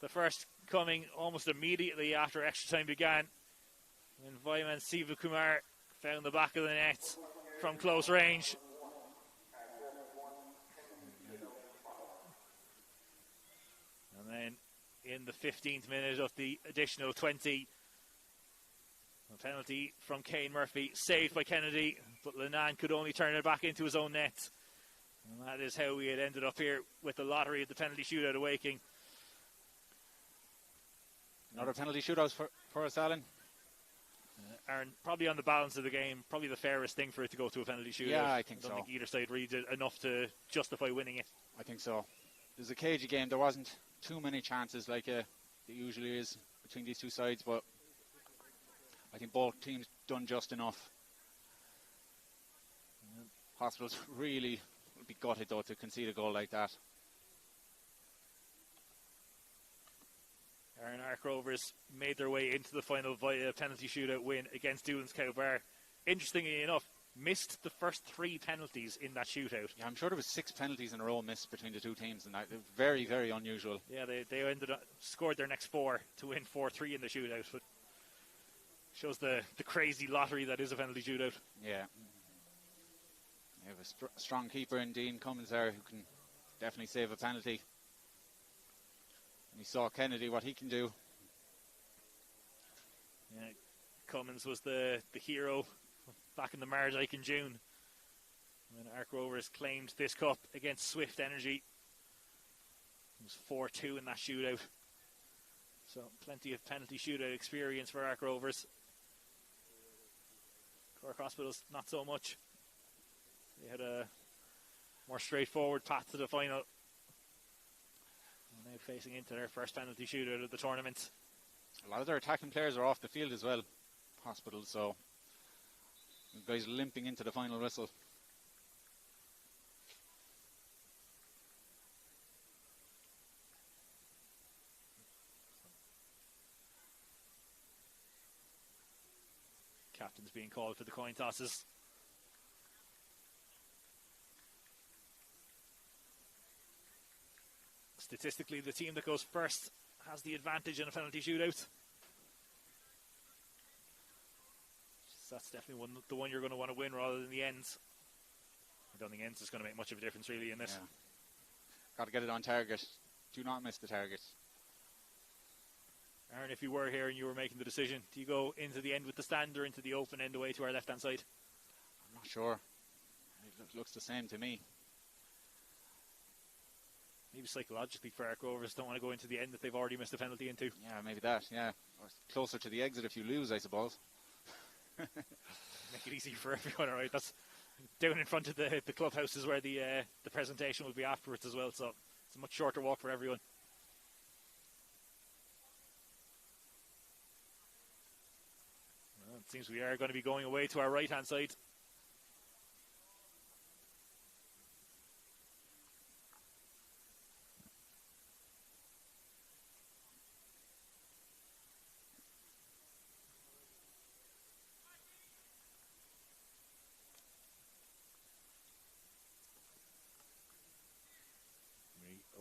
The first coming almost immediately after extra time began. When Vyman Sivakumar found the back of the net from close range. And then in the 15th minute of the additional 20, a penalty from Kane Murphy, saved by Kennedy, but Lenan could only turn it back into his own net. And that is how we had ended up here with the lottery of the penalty shootout awaking. Another penalty shootout for us, Alan. Aaron, probably on the balance of the game, probably the fairest thing for it to go to a penalty shootout. Yeah, I think so. I don't think either side really did enough to justify winning it. I think so. It was a cagey game. There wasn't too many chances like there usually is between these two sides, but I think both teams done just enough. Hospitals really would be gutted though to concede a goal like that. Aaron Ark Rovers made their way into the final via a penalty shootout win against Doolin's Cobh. Interestingly enough, missed the first 3 penalties in that shootout. Yeah, I'm sure there was 6 penalties in a row missed between the two teams, and that very, very unusual. Yeah, they ended up scored their next 4 to win 4-3 in the shootout, but shows the crazy lottery that is a penalty shootout. Yeah. You have a strong keeper in Dean Cummins there who can definitely save a penalty. And we saw Kennedy, what he can do. Yeah, Cummins was the hero back in the Mardyke in June when Ark Rovers claimed this cup against Swift Energy. It was 4-2 in that shootout. So plenty of penalty shootout experience for Ark Rovers. Cork Hospitals, not so much. They had a more straightforward path to the final. And now facing into their first penalty shootout of the tournament. A lot of their attacking players are off the field as well, Hospitals, so the guys limping into the final whistle. Captain's being called for the coin tosses. Statistically, the team that goes first has the advantage in a penalty shootout. So that's definitely the one you're going to want to win rather than the ends. I don't think ends is going to make much of a difference really in this. Yeah. Got to get it on target. Do not miss the target. Aaron, if you were here and you were making the decision, do you go into the end with the stand or into the open end away to our left-hand side? I'm not sure. It looks the same to me. Maybe psychologically for Ark Rovers don't want to go into the end that they've already missed a penalty into. Yeah, maybe that, yeah. Or closer to the exit if you lose, I suppose. Make it easy for everyone, all right? That's down in front of the clubhouse is where the presentation will be afterwards as well, so it's a much shorter walk for everyone. Well, it seems we are going to be going away to our right-hand side.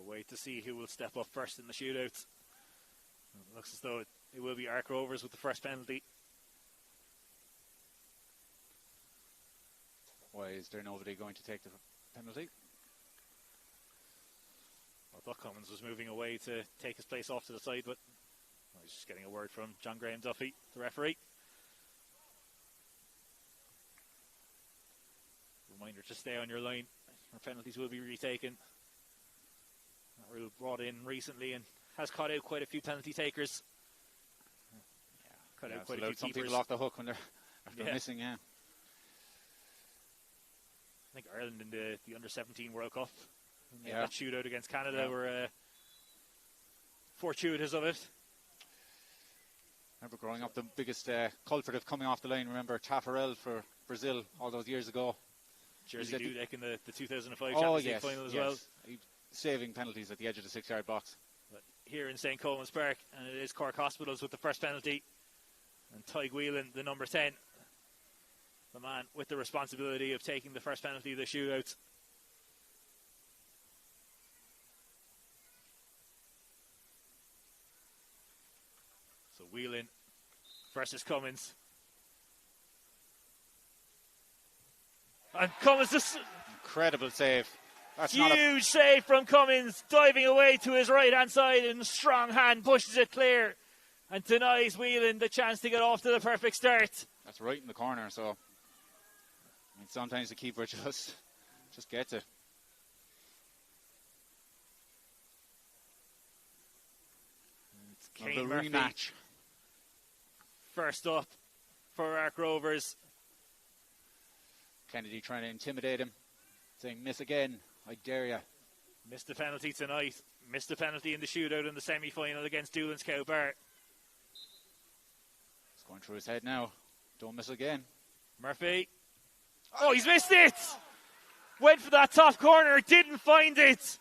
Wait to see who will step up first in the shootout. It looks as though it will be Ark Rovers with the first penalty. Why is there nobody going to take the penalty? I thought Cummins was moving away to take his place off to the side, but I was just getting a word from John Graham Duffy, the referee. Reminder to stay on your line. Our penalties will be retaken. That rule brought in recently and has caught out quite a few penalty takers. Caught out quite a few some keepers. people off the hook when they're missing, yeah. think Ireland in the under-17 World Cup. Yeah. That shootout against Canada were fortuitous of it. Remember growing up, the biggest culprit of coming off the line, remember Taffarel for Brazil all those years ago. Jersey Dudek in the 2005 Oh, Champions yes, League final as yes. well. Saving penalties at the edge of the 6-yard box. But here in St. Colman's Park, and it is Cork Hospitals with the first penalty. And Tyg Whelan, the number 10, the man with the responsibility of taking the first penalty of the shootout. So Whelan versus Cummins. And Cummins just Incredible save. That's huge save from Cummins, diving away to his right hand side and strong hand pushes it clear and denies Whelan the chance to get off to the perfect start. That's right in the corner, so I mean, sometimes the keeper just gets it. It's The Kane Murphy rematch. first up for Ark Rovers. Kennedy trying to intimidate him, saying, miss again, I dare you. Missed the penalty tonight. Missed the penalty in the shootout in the semi-final against Doolin's Cobh. It's going through his head now. Don't miss again. Murphy. Oh, he's missed it! Went for that top corner, didn't find it.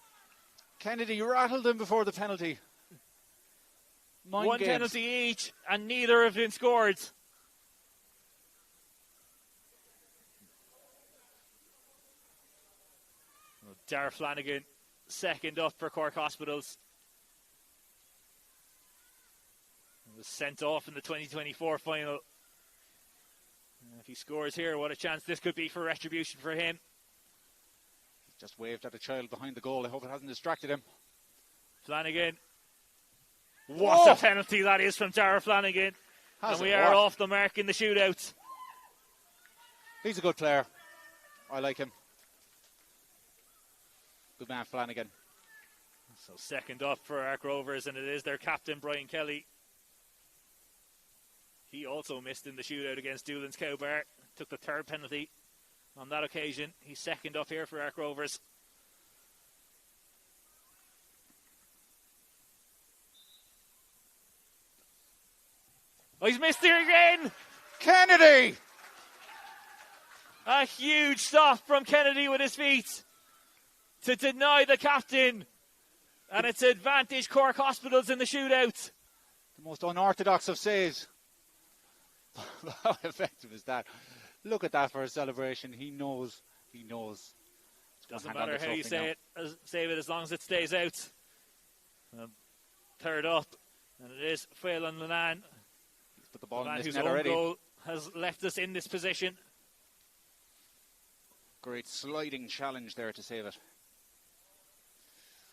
Kennedy rattled him before the penalty. One penalty each, and neither have been scored. Dara Flanagan, second up for Cork Hospitals. He was sent off in the 2024 final. And if he scores here, what a chance this could be for retribution for him. Just waved at a child behind the goal. I hope it hasn't distracted him. Flanagan. What a penalty that is from Dara Flanagan. And we are off the mark in the shootout. He's a good player. I like him. Good man, Flanagan. So second up for Ark Rovers, and it is their captain, Brian Kelly. He also missed in the shootout against Doolin's Cobh. Took the third penalty on that occasion. He's second up here for Ark Rovers. Oh, he's missed here again! Kennedy! A huge stop from Kennedy with his feet to deny the captain. And it's advantage Cork Hospitals in the shootout. The most unorthodox of saves. How effective is that? Look at that for a celebration. He knows. Doesn't matter how you say it, save it as long as it stays out. Third up, and it is Phelan Lenan. He's put the ball in whose this net own already. goal has left us in this position. Great sliding challenge there to save it.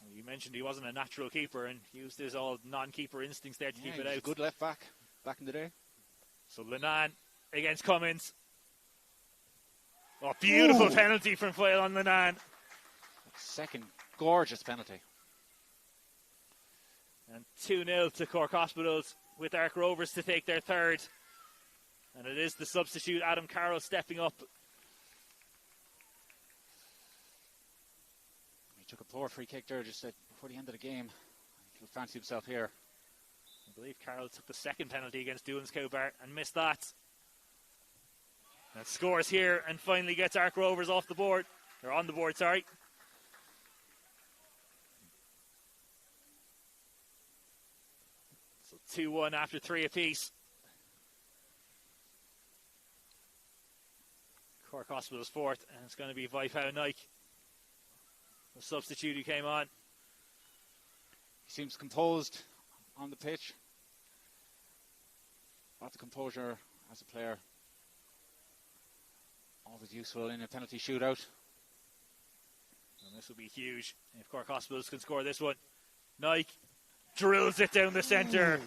Well, you mentioned he wasn't a natural keeper and used his all non-keeper instincts there to keep it He was out. a good left back in the day. So Lenan against Cummins. Oh, beautiful penalty from Phelan Lenan. Second gorgeous penalty. And 2-0 to Cork Hospitals with Ark Rovers to take their third. And it is the substitute Adam Carroll stepping up. He took a poor free kick there just before the end of the game. He'll fancy himself here. I believe Carroll took the second penalty against Doolin's Cobh and missed that. And scores here and finally gets Ark Rovers off the board. They're on the board, sorry. So 2-1 after 3 apiece. Cork Hospitals fourth, and it's going to be Vaipao Nike, the substitute who came on. He seems composed on the pitch. Lots of composure as a player. Always useful in a penalty shootout. And this will be huge if Cork Hospitals can score this one. Nike drills it down the centre.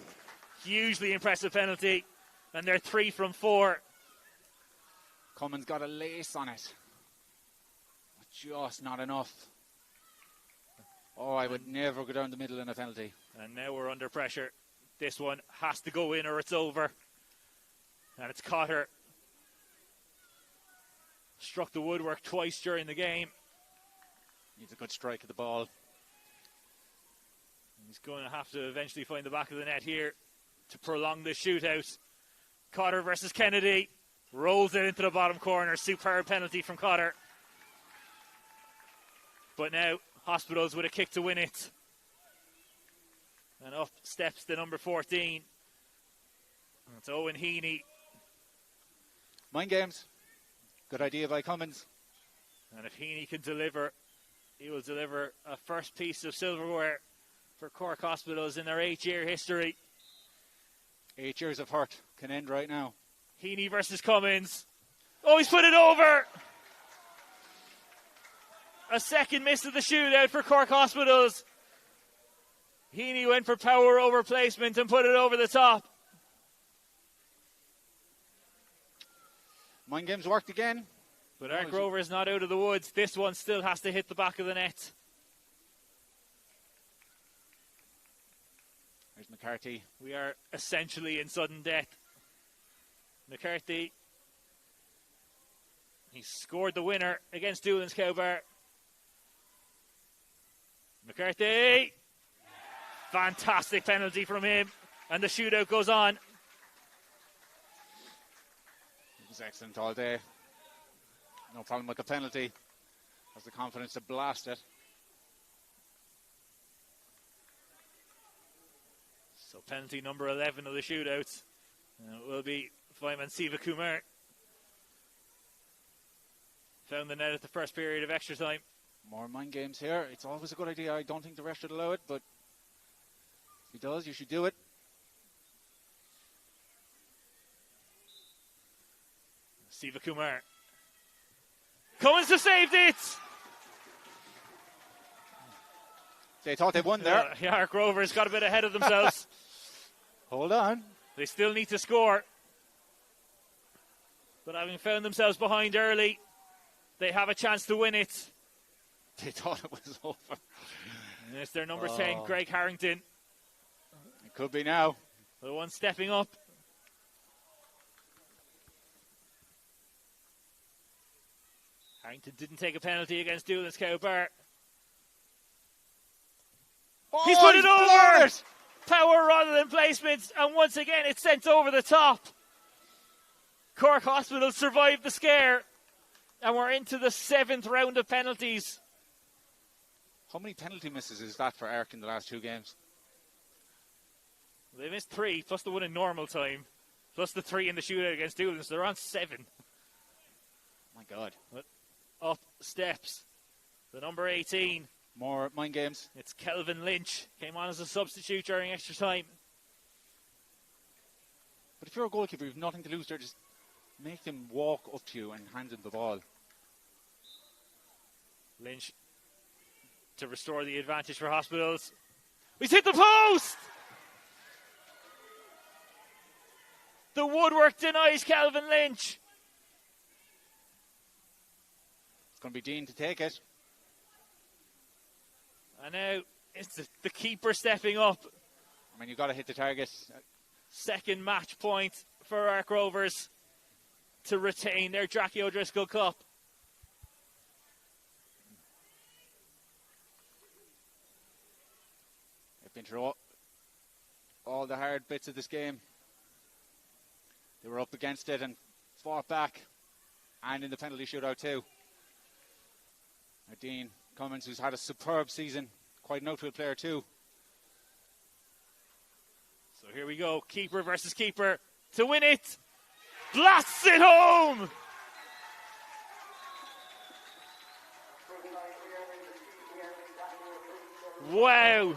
Hugely impressive penalty. And they're 3 from 4. Colman's got a lace on it. But just not enough. Oh, I would never go down the middle in a penalty. And now we're under pressure. This one has to go in or it's over. And it's Cotter. Struck the woodwork twice during the game. Needs a good strike at the ball. He's going to have to eventually find the back of the net here to prolong the shootout. Cotter versus Kennedy. Rolls it into the bottom corner. Superb penalty from Cotter. But now Hospitals with a kick to win it. And up steps the number 14. It's Owen Heaney. Mind games. Good idea by Cummins. And if Heaney can deliver, he will deliver a first piece of silverware for Cork Hospitals in their 8-year history. 8 years of hurt can end right now. Heaney versus Cummins. Oh, he's put it over! A second miss of the shootout for Cork Hospitals. Heaney went for power over placement and put it over the top. Mind games worked again. But Ark Rovers not out of the woods. This one still has to hit the back of the net. There's McCarthy. We are essentially in sudden death. McCarthy. He scored the winner against Doolin's Cobh. McCarthy. Fantastic penalty from him. And the shootout goes on. It was excellent all day. No problem with the penalty. Has the confidence to blast it. So penalty number 11 of the shootouts. And it will be Fireman Siva Kumar. Found the net at the first period of extra time. More mind games here. It's always a good idea. I don't think the ref should allow it, but if he does, you should do it. Siva Kumar. Cummins have saved it! They thought they won there. Yeah, Ark Rovers got a bit ahead of themselves. Hold on. They still need to score. But having found themselves behind early, they have a chance to win it. They thought it was over. And it's their number 10, Greg Harrington. It could be now. The one stepping up. Harrington didn't take a penalty against Doolin's Cobh. He's put it over! Power rather than placement, and once again it's sent over the top. Cork Hospital survived the scare, and we're into the 7th round of penalties. How many penalty misses is that for Ark in the last 2 games? They missed 3, plus the one in normal time, plus the 3 in the shootout against Doolin, so they're on 7. My God. But up steps the number 18. More mind games. It's Kelvin Lynch. Came on as a substitute during extra time. But if you're a goalkeeper, you've nothing to lose there. Just make them walk up to you and hand them the ball. Lynch to restore the advantage for Hospitals. He's hit the post! The woodwork denies Kelvin Lynch. It's going to be Dean to take it. And now it's the keeper stepping up. I mean, you've got to hit the target. Second match point for Ark Rovers to retain their Jackie O'Driscoll Cup. They've been through all the hard bits of this game. They were up against it and fought back, and in the penalty shootout too. Now Dean Cummins, who's had a superb season, quite an outfield player too. So here we go, keeper versus keeper to win it. Blasts it home! Wow,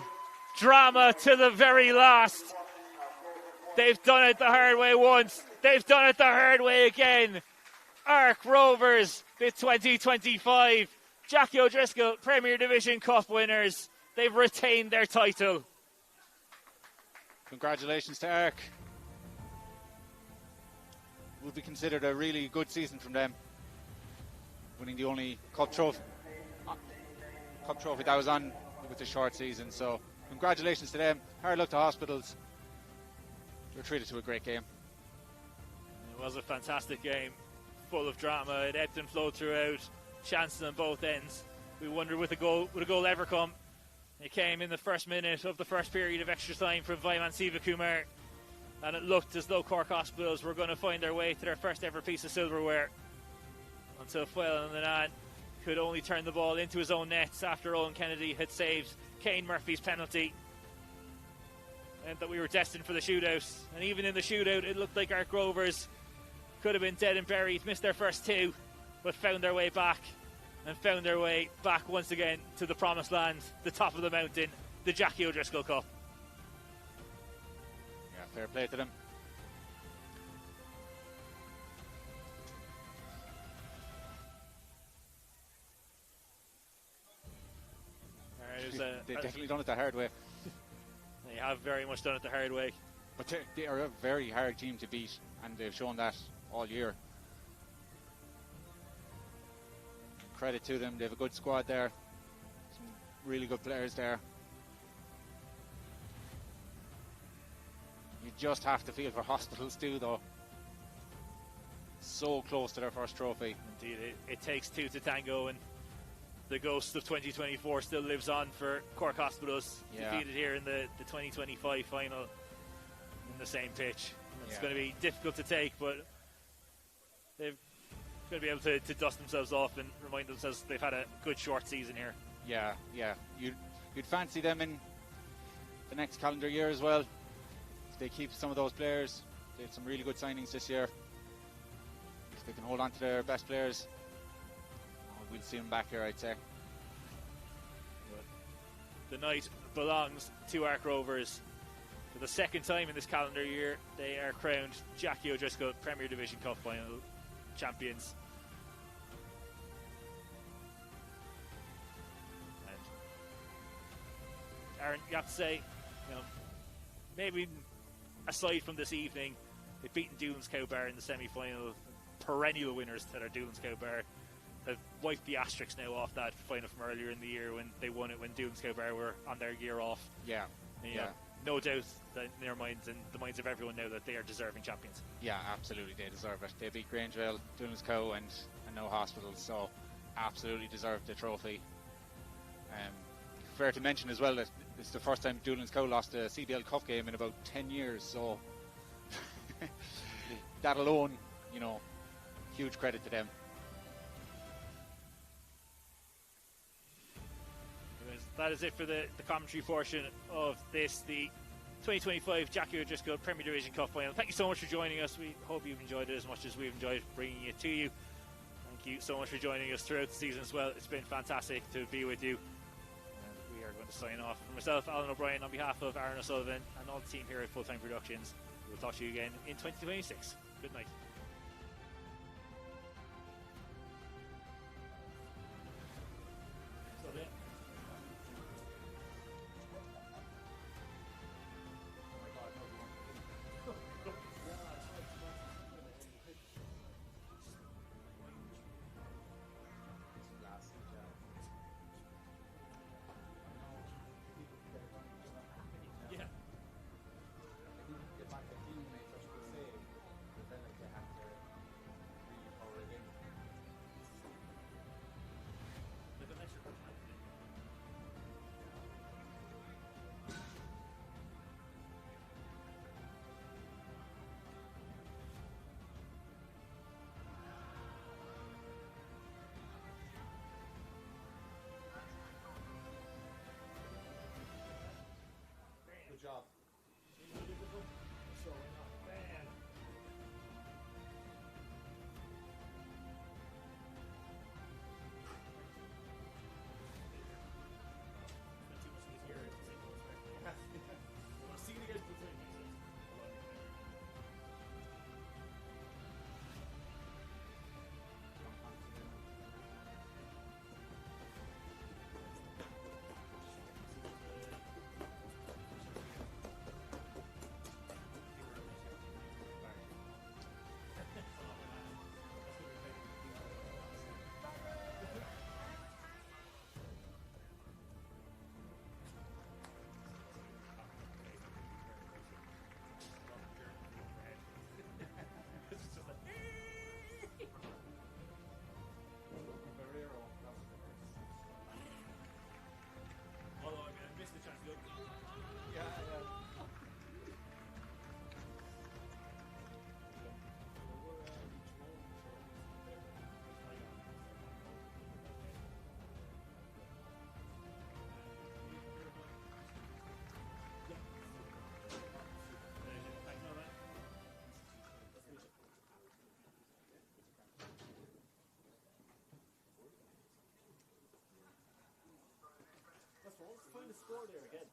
drama to the very last. They've done it the hard way once. They've done it the hard way again. Ark Rovers, the 2025 Jackie O'Driscoll Premier Division Cup winners. They've retained their title. Congratulations to Ark. Would be considered a really good season from them, winning the only cup trophy that was on with the short season. So congratulations to them. Hard luck to Hospitals. They were treated to a great game. It was a fantastic game. full of drama. It ebbed and flowed throughout, chances on both ends. We wondered would a goal ever come. It came in the first minute of the first period of extra time from Vaiman Sivakumar, and it looked as though Cork Hospitals were going to find their way to their first ever piece of silverware, until Foyle Nanan could only turn the ball into his own nets after Owen Kennedy had saved Kane Murphy's penalty, and that we were destined for the shootout. And even in the shootout, it looked like our Rovers could have been dead and buried, missed their first two, but found their way back, and found their way back once again to the promised land, the top of the mountain, the Jackie O'Driscoll Cup. Yeah, fair play to them. They've definitely done it the hard way. They have very much done it the hard way. But they are a very hard team to beat, and they've shown that all year. Credit to them, they have a good squad there. Some really good players there. You just have to feel for Hospitals too, though. So close to their first trophy. Indeed, it takes two to tango, and the ghost of 2024 still lives on for Cork Hospitals. Yeah. Defeated here in the 2025 final in the same pitch. It's going to be difficult to take, but they're going to be able to dust themselves off and remind themselves they've had a good short season here. Yeah. You'd fancy them in the next calendar year as well. If they keep some of those players, they have some really good signings this year. If they can hold on to their best players, we'll see them back here, I'd say. The night belongs to Ark Rovers. For the second time in this calendar year, they are crowned Jackie O'Driscoll Premier Division Cup final champions. And Aaron, you have to say, maybe aside from this evening, they've beaten Doolin's Cobh in the semi-final. Perennial winners that are Doolin's Cobh have wiped the asterisks now off that final from earlier in the year when they won it when Doolin's Cobh were on their year off. Yeah. And, no doubt that in their minds and the minds of everyone now that they are deserving champions. Yeah, absolutely, they deserve it. They beat Grangeville, Doolin's Cobh and no Hospitals, so absolutely deserve the trophy. Fair to mention as well that it's the first time Doolin's Cobh lost a CBL Cup game in about 10 years, so that alone, huge credit to them. That is it for the commentary portion of this, the 2025 Jackie O'Driscoll Premier Division Cup final. Thank you so much for joining us. We hope you've enjoyed it as much as we've enjoyed bringing it to you. Thank you so much for joining us throughout the season as well. It's been fantastic to be with you. And we are going to sign off. For myself, Alan O'Brien, on behalf of Aaron O'Sullivan and all the team here at Full Time Productions, we'll talk to you again in 2026. Good night. Get back the teammates, I should say, but then like they have find the score there again?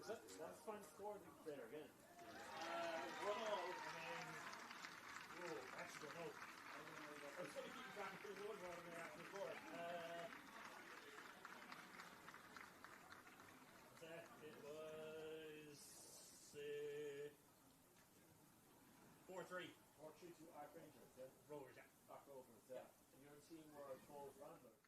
Let's find the score there again. 1-0, and then actually no. I was going to keep track of the one rather than after the score. It was 4-3. 4-3 to Ark Rangers, yeah? Rovers, yeah. Ark Rovers, yeah. And your team were Cobh Ramblers.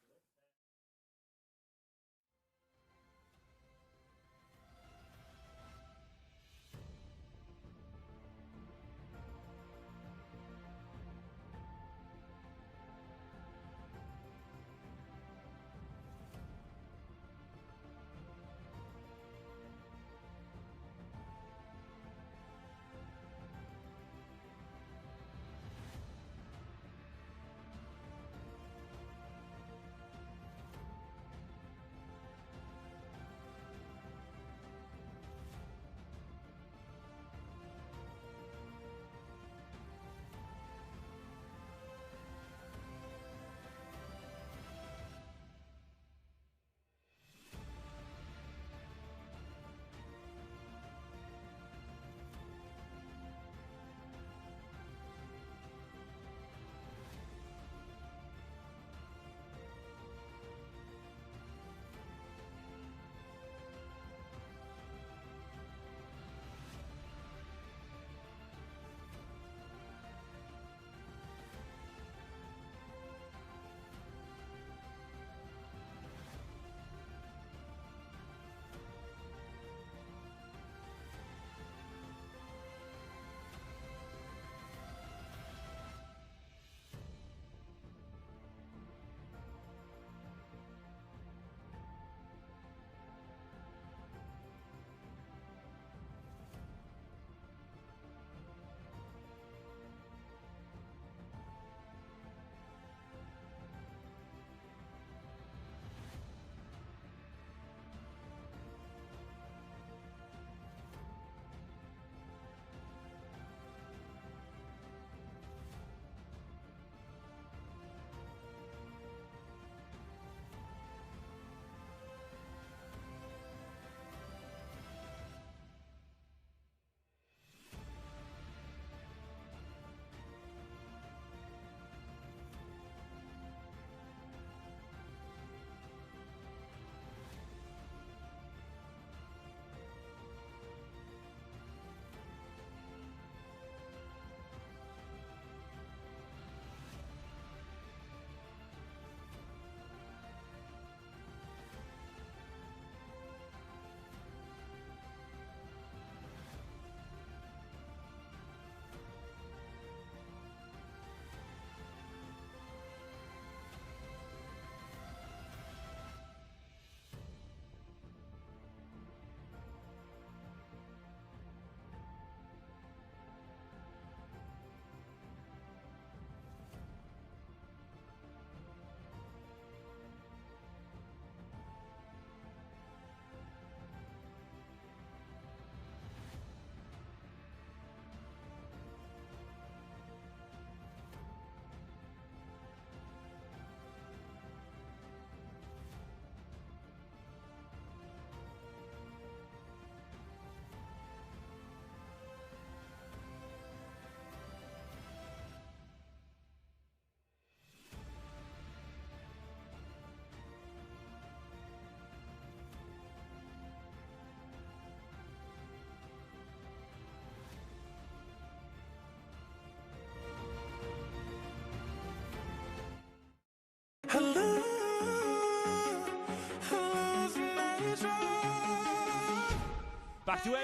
Back to Ed.